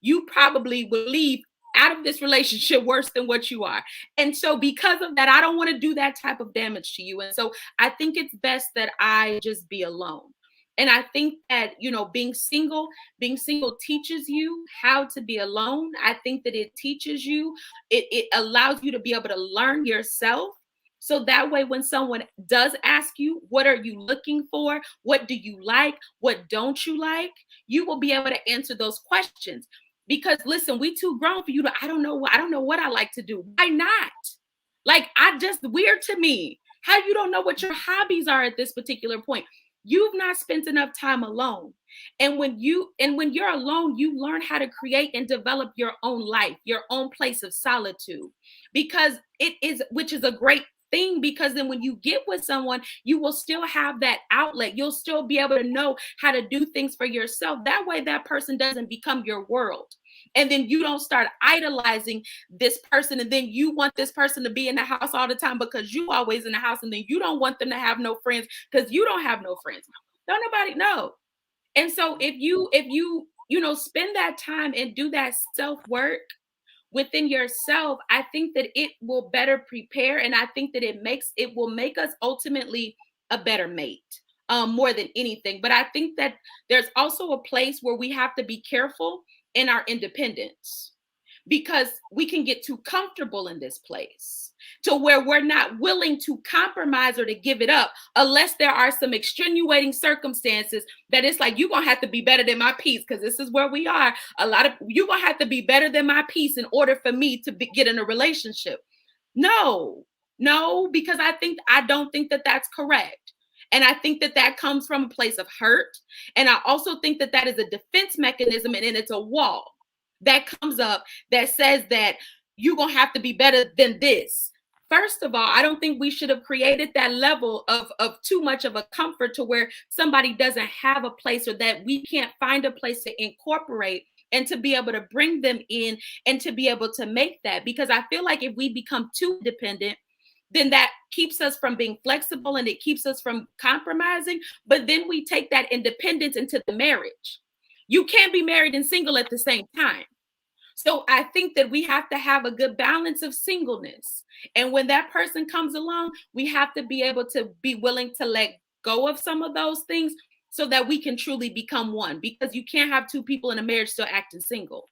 you probably would leave out of this relationship worse than what you are. And so because of that, I don't want to do that type of damage to you. And so I think it's best that I just be alone. And I think that, you know, being single teaches you how to be alone. I think that it teaches you, it allows you to be able to learn yourself. So that way, when someone does ask you, what are you looking for? What do you like? What don't you like? You will be able to answer those questions. Because listen, we too grown for you to, I don't know what I like to do. Why not? Like, weird to me how you don't know what your hobbies are at this particular point. You've not spent enough time alone. And when you're alone, you learn how to create and develop your own life, your own place of solitude, which is a great thing, because then when you get with someone, you will still have that outlet. You'll still be able to know how to do things for yourself. That way, that person doesn't become your world. And then you don't start idolizing this person, and then you want this person to be in the house all the time because you always in the house, and then you don't want them to have no friends because you don't have no friends. Don't nobody know. And so if you spend that time and do that self-work within yourself, I think that it will better prepare, and I think that it will make us ultimately a better mate, more than anything. But I think that there's also a place where we have to be careful in our independence, because we can get too comfortable in this place to where we're not willing to compromise or to give it up unless there are some extenuating circumstances that it's like, you're going to have to be better than my peace, because this is where we are. You're going to have to be better than my peace in order for me to get in a relationship. No, because I don't think that that's correct. And I think that that comes from a place of hurt. And I also think that that is a defense mechanism, and it's a wall that comes up that says that you're going to have to be better than this. First of all, I don't think we should have created that level of too much of a comfort to where somebody doesn't have a place, or that we can't find a place to incorporate and to be able to bring them in and to be able to make that. Because I feel like if we become too dependent, then that keeps us from being flexible, and it keeps us from compromising. But then we take that independence into the marriage. You can't be married and single at the same time. So I think that we have to have a good balance of singleness. And when that person comes along, we have to be able to be willing to let go of some of those things so that we can truly become one, because you can't have two people in a marriage still acting single.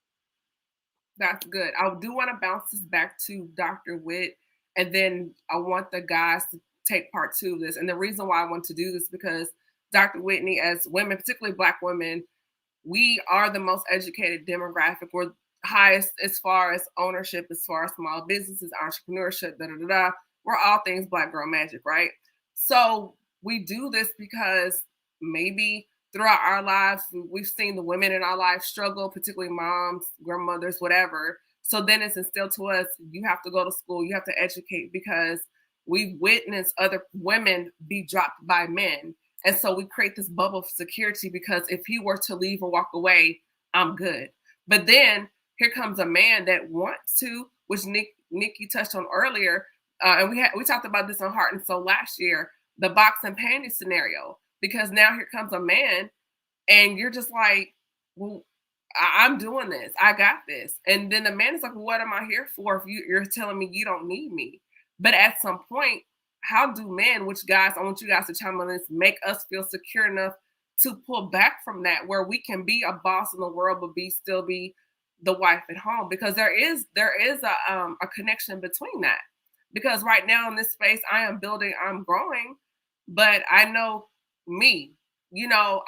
That's good. I do want to bounce this back to Dr. Witt, and then I want the guys to take part two of this. And the reason why I want to do this, because Dr. Whitney, as women, particularly Black women, we are the most educated demographic. We're highest as far as ownership, as far as small businesses, entrepreneurship, We're all things Black girl magic, right? So we do this because maybe throughout our lives, we've seen the women in our life struggle, particularly moms, grandmothers, whatever. So then it's instilled to us, you have to go to school, you have to educate, because we've witnessed other women be dropped by men. And so we create this bubble of security, because if he were to leave or walk away, I'm good. But then here comes a man that wants to, which Nicki touched on earlier, and we talked about this on Heart and Soul last year, the box and panty scenario. Because now here comes a man, and you're just like, well, I'm doing this. I got this. And then the man is like, well, what am I here for if you're telling me you don't need me? But at some point, how do men, which guys, I want you guys to chime on this, make us feel secure enough to pull back from that, where we can be a boss in the world, but still be the wife at home? Because there is a connection between that. Because right now in this space, I am building, I'm growing, but I know me,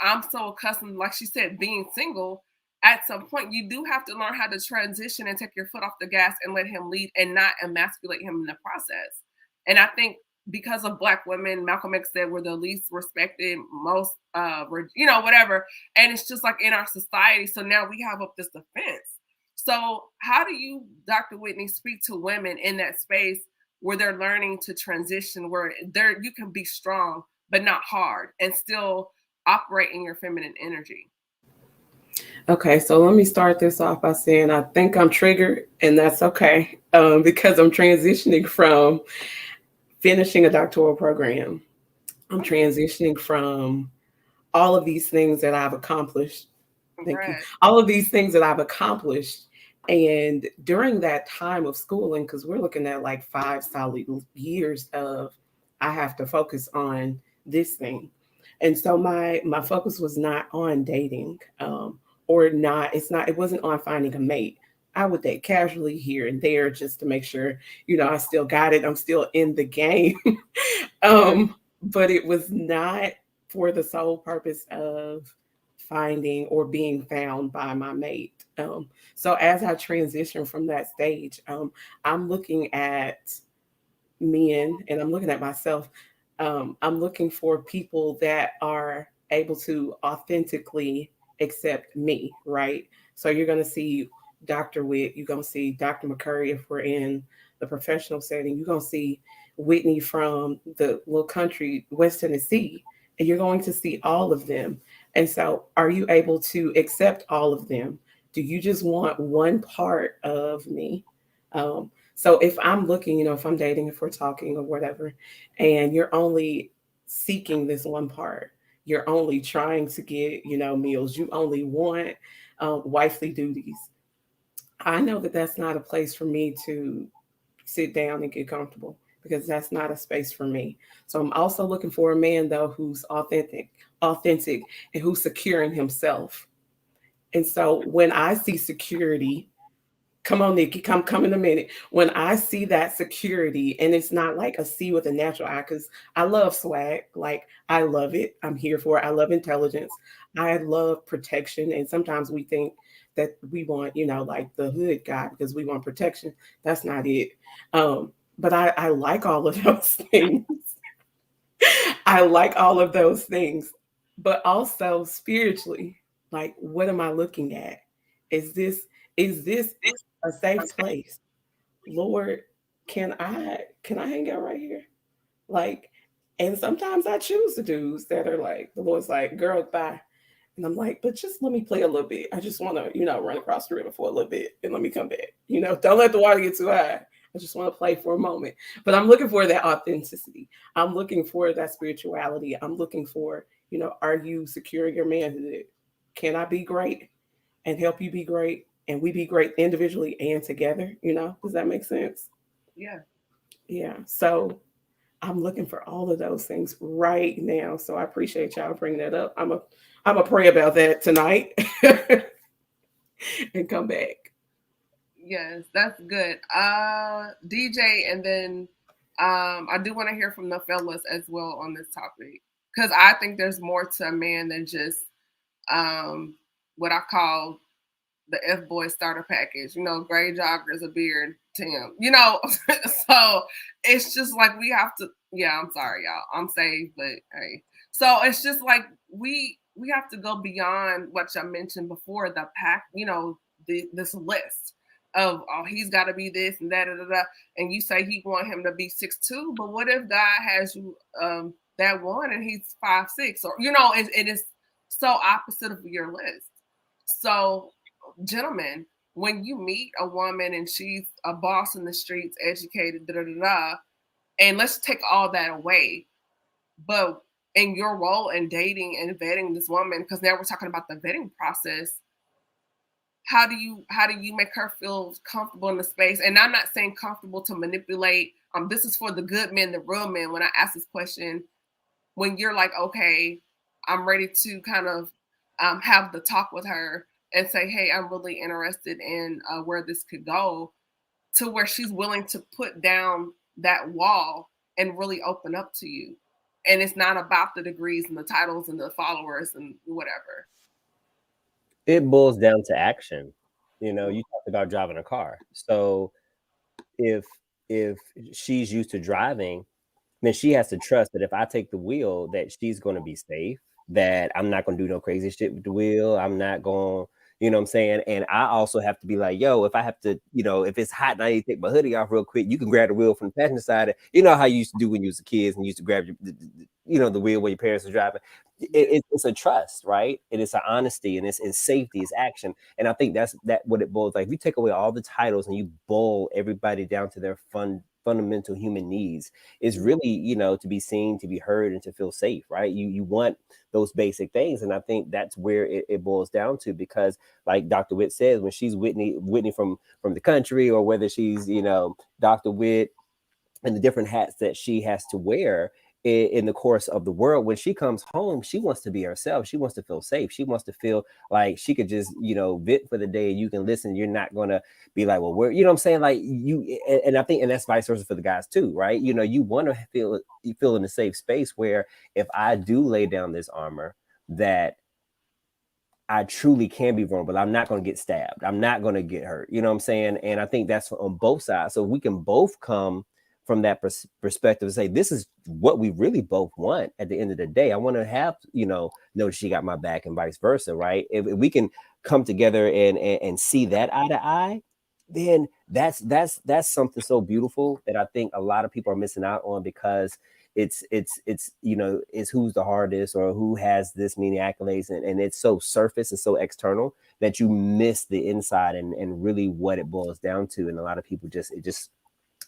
I'm so accustomed, like she said, being single. at some point you do have to learn how to transition and take your foot off the gas and let him lead and not emasculate him in the process. And I think because of Black women, Malcolm X said we're the least respected, most, whatever. And it's just like in our society. So now we have up this defense. So how do you, Dr. Whitney, speak to women in that space where they're learning to transition, where you can be strong, but not hard, and still operate in your feminine energy? Okay, so let me start this off by saying I think I'm triggered, and that's okay, because I'm transitioning from finishing a doctoral program. I'm transitioning from all of these things that I've accomplished. Thank you. All of these things that I've accomplished. And during that time of schooling, because we're looking at like 5 solid years of, I have to focus on this thing. And so my focus was not on dating, it wasn't on finding a mate. I would date casually here and there just to make sure, I still got it. I'm still in the game. But it was not for the sole purpose of finding or being found by my mate. So as I transition from that stage, I'm looking at men and I'm looking at myself. I'm looking for people that are able to authentically accept me, right? So you're going to see Dr. Witt, you're going to see Dr. McCurrie if we're in the professional setting, you're going to see Whitney from the little country, West Tennessee, and you're going to see all of them. And so are you able to accept all of them? Do you just want one part of me? So if I'm looking, if I'm dating, if we're talking or whatever, and you're only seeking this one part, you're only trying to get, meals, you only want wifely duties. I know that that's not a place for me to sit down and get comfortable, because that's not a space for me. So I'm also looking for a man, though, who's authentic, and who's secure in himself. And so when I see security, come on, Nicki, come in a minute. When I see that security, and it's not like a C with a natural eye, because I love swag. Like, I love it. I'm here for it. I love intelligence. I love protection. And sometimes we think that we want, like the hood guy because we want protection. That's not it. But I like all of those things. I like all of those things. But also spiritually, like, what am I looking at? Is this a safe place? Lord, can I hang out right here? Like, and sometimes I choose the dudes that are like, the Lord's like, girl, bye. And I'm like, but just let me play a little bit. I just want to, run across the river for a little bit and let me come back. Don't let the water get too high. I just want to play for a moment. But I'm looking for that authenticity. I'm looking for that spirituality. I'm looking for, are you secure in your manhood? Can I be great and help you be great? And we be great individually and together, does that make sense? Yeah. Yeah. So I'm looking for all of those things right now. So I appreciate y'all bringing that up. I'm a pray about that tonight and come back. Yes, that's good. DJ, and then I do want to hear from the fellas as well on this topic, because I think there's more to a man than just what I call the F-boy starter package, gray joggers, a beard, Tim, so it's just like we have to, I'm sorry, y'all, I'm saved, but hey, so it's just like we have to go beyond what I mentioned before, the pack, this list of, oh, he's got to be this and that, and you say he want him to be 6'2", but what if God has you that one and he's 5'6", or it is so opposite of your list. So, gentlemen, when you meet a woman and she's a boss in the streets, educated, and let's take all that away, but in your role in dating and vetting this woman, because now we're talking about the vetting process, how do you make her feel comfortable in the space? And I'm not saying comfortable to manipulate. This is for the good men, the real men. When I ask this question, when you're like, okay, I'm ready to kind of have the talk with her and say, hey, I'm really interested in where this could go, to where she's willing to put down that wall and really open up to you. And it's not about the degrees and the titles and the followers and whatever. It boils down to action. You know, you talked about driving a car. So if she's used to driving, then she has to trust that if I take the wheel, that she's going to be safe, that I'm not going to do no crazy shit with the wheel. I'm not going, you know what I'm saying? And I also have to be like, yo, if I have to, you know, if it's hot and I need to take my hoodie off real quick, you can grab the wheel from the passenger side. You know how you used to do when you was kids and you used to grab the wheel when your parents were driving. It's a trust, right? And it's an honesty, and it's safety, it's action. And I think that's what it boils like. If you take away all the titles and you boil everybody down to their fundamental human needs, is really, you know, to be seen, to be heard, and to feel safe, right? You want those basic things. And I think that's where it boils down to, because like Dr. Witt says, when she's Whitney from the country, or whether she's, you know, Dr. Witt and the different hats that she has to wear in the course of the world, when she comes home, she wants to be herself. She wants to feel safe. She wants to feel like she could just, you know, vent for the day, and you can listen. You're not going to be like, well, where, you know what I'm saying? Like and I think, and that's vice versa for the guys too, right? You know, you want to feel in a safe space where if I do lay down this armor, that I truly can be vulnerable. I'm not going to get stabbed. I'm not going to get hurt. You know what I'm saying? And I think that's on both sides. So we can both come from that perspective and say, this is what we really both want at the end of the day. I want to have, you know she got my back, and vice versa, right? If we can come together and see that eye to eye, then that's something so beautiful that I think a lot of people are missing out on, because it's you know, it's who's the hardest or who has this many accolades, and it's so surface and so external that you miss the inside and really what it boils down to. And a lot of people just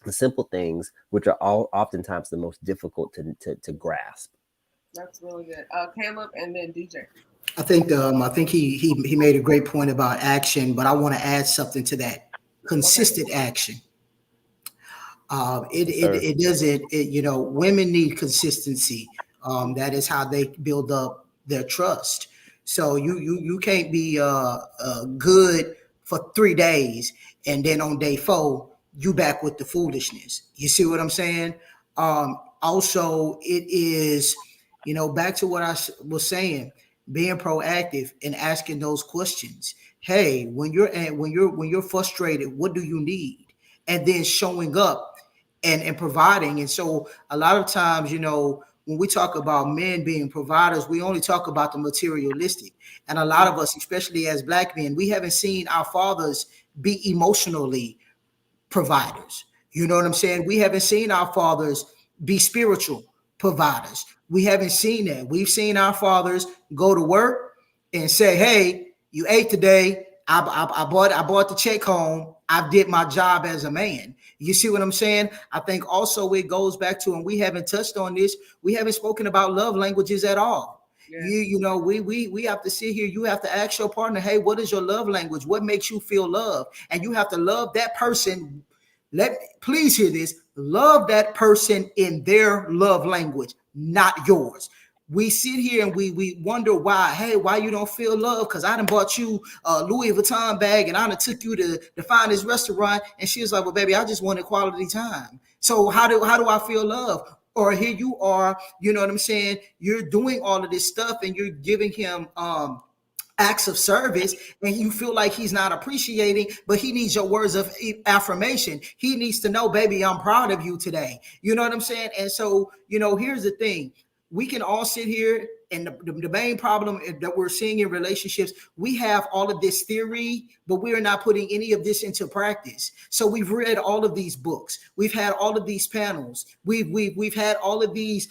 the simple things, which are oftentimes the most difficult to grasp. That's really good. Kaleb, and then DJ. I think he made a great point about action, but I want to add something to that. Consistent action. It doesn't, you know, women need consistency. That is how they build up their trust. So you can't be good for 3 days, and then on day 4 you back with the foolishness. You see what I'm saying? Also, it is, you know, back to what I was saying, being proactive and asking those questions. Hey, when you're frustrated, what do you need? And then showing up and providing. And so a lot of times, you know, when we talk about men being providers, we only talk about the materialistic. And a lot of us, especially as Black men, we haven't seen our fathers be emotionally providers. You know what I'm saying? We haven't seen our fathers be spiritual providers. We haven't seen that. We've seen our fathers go to work and say, hey, you ate today. I bought the check home. I did my job as a man. You see what I'm saying? I think also it goes back to, and we haven't touched on this, we haven't spoken about love languages at all. Yeah. You know, we have to sit here. You have to ask your partner, hey, what is your love language? What makes you feel love? And you have to love that person. Please hear this. Love that person in their love language, not yours. We sit here and we wonder why you don't feel love, because I done bought you a Louis Vuitton bag and I done took you to find this restaurant, and she was like, well, baby, I just wanted quality time. So how do I feel love? Or here you are, you know what I'm saying? You're doing all of this stuff and you're giving him acts of service, and you feel like he's not appreciating, but he needs your words of affirmation. He needs to know, baby, I'm proud of you today. You know what I'm saying? And so, you know, here's the thing. We can all sit here, and the main problem that we're seeing in relationships, we have all of this theory, but we're not putting any of this into practice. So we've read all of these books. We've had all of these panels. We've had all of these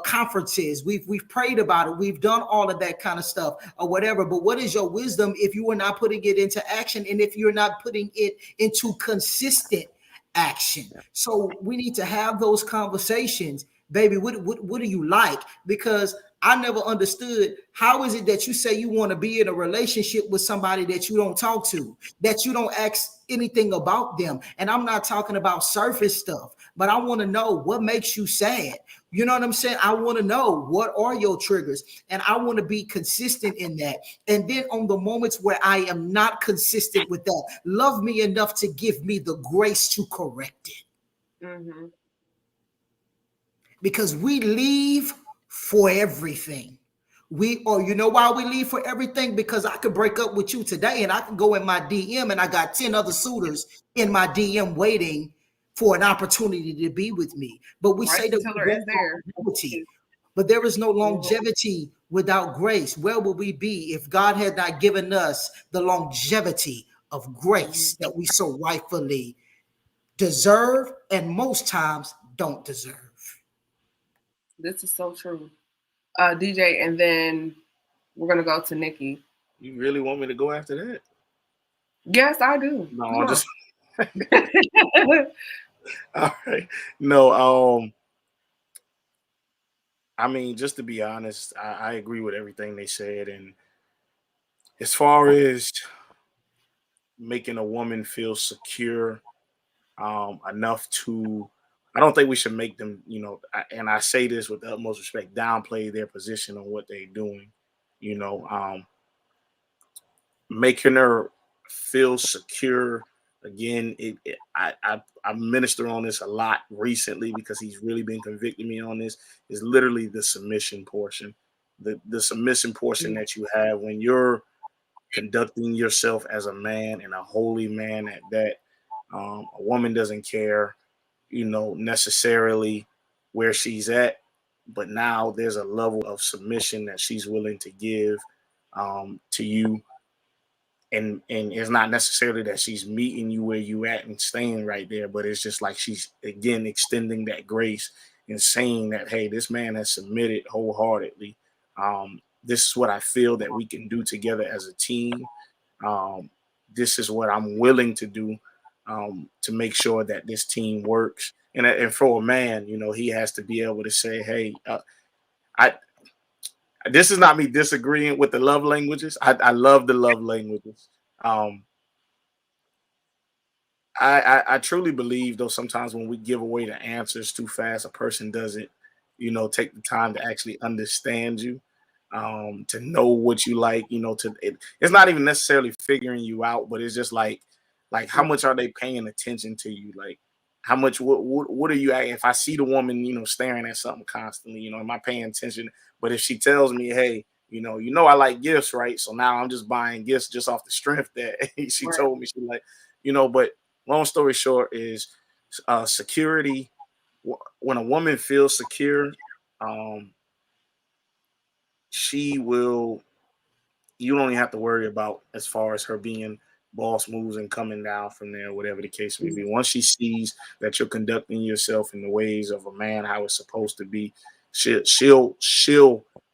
conferences. We've prayed about it. We've done all of that kind of stuff or whatever. But what is your wisdom if you are not putting it into action, and if you're not putting it into consistent action? So we need to have those conversations. Baby, what do you like? Because I never understood, how is it that you say you want to be in a relationship with somebody that you don't talk to, that you don't ask anything about them? And I'm not talking about surface stuff, but I want to know what makes you sad. You know what I'm saying? I want to know, what are your triggers? And I want to be consistent in that. And then on the moments where I am not consistent with that, love me enough to give me the grace to correct it. Mm-hmm. Because we leave for everything. You know why we leave for everything? Because I could break up with you today and I can go in my DM and I got 10 other suitors in my DM waiting for an opportunity to be with me. But we say that we want longevity, but there is no longevity without grace. Where would we be if God had not given us the longevity of grace that we so rightfully deserve and most times don't deserve? This is so true. DJ, and then we're going to go to Nicki. You really want me to go after that? Yes, I do. No, just all right. No, I mean, just to be honest, I agree with everything they said. And as far as making a woman feel secure enough to, I don't think we should make them, and I say this with the utmost respect, downplay their position on what they're doing, making her feel secure. Again, I minister on this a lot recently because he's really been convicting me on this. Is literally the submission portion, the submission portion that you have when you're conducting yourself as a man and a holy man at that. A woman doesn't care, necessarily where she's at, but now there's a level of submission that she's willing to give to you. And it's not necessarily that she's meeting you where you at and staying right there, but it's just like she's, again, extending that grace and saying that, hey, this man has submitted wholeheartedly. This is what I feel that we can do together as a team. This is what I'm willing to do to make sure that this team works. And for a man, he has to be able to say, hey, this is not me disagreeing with the love languages. I love the love languages. I truly believe, though, sometimes when we give away the answers too fast, a person doesn't, take the time to actually understand you, to know what you like, it's not even necessarily figuring you out, but it's just like how much are they paying attention to you? Like, how much, what are you, if I see the woman, staring at something constantly, am I paying attention? But if she tells me, hey, I like gifts, right? So now I'm just buying gifts just off the strength that she told me she like, but long story short is security. When a woman feels secure, she will, you don't even have to worry about as far as her being boss moves and coming down from there, whatever the case may be. Once she sees that you're conducting yourself in the ways of a man, how it's supposed to be, she'll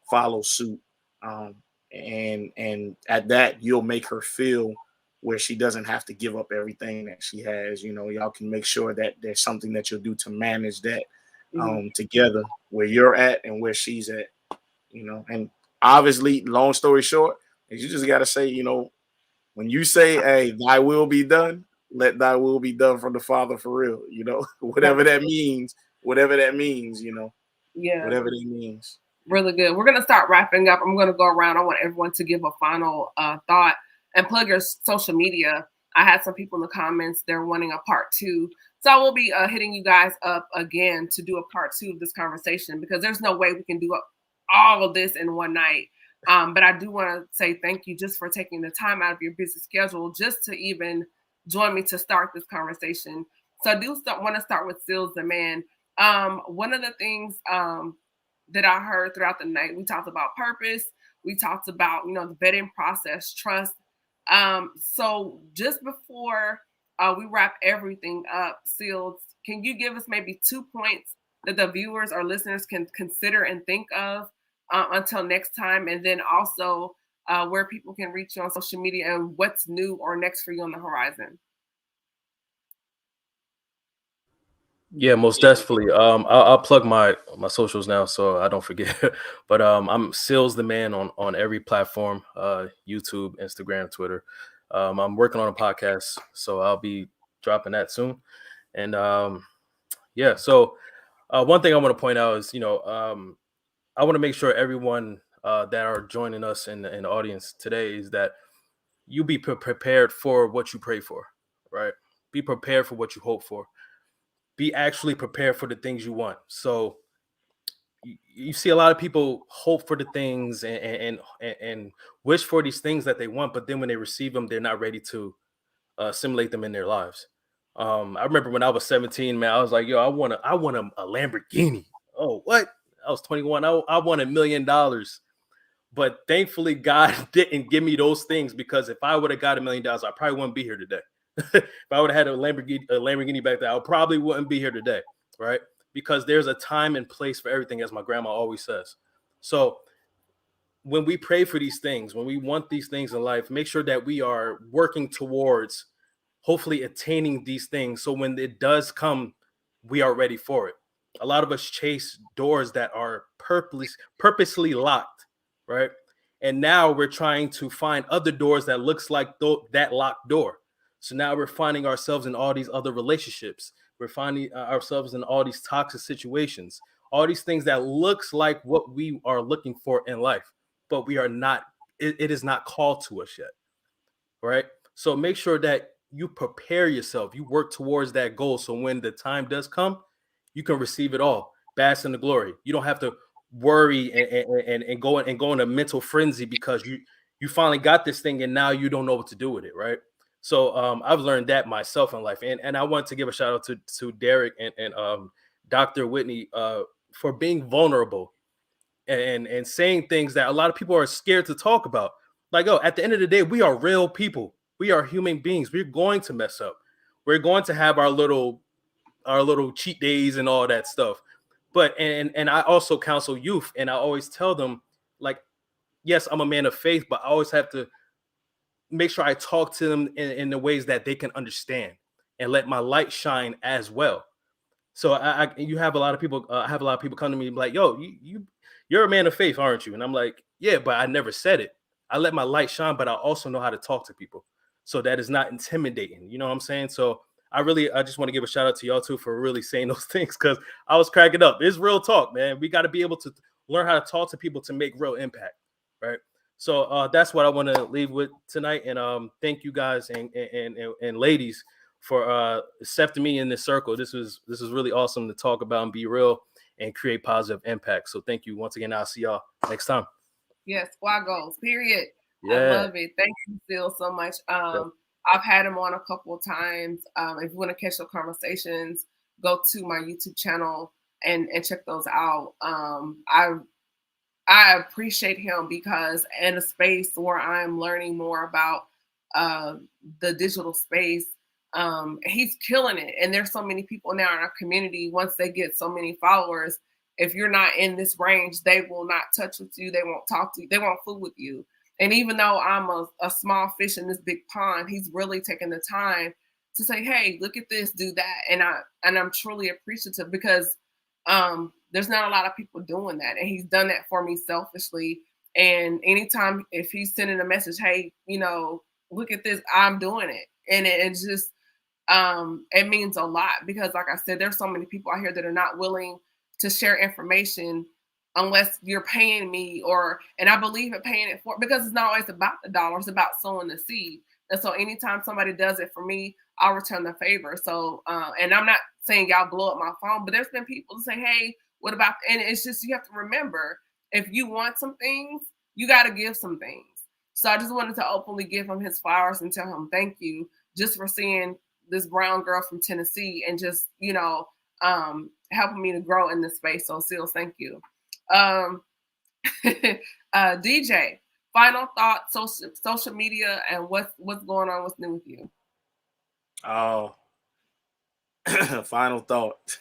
follow suit. And at that, you'll make her feel where she doesn't have to give up everything that she has. Y'all can make sure that there's something that you'll do to manage that together, where you're at and where she's at, and obviously, long story short, is you just got to say, when you say, hey, thy will be done, let thy will be done from the Father for real, whatever that means, whatever that means. Whatever that means. Really good. We're going to start wrapping up. I'm going to go around. I want everyone to give a final thought and plug your social media. I had some people in the comments, they're wanting a part 2. So I will be hitting you guys up again to do a part 2 of this conversation, because there's no way we can do all of this in one night. But I do want to say thank you just for taking the time out of your busy schedule just to even join me to start this conversation. So I do want to start with Sealz The Man. One of the things that I heard throughout the night, we talked about purpose. We talked about, the vetting process, trust. So just before we wrap everything up, Sealz, can you give us maybe 2 points that the viewers or listeners can consider and think of until next time? And then also where people can reach you on social media and what's new or next for you on the horizon. Yeah, most definitely. I'll plug my socials now so I don't forget. But I'm Sealz The Man on every platform, YouTube, Instagram, Twitter. I'm working on a podcast, so I'll be dropping that soon. And yeah, so one thing I want to point out is, I want to make sure everyone that are joining us in the audience today is that you be prepared for what you pray for, right? Be prepared for what you hope for. Be actually prepared for the things you want. So you see a lot of people hope for the things and wish for these things that they want, but then when they receive them, they're not ready to assimilate them in their lives. I remember when I was 17, man, I was like, yo, I want a Lamborghini. Oh, what? I was 21. I want $1 million. But thankfully, God didn't give me those things, because if I would have got $1 million, I probably wouldn't be here today. If I would have had a Lamborghini back then, I probably wouldn't be here today, right? Because there's a time and place for everything, as my grandma always says. So when we pray for these things, when we want these things in life, make sure that we are working towards hopefully attaining these things. So when it does come, we are ready for it. A lot of us chase doors that are purposely locked, right? And now we're trying to find other doors that looks like that locked door. So now we're finding ourselves in all these other relationships. We're finding ourselves in all these toxic situations, all these things that looks like what we are looking for in life, but we are not, it is not called to us yet, right? So make sure that you prepare yourself, you work towards that goal. So when the time does come, you can receive it all, bask in the glory. You don't have to worry and go in a mental frenzy because you finally got this thing and now you don't know what to do with it, right? So I've learned that myself in life. And I want to give a shout out to Derek and Dr. Whitney for being vulnerable and saying things that a lot of people are scared to talk about. Like, oh, at the end of the day, we are real people. We are human beings. We're going to mess up. We're going to have our little cheat days and all that stuff. But and I also counsel youth, and I always tell them, like, yes, I'm a man of faith, but I always have to make sure I talk to them in the ways that they can understand and let my light shine as well. So you have a lot of people. I have a lot of people come to me like, "Yo, you're a man of faith, aren't you?" And I'm like, "Yeah, but I never said it. I let my light shine, but I also know how to talk to people, so that is not intimidating." You know what I'm saying? So I just want to give a shout out to y'all too for really saying those things, because I was cracking up. It's real talk, man. We got to be able to learn how to talk to people to make real impact, right? So that's what I want to leave with tonight. And thank you guys and ladies for accepting me in this circle. This is really awesome to talk about and be real and create positive impact. So thank you once again. I'll see y'all next time. Yes, squad goals, period. Yeah. I love it. Thank you, Sealz, so much. I've had him on a couple of times. If you want to catch the conversations, go to my YouTube channel and check those out. I appreciate him because in a space where I'm learning more about the digital space, he's killing it. And there's so many people now in our community, once they get so many followers, if you're not in this range, they will not touch with you. They won't talk to you. They won't fool with you. And even though I'm a small fish in this big pond, he's really taking the time to say, hey, look at this, do that. And I'm truly appreciative because there's not a lot of people doing that. And he's done that for me selfishly. And anytime if he's sending a message, hey, look at this, I'm doing it. And it's just, it means a lot because like I said, there's so many people out here that are not willing to share information unless you're paying me and I believe in paying it for, because it's not always about the dollar, it's about sowing the seed. And so anytime somebody does it for me, I'll return the favor. So, and I'm not saying y'all blow up my phone, but there's been people who say, hey, what about, and it's just, you have to remember, if you want some things, you got to give some things. So I just wanted to openly give him his flowers and tell him thank you just for seeing this brown girl from Tennessee and just, helping me to grow in this space. So Sealz, thank you. DJ, final thoughts, social media and what's going on, what's new with you? Final thought.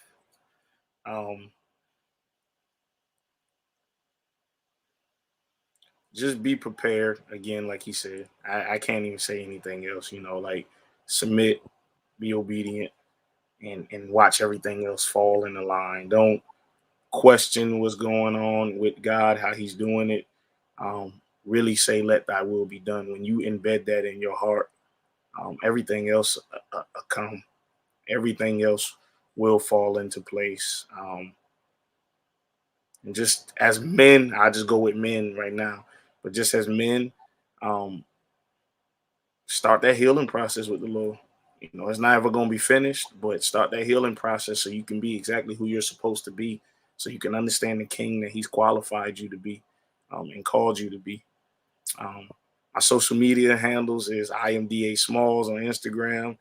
Just be prepared. Again, like he said, I can't even say anything else, like submit, be obedient, and watch everything else fall in the line. Don't question what's going on with God, how he's doing it. Really say, let thy will be done. When you embed that in your heart, everything else come. Everything else will fall into place. And just as men, I just go with men right now, but just as men, start that healing process with the Lord. It's not ever going to be finished, but start that healing process so you can be exactly who you're supposed to be so you can understand the king that he's qualified you to be and called you to be. My social media handles is I am DA Smalls on Instagram,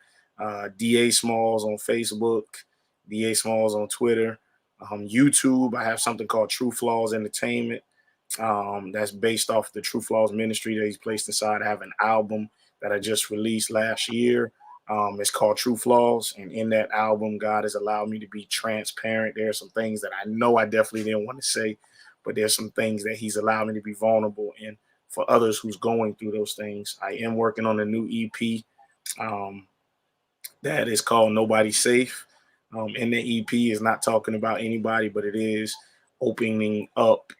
DA Smalls on Facebook, DA Smalls on Twitter. YouTube, I have something called True Flaws Entertainment. That's based off the True Flaws ministry that he's placed inside. I have an album that I just released last year. It's called True Flaws. And in that album, God has allowed me to be transparent. There are some things that I know I definitely didn't want to say, but there's some things that he's allowed me to be vulnerable in for others who's going through those things. I am working on a new EP that is called Nobody's Safe. And the EP is not talking about anybody, but it is opening up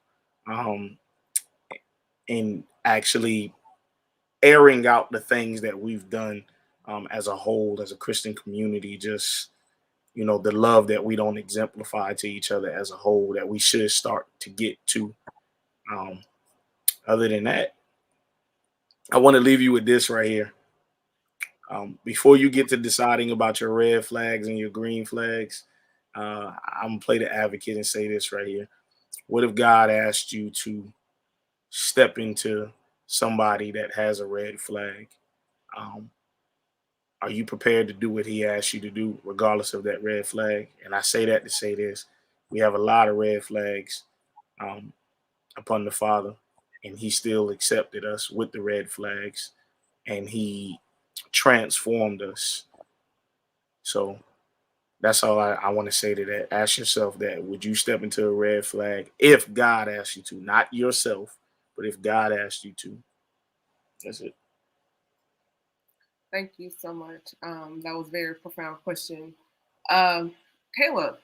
and actually airing out the things that we've done as a whole, as a Christian community, just, the love that we don't exemplify to each other as a whole, that we should start to get to. Other than that, I want to leave you with this right here. Before you get to deciding about your red flags and your green flags, I'm going to play the advocate and say this right here. What if God asked you to step into somebody that has a red flag? Are you prepared to do what he asked you to do, regardless of that red flag? And I say that to say this. We have a lot of red flags upon the Father, and he still accepted us with the red flags, and he transformed us. So that's all I want to say to that. Ask yourself that. Would you step into a red flag if God asked you to? Not yourself, but if God asked you to. That's it. Thank you so much. That was a very profound question. Kaleb,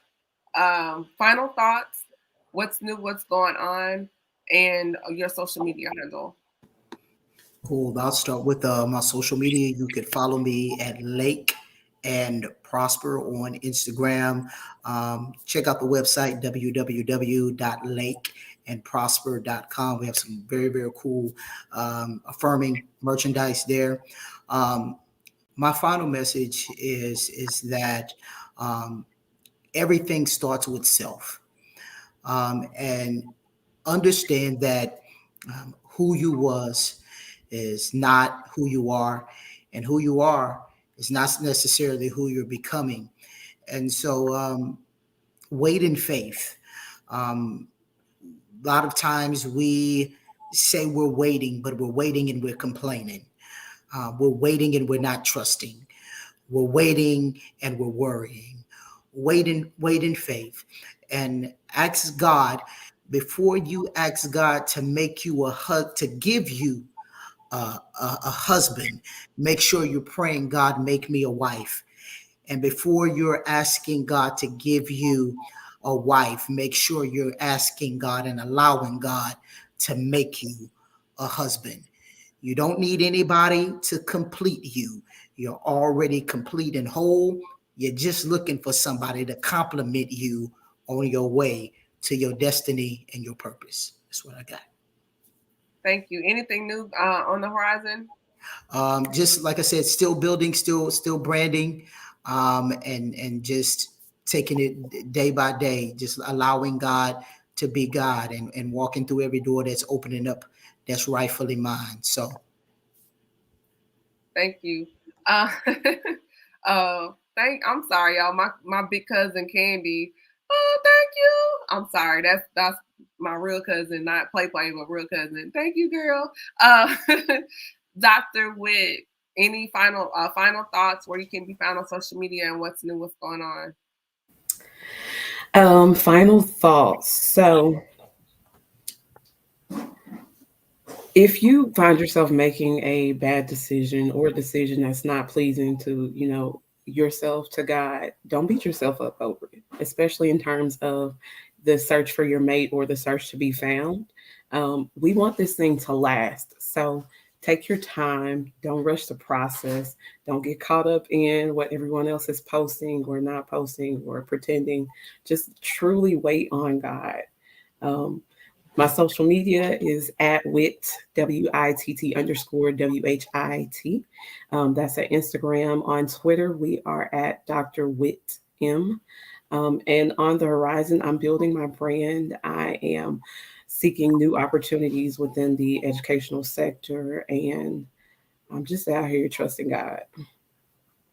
final thoughts. What's new? What's going on? And your social media handle. Cool. I'll start with my social media. You could follow me at Lake and Prosper on Instagram. Check out the website, www.lakeandprosper.com. We have some very, very cool affirming merchandise there. My final message is that everything starts with self. And understand that who you was is not who you are, and who you are is not necessarily who you're becoming. And so wait in faith. A lot of times we say we're waiting, but we're waiting and we're complaining. We're waiting and we're not trusting. We're waiting and we're worrying. Wait in faith, and ask God. Before you ask God to make you to give you a husband, make sure you're praying, God, make me a wife. And before you're asking God to give you a wife, make sure you're asking God and allowing God to make you a husband. You don't need anybody to complete you. You're already complete and whole. You're just looking for somebody to complement you on your way to your destiny and your purpose. That's what I got. Thank you. Anything new on the horizon? Just like I said, still building, still branding, and just taking it day by day, just allowing God to be God and walking through every door that's opening up that's rightfully mine. So thank you. I'm sorry, y'all. My big cousin Candy. Oh, thank you. I'm sorry. That's my real cousin, not play, but real cousin. Thank you, girl. Dr. Witt, any final thoughts where you can be found on social media and what's new, what's going on? Final thoughts. So if you find yourself making a bad decision or a decision that's not pleasing to, yourself, to God, don't beat yourself up over it, especially in terms of the search for your mate or the search to be found. We want this thing to last. So take your time. Don't rush the process. Don't get caught up in what everyone else is posting or not posting or pretending. Just truly wait on God. My social media is at Witt, WITT_WHIT. That's at Instagram. On Twitter, we are at Dr. Witt M. And on the horizon, I'm building my brand. I am seeking new opportunities within the educational sector, and I'm just out here trusting God.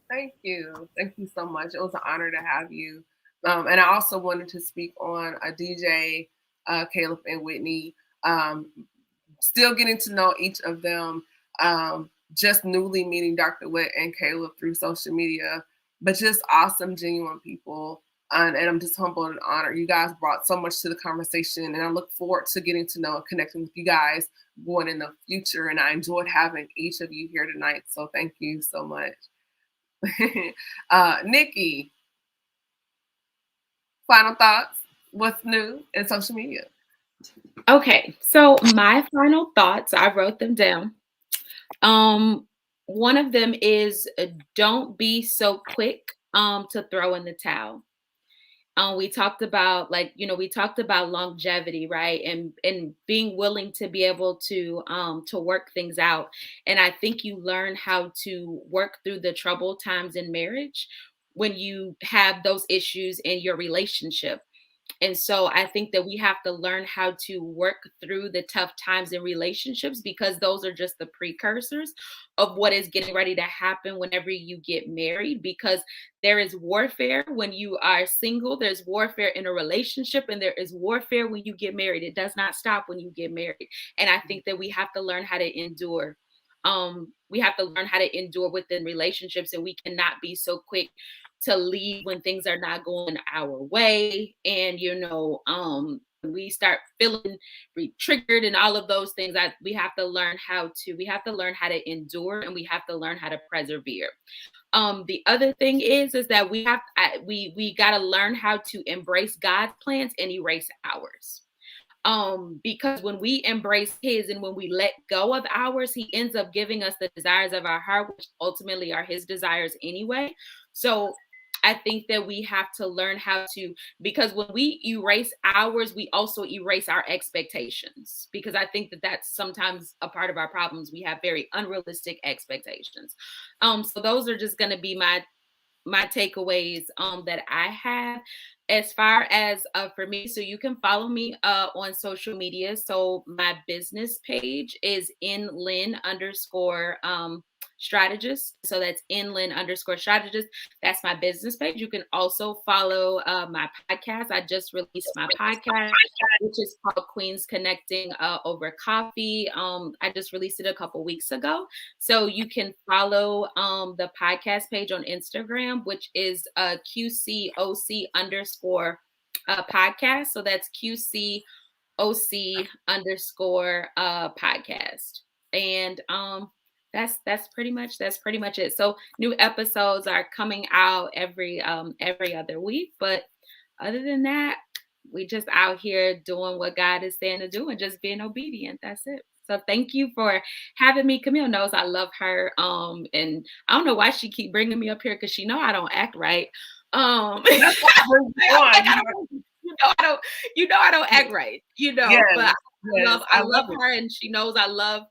Thank you. Thank you so much. It was an honor to have you. And I also wanted to speak on a DJ, Kaleb and Whitney. Still getting to know each of them. Just newly meeting Dr. Whit and Kaleb through social media, but just awesome, genuine people. And I'm just humbled and honored. You guys brought so much to the conversation, and I look forward to getting to know and connecting with you guys going in the future. And I enjoyed having each of you here tonight. So thank you so much. Nicki, final thoughts. What's new in social media? Okay, so my final thoughts, I wrote them down. One of them is don't be so quick to throw in the towel. We talked about we talked about longevity, right? And being willing to be able to work things out. And I think you learn how to work through the troubled times in marriage when you have those issues in your relationship. And so I think that we have to learn how to work through the tough times in relationships, because those are just the precursors of what is getting ready to happen whenever you get married. Because there is warfare when you are single, there's warfare in a relationship, and there is warfare when you get married. It does not stop when you get married. And I think that we have to learn how to endure. We have to learn how to endure within relationships, and we cannot be so quick to leave when things are not going our way. And, we start feeling triggered and all of those things, that we have to learn how to endure, and we have to learn how to persevere. The other thing is that we got to learn how to embrace God's plans and erase ours. Because when we embrace his and when we let go of ours, he ends up giving us the desires of our heart, which ultimately are his desires anyway. So I think that we have to learn how to, because when we erase ours, we also erase our expectations, because I think that that's sometimes a part of our problems. We have very unrealistic expectations. So those are just going to be my takeaways that I have. As far as for me, so you can follow me on social media. So my business page is inlin_strategist. So that's inlin_strategist. That's my business page. You can also follow my podcast. I just released my podcast, which is called Queens Connecting Over Coffee. I just released it a couple weeks ago. So you can follow the podcast page on Instagram, which is QCOC_podcast. So that's QCOC_podcast. And that's pretty much it. So new episodes are coming out every other week, but other than that, we just out here doing what God is saying to do and just being obedient. That's it. So thank you for having me. Camille knows I love her. And I don't know why she keep bringing me up here, because she know I don't act right. I don't act right, Yes, but yes, I love her, and she knows I love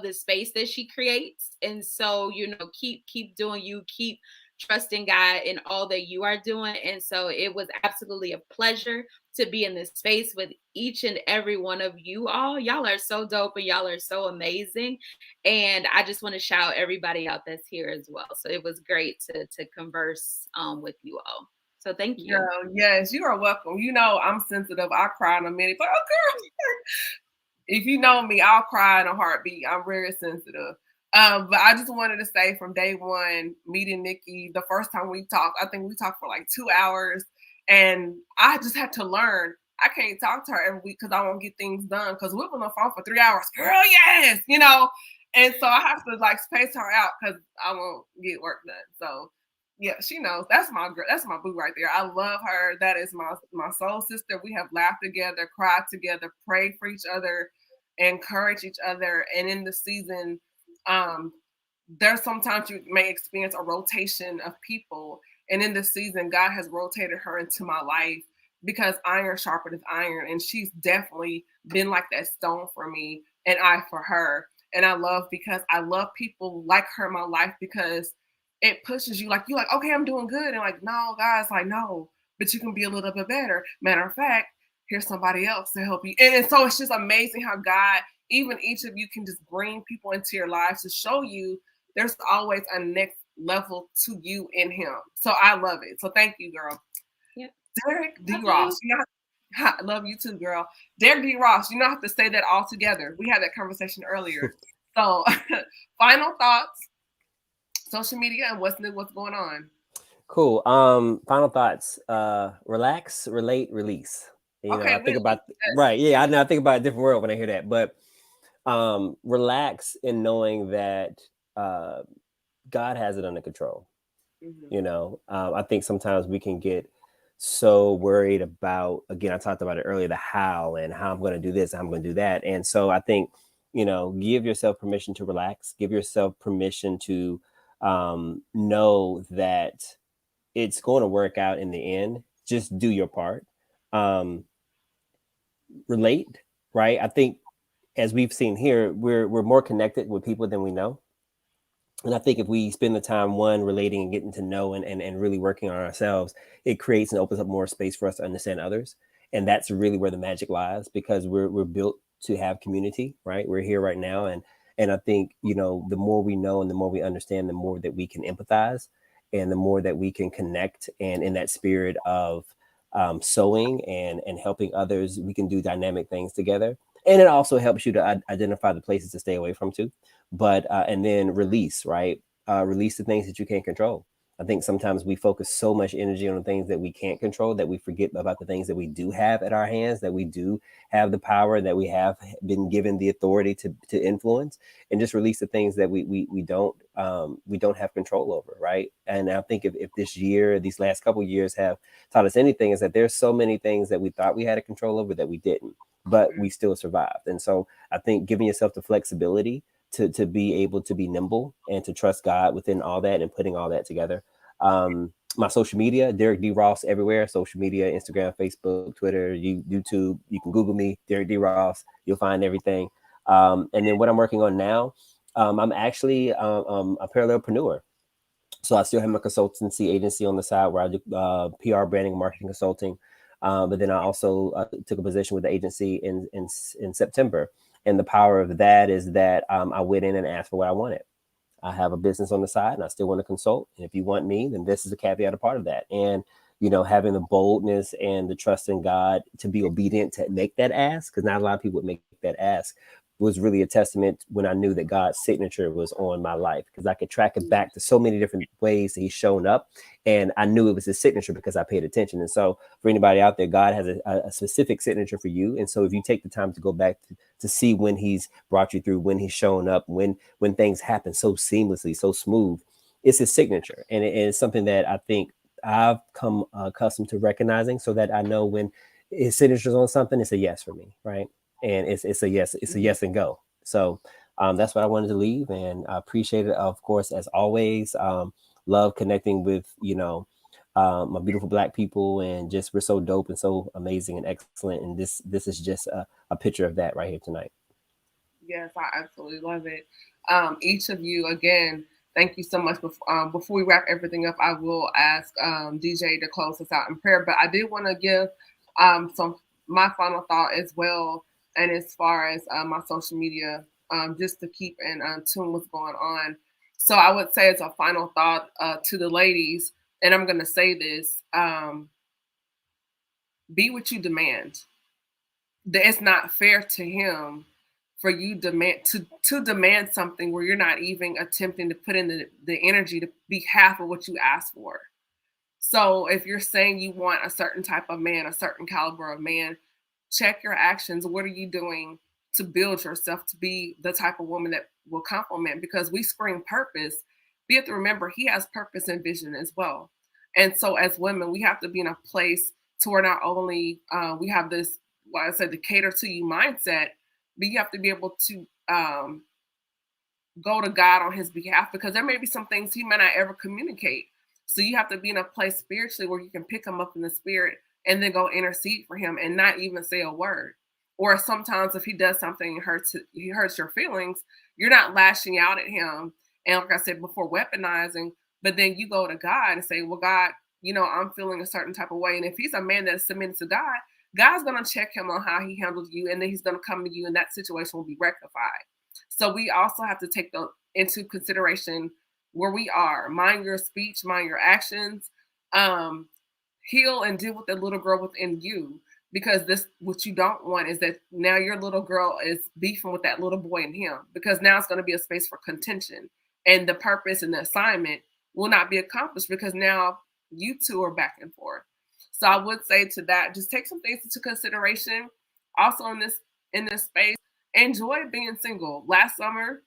the space that she creates. And so, keep doing you, keep trusting God in all that you are doing. And so it was absolutely a pleasure to be in this space with each and every one of you all. Y'all are so dope and y'all are so amazing. And I just want to shout everybody out that's here as well. So it was great to converse with you all. So thank you. Yes, you are welcome. I'm sensitive. I cry in a minute. But girl, if you know me, I'll cry in a heartbeat. I'm very sensitive. But I just wanted to say, from day one, meeting Nicki, the first time we talked, I think we talked for like 2 hours, and I just had to learn. I can't talk to her every week because I won't get things done, because we've been on the phone for 3 hours. Girl, yes, and so I have to space her out because I won't get work done. So yeah, she knows. That's my girl. That's my boo right there. I love her. That is my soul sister. We have laughed together, cried together, prayed for each other, encourage each other. And in the season, there's sometimes you may experience a rotation of people. And in this season, God has rotated her into my life, because iron sharpeneth iron. And she's definitely been like that stone for me, and I for her. And I love people like her in my life, because it pushes you, you're like, okay, I'm doing good. And no, guys, no, but you can be a little bit better. Matter of fact, here's somebody else to help you. And so it's just amazing how God, even each of you, can just bring people into your lives to show you there's always a next level to you in him. So I love it. So thank you, girl. Yep. Derek D. Ross. I love you too, girl. Derek D. Ross, you don't have to say that all together. We had that conversation earlier. So final thoughts, social media, and what's new, what's going on. Cool. Final thoughts. Relax, relate, release. You know, I think about right. Yeah, I know. I think about a different world when I hear that. But relax in knowing that God has it under control. Mm-hmm. You know, I think sometimes we can get so worried about, again, I talked about it earlier, the how and how I'm going to do this, how I'm going to do that. And so I think, you know, give yourself permission to relax, give yourself permission to know that it's going to work out in the end. Just do your part. Relate, right? I think as we've seen here, we're more connected with people than we know. And I think if we spend the time, one, relating and getting to know and really working on ourselves, it creates and opens up more space for us to understand others. And that's really where the magic lies, because we're built to have community, right? We're here right now. And I think, you know, the more we know and the more we understand, the more that we can empathize and the more that we can connect. And in that spirit of sewing and helping others, we can do dynamic things together. And it also helps you to identify the places to stay away from too. But and then release, right? Release the things that you can't control. I think sometimes we focus so much energy on the things that we can't control that we forget about the things that we do have at our hands, that we do have the power, that we have been given the authority to influence, and just release the things that we don't have control over, right? And I think if this year, these last couple of years have taught us anything, is that there's so many things that we thought we had a control over that we didn't, but we still survived. And so I think giving yourself the flexibility to be able to be nimble and to trust God within all that and putting all that together. My social media, Derek D. Ross everywhere. Social media, Instagram, Facebook, Twitter, YouTube. You can Google me, Derek D. Ross. You'll find everything. And then what I'm working on now, I'm actually a parallelpreneur. So I still have my consultancy agency on the side where I do PR, branding, marketing consulting. But then I also took a position with the agency in September. And the power of that is that I went in and asked for what I wanted. I have a business on the side and I still want to consult. And if you want me, then this is a caveat, a part of that. And, you know, having the boldness and the trust in God to be obedient to make that ask, because not a lot of people would make that ask, was really a testament when I knew that God's signature was on my life, because I could track it back to so many different ways that he's shown up. And I knew it was his signature because I paid attention. And so for anybody out there, God has a specific signature for you. And so if you take the time to go back to see when he's brought you through, when he's shown up, when things happen so seamlessly, so smooth, it's his signature. And it's something that I think I've come accustomed to recognizing, so that I know when his signature's on something, it's a yes for me, right? And it's a yes and go. So that's what I wanted to leave, and I appreciate it. Of course, as always, love connecting with, you know, my beautiful Black people, and just we're so dope and so amazing and excellent. And this is just a picture of that right here tonight. Yes, I absolutely love it. Each of you, again, thank you so much. Before we wrap everything up, I will ask DJ to close us out in prayer. But I did want to give my final thought as well. And as far as my social media, just to keep in tune what's going on. So I would say as a final thought to the ladies, and I'm going to say this, be what you demand. It's not fair to him for you to demand something where you're not even attempting to put in the energy to be half of what you asked for. So if you're saying you want a certain type of man, a certain caliber of man, check your actions. What are you doing to build yourself to be the type of woman that will complement? Because we scream purpose. We have to remember he has purpose and vision as well. And so as women, we have to be in a place to where not only we have this, like I said, the cater to you mindset, but you have to be able to go to God on his behalf, because there may be some things he may not ever communicate. So you have to be in a place spiritually where you can pick him up in the spirit and then go intercede for him and not even say a word. Or sometimes if he does something and he hurts your feelings, you're not lashing out at him. And like I said before, weaponizing, but then you go to God and say, well, God, I'm feeling a certain type of way. And if he's a man that's submitted to God, God's going to check him on how he handles you. And then he's going to come to you and that situation will be rectified. So we also have to take into consideration where we are. Mind your speech, mind your actions, heal and deal with the little girl within you. Because what you don't want is that now your little girl is beefing with that little boy in him, because now it's going to be a space for contention, and the purpose and the assignment will not be accomplished because now you two are back and forth. So I would say to that, just take some things into consideration. Also in this space, enjoy being single. Last summer,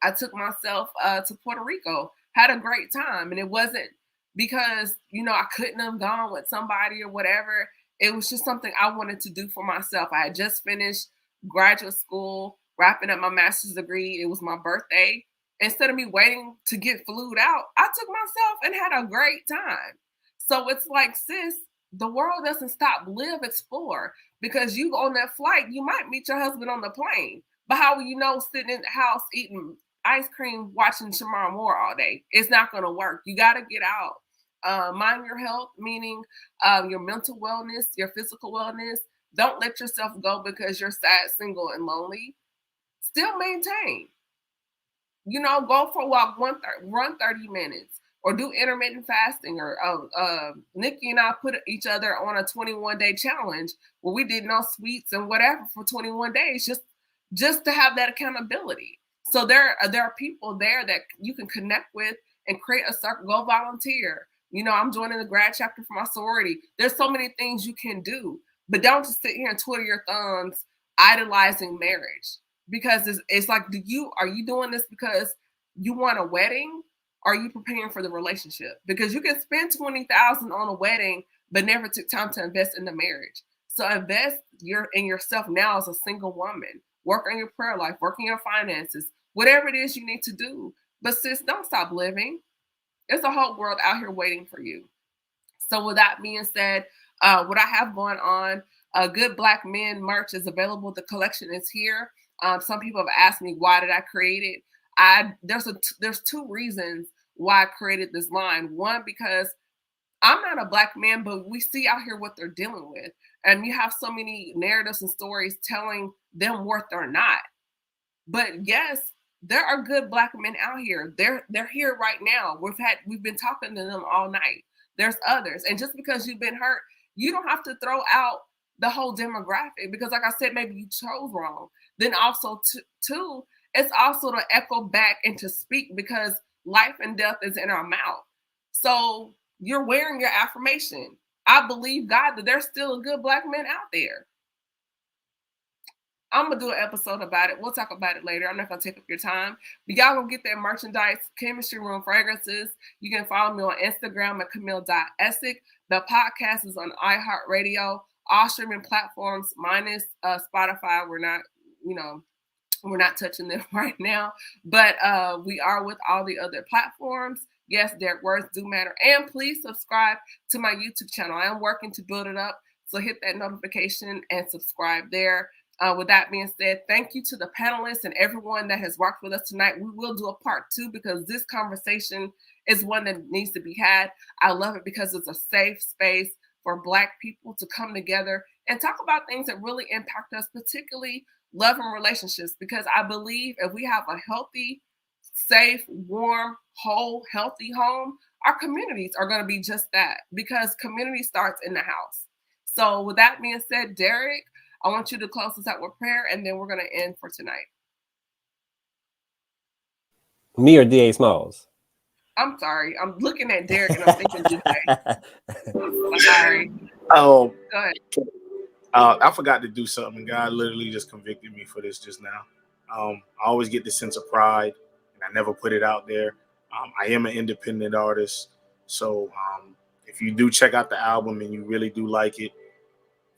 I took myself to Puerto Rico, had a great time, and it wasn't because I couldn't have gone with somebody or whatever. It was just something I wanted to do for myself. I had just finished graduate school, wrapping up my master's degree. It was my birthday. Instead of me waiting to get flued out, I took myself and had a great time. So it's like, sis, the world doesn't stop. Live, explore. Because you on that flight, you might meet your husband on the plane. But how will you know sitting in the house eating ice cream, watching Shamar Moore all day? It's not going to work. You got to get out. Mind your health, meaning your mental wellness, your physical wellness. Don't let yourself go because you're sad, single, and lonely. Still maintain. Go for a walk, run 30 minutes, or do intermittent fasting. Or Nicki and I put each other on a 21-day challenge where we did no sweets and whatever for 21 days, just to have that accountability. So there are people there that you can connect with and create a circle. Go volunteer. I'm joining the grad chapter for my sorority. There's so many things you can do, but don't just sit here and twiddle your thumbs idolizing marriage, because it's like, are you doing this because you want a wedding? Or are you preparing for the relationship? Because you can spend $20,000 on a wedding, but never took time to invest in the marriage. So invest in yourself now as a single woman. Work on your prayer life, work on your finances, whatever it is you need to do. But sis, don't stop living. There's a whole world out here waiting for you. So with that being said, what I have going on, Good Black Men merch is available. The collection is here. Some people have asked me, why did I create it? There's two reasons why I created this line. One, because I'm not a Black man, but we see out here what they're dealing with. And you have so many narratives and stories telling them what they're not. But yes, there are good Black men out here. They're here right now. We've been talking to them all night. There's others. And just because you've been hurt, you don't have to throw out the whole demographic, because like I said, maybe you chose wrong. Then also two, it's also to echo back and to speak, because life and death is in our mouth. So you're wearing your affirmation. I believe God that there's still a good Black men out there. I'm going to do an episode about it. We'll talk about it later. I'm not going to take up your time. But y'all going to get that merchandise, Chemistry Room Fragrances. You can follow me on Instagram at Camille.Essick. The podcast is on iHeartRadio, all streaming platforms, minus Spotify. We're not touching them right now. But we are with all the other platforms. Yes, their words do matter. And please subscribe to my YouTube channel. I am working to build it up. So hit that notification and subscribe there. With that being said, thank you to the panelists and everyone that has worked with us tonight. We will do a part 2 because this conversation is one that needs to be had. I love it because it's a safe space for Black people to come together and talk about things that really impact us, particularly love and relationships. Because I believe if we have a healthy, safe, warm, whole, healthy home, our communities are going to be just that, because community starts in the house. So with that being said, Derek, I want you to close us out with prayer, and then we're going to end for tonight. Me or D.A. Smalls? I'm sorry. I'm looking at Derek and I'm thinking D.A. Sorry. Oh, go ahead. I forgot to do something. God literally just convicted me for this just now. I always get this sense of pride, and I never put it out there. I am an independent artist. So if you do check out the album and you really do like it,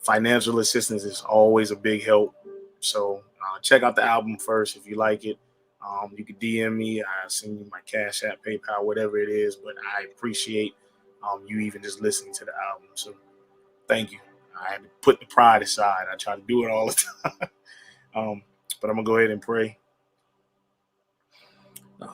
financial assistance is always a big help. So check out the album first if you like it. You can DM me. I'll send you my Cash App, PayPal, whatever it is. But I appreciate you even just listening to the album. So thank you. I had to put the pride aside. I try to do it all the time. But I'm going to go ahead and pray.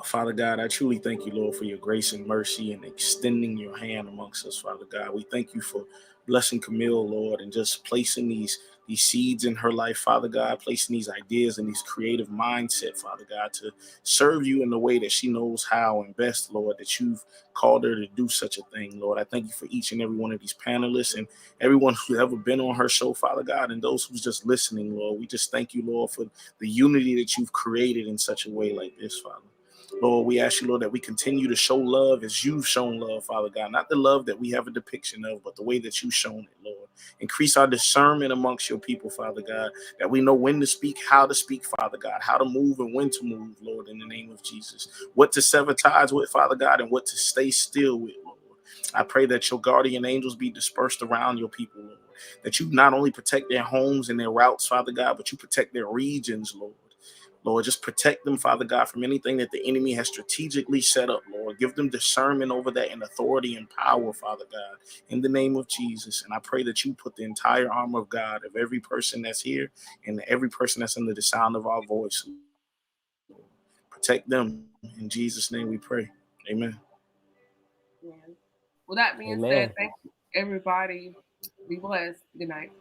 Father God, I truly thank you, Lord, for your grace and mercy and extending your hand amongst us, Father God. We thank you for blessing Camille, Lord, and just placing these seeds in her life, Father God, placing these ideas and these creative mindset, Father God, to serve you in the way that she knows how and best, Lord, that you've called her to do such a thing, Lord. I thank you for each and every one of these panelists and everyone who's ever been on her show, Father God, and those who's just listening, Lord. We just thank you, Lord, for the unity that you've created in such a way like this, Father. Lord, we ask you, Lord, that we continue to show love as you've shown love, Father God. Not the love that we have a depiction of, but the way that you've shown it, Lord. Increase our discernment amongst your people, Father God, that we know when to speak, how to speak, Father God, how to move and when to move, Lord, in the name of Jesus. What to sever ties with, Father God, and what to stay still with, Lord. I pray that your guardian angels be dispersed around your people, Lord. That you not only protect their homes and their routes, Father God, but you protect their regions, Lord. Lord, just protect them, Father God, from anything that the enemy has strategically set up, Lord. Give them discernment over that and authority and power, Father God, in the name of Jesus. And I pray that you put the entire armor of God of every person that's here and every person that's under the sound of our voice. Protect them. In Jesus' name we pray. Amen. Well, that being said, thank you, everybody. Be blessed. Good night.